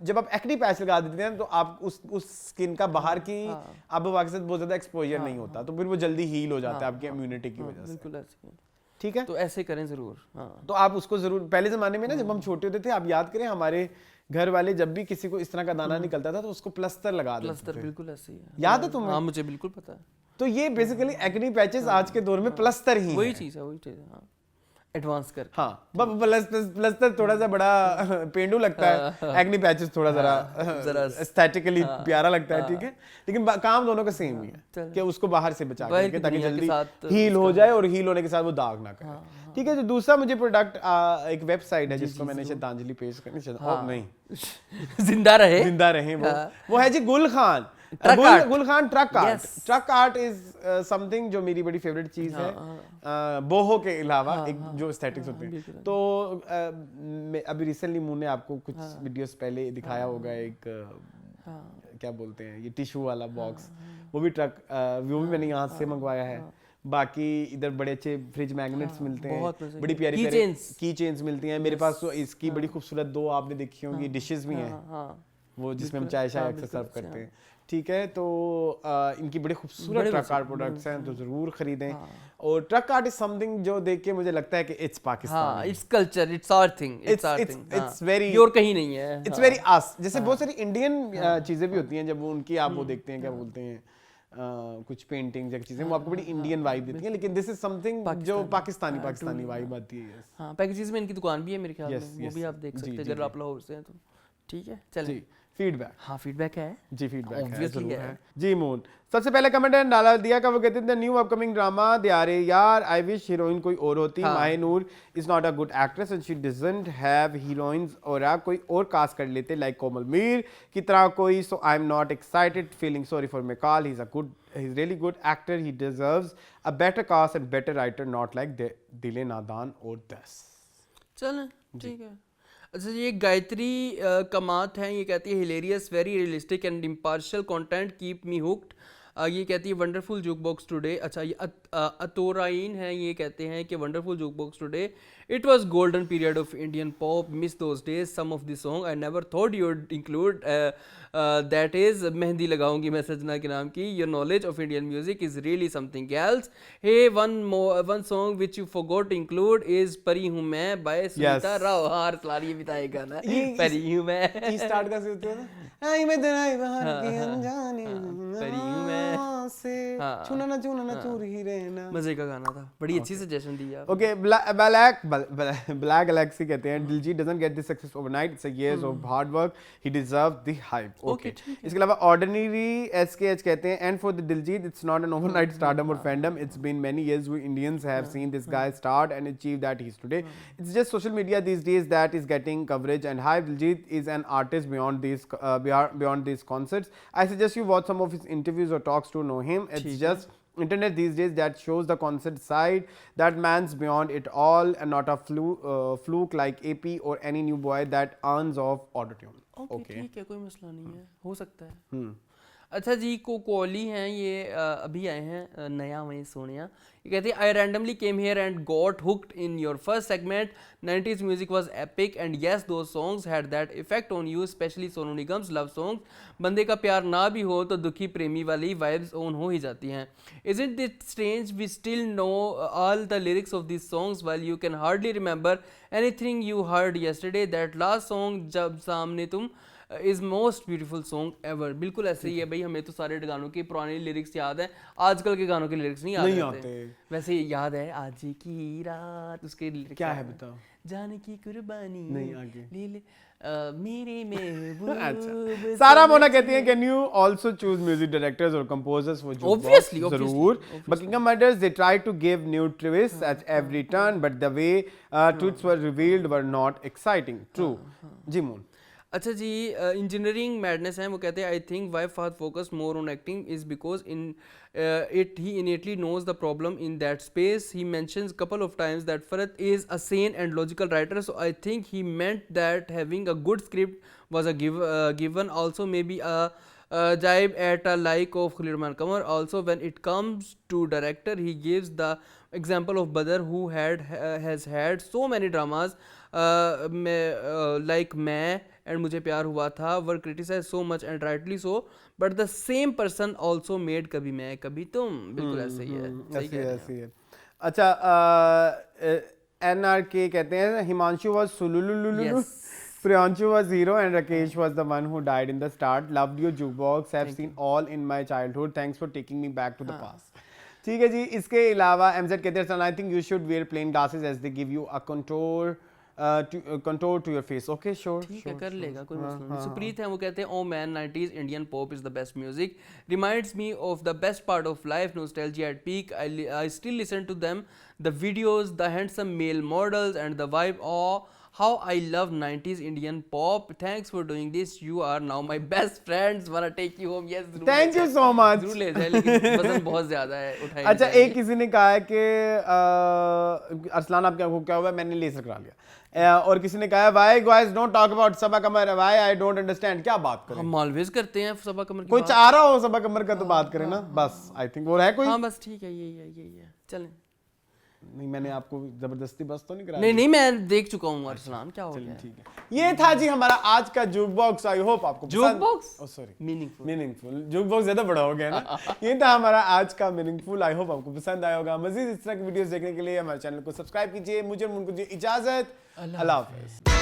जब आप एक्नी पैच लगा देते हैं तो आप उस स्किन का बाहर की आबोहवा के साथ बहुत ज़्यादा एक्सपोजर नहीं होता, तो फिर वो जल्दी हील हो जाता है आपकी इम्यूनिटी की वजह से। ठीक है, तो ऐसे करें जरूर। तो आप उसको जरूर, पहले जमाने में ना जब हम छोटे होते थे, आप याद करें हमारे घर वाले जब भी किसी को इस तरह का दाना निकलता था तो उसको प्लस्तर लगा देते थे। बिल्कुल ऐसे ही है, याद है तुम्हें? हाँ मुझे बिल्कुल पता है। तो ये बेसिकली एक्नी पैचेस आज के दौर में प्लस्तर ही वही चीज है। एडवांस कर, हाँ, प्लस्तर थोड़ा सा बड़ा पेंडू लगता है, एक्नी पैचेस थोड़ा जरा एस्थेटिकली प्यारा लगता है। ठीक है, लेकिन काम दोनों का सेम ही है कि उसको बाहर से बचा के ताकि जल्दी हील हो जाए और हील होने के साथ वो दाग ना करे। ठीक है, जो दूसरा मुझे प्रोडक्ट, एक वेबसाइट है जिसको मैंने श्रद्धांजलि पेश करनी, नहीं जिंदा रहे वो है जी गुल Khan truck art is something जो मेरी बड़ी फेवरेट चीज है, बोहो के अलावा एक जो एस्थेटिक्स होते हैं। तो अभी रिसेंटली मुन्ने आपको कुछ वीडियोस पहले दिखाया होगा, एक क्या बोलते हैं ये टिश्यू वाला बॉक्स, वो भी वो भी मैंने यहाँ से मंगवाया है। बाकी इधर बड़े अच्छे फ्रिज मैग्नेट्स मिलते हैं, बड़ी प्यारी की चेन्स मिलती हैं। मेरे पास तो इसकी बड़ी खूबसूरत दो आपने देखी होंगी डिशेस भी हैं, वो जिसमें हम चाय अक्सर सर्व करते हैं। ठीक है, तो इनकी बड़े खूबसूरत ट्रक आर्ट प्रोडक्ट्स हैं, तो जरूर खरीदें। और ट्रक आर्ट इज समथिंग जो देख के मुझे लगता है कि it's Pakistan, it's culture, it's our thing, it's very और कहीं नहीं है, इट्स वेरी अस। जैसे बहुत सारी इंडियन चीजें भी होती हैं, जब उनकी आप वो देखते हैं, क्या बोलते हैं, कुछ पेंटिंग्स या चीजें, वो आपको बड़ी इंडियन वाइब देती हैं, लेकिन दिस इज समथिंग जो पाकिस्तानी वाइब आती है। हाँ, पैकेजेस में इनकी दुकान भी है मेरे ख्याल में, वो भी आप देख सकते हैं अगर आप लाहौर से हैं तो। ठीक है, चलिए फीडबैक। हाँ, फीडबैक है जी, फीडबैक है जी। मून सबसे पहले कमेंट डाला दिया का, वो कहते हैं न्यू अपकमिंग ड्रामा दे आ रहे यार, आई विश हीरोइन कोई और होती। Mahi Noor is not a good actress and she doesn't have heroines, और कोई और कास्ट कर लेते लाइक कोमल मीर की तरह कोई। So I am not excited, feeling sorry for Mikaal, he is really good actor, he deserves a better cast and better writer, not like Dil-e Nadan और दस। चलें, ठीक है। अच्छा, ये गायत्री कमात हैं, ये कहती है hilarious, very realistic and impartial content, keep me hooked. ये कहती है वंडरफुल जुक बॉक्स टुडे। अच्छा, ये अतोराइन हैं, ये कहते हैं कि wonderful juke box today, it was golden period of Indian pop, miss those days, some of the song I never thought you would include, that is मेहंदी लगाऊंगी मैं सजना के नाम की, your knowledge of Indian music is really something else. Hey one song which you forgot include is परी हूँ मैं बाय सुनीता राव। हार लारी बिताएगा ना, परी हूँ मैं, स्टार्ट कैसे होता है, आई मैं तेरा बाहर की अनजाने परी हूँ मैं से छूना ना चूरी रहना, मजे का गाना था, बड़ी अच्छी सजेशन दी आप। ओके, ब्लैक गैलेक्सी कहते हैं Diljit doesn't get this success overnight, it's a years of hard work, he deserve the hype. Okay, इसके अलावा ऑर्डिनरी एसकेएच कहते हैं and for the Diljit it's not an overnight stardom और fandom, it's been many years we Indians have seen this guy start and achieve that he is today, it's just social media these days that is getting coverage and hype. Diljit is an artist beyond these concerts. I suggest you watch some of his interviews or talks to know him. It's just internet these days that shows the concert side. That man's beyond it all and not a fluke like AP or any new boy that earns off autotune. Okay, ठीक है, कोई मसला नहीं है, हो सकता है। अच्छा जी, कोहली हैं ये अभी आए हैं नया वहीं सोनिया। ये कहते हैं I randomly came here and got hooked in your first segment, 90s music was epic and yes though songs had that effect on you, specially Sonu Nigam's love songs. बंदे का प्यार ना भी हो तो दुखी प्रेमी वाली वाइब्स ऑन हो ही जाती हैं। Isn't it strange we still know all the lyrics of this songs while you can hardly remember anything you heard yesterday, that last song जब सामने तुम is most beautiful song ever. बिल्कुल ऐसे ही है भाई, हमें तो सारे गानों के पुराने लिरिक्स याद है, आजकल के गानों के लिरिक्स नहीं याद रहते। वैसे याद है आज की रात, उसके लिरिक्स क्या है बताओ? जाने की कुर्बानी नहीं आगे ले ले मेरे महबूब। अच्छा, सारा मोना कहती है can you also choose music directors और कंपोजर्स फॉर जूक बॉक्स? जरूर। Buckingham Murders they try to give new twist at every turn but the way twist were revealed were not exciting. True जी मून। अच्छा जी, इंजीनियरिंग मैडनेस है, वो कहते हैं I think why Fahad focus more on acting is because in it he innately knows the problem in that space. He mentions couple of times that Farhad is a sane and logical writer, so I think he meant that having a good script was a given. Also maybe a jibe at a like of Khalid Rahman Qamar. Also when it comes to director, he gives the example of Badr who has had so many dramas like मैं and मुझे प्यार हुआ था were criticized so much and rightly so, but the same person also made कभी मैं कभी तुम। बिल्कुल ऐसे ही है, सही कह रहे हैं। अच्छा, NRK कहते हैं Himanshu was सुलुलुलुलु, Priyanshu was hero and Rakesh was the one who died in the start. Loved your jukebox, have seen all in my childhood. Thanks for taking me back to the past. ठीक है जी। इसके अलावा MZ कहते हैं I think you should wear plain glasses as they give you a contour to your face. Okay, sure. ठीक है, कर लेगा, कोई मसला नहीं। सुप्रीत है, वो कहते हैं oh man, 90s Indian pop is the best music, reminds me of the best part of life, nostalgia at peak. I still listen to them, the videos, the handsome male models and the vibe. Oh, how I love 90s Indian pop. Thanks for doing this. You are now my best friends. Wanna take you home? Yes. Thank you so much. जरूर ले जाए, लेकिन वजन बहुत ज़्यादा है, उठाई। अच्छा, एक किसी ने कहा है कि अरसलान आपको क्या हुआ, मैंने लेजर करा लिया। और किसी ने कहा है why guys don't talk about Saba Qamar, why I don't understand। क्या बात करें? हम ऑलवेज करते हैं सबा कमर की कोई चाह रहा हो सबा कमर का तो बात करें ना, बस। आई थिंक वो है कोई। हाँ बस ठीक है, यही है, चलें। नहीं, मैंने आपको जबरदस्ती बस तो नहीं कराया। नहीं, मैं देख चुका हूँ अरसलान, क्या हो गया। ठीक है, ये था जी हमारा आज का जूक बॉक्स। आई होप आपको juke box, sorry meaningful juke box ज्यादा बड़ा हो गया ना। ये था हमारा आज का मीनिंगफुल। आई होप आपको पसंद आया होगा। मजीद इस तरह की वीडियोस देखने के लिए हमारे चैनल को सब्सक्राइब कीजिए। मुझे इजाजत, अल्लाह हाफिज़।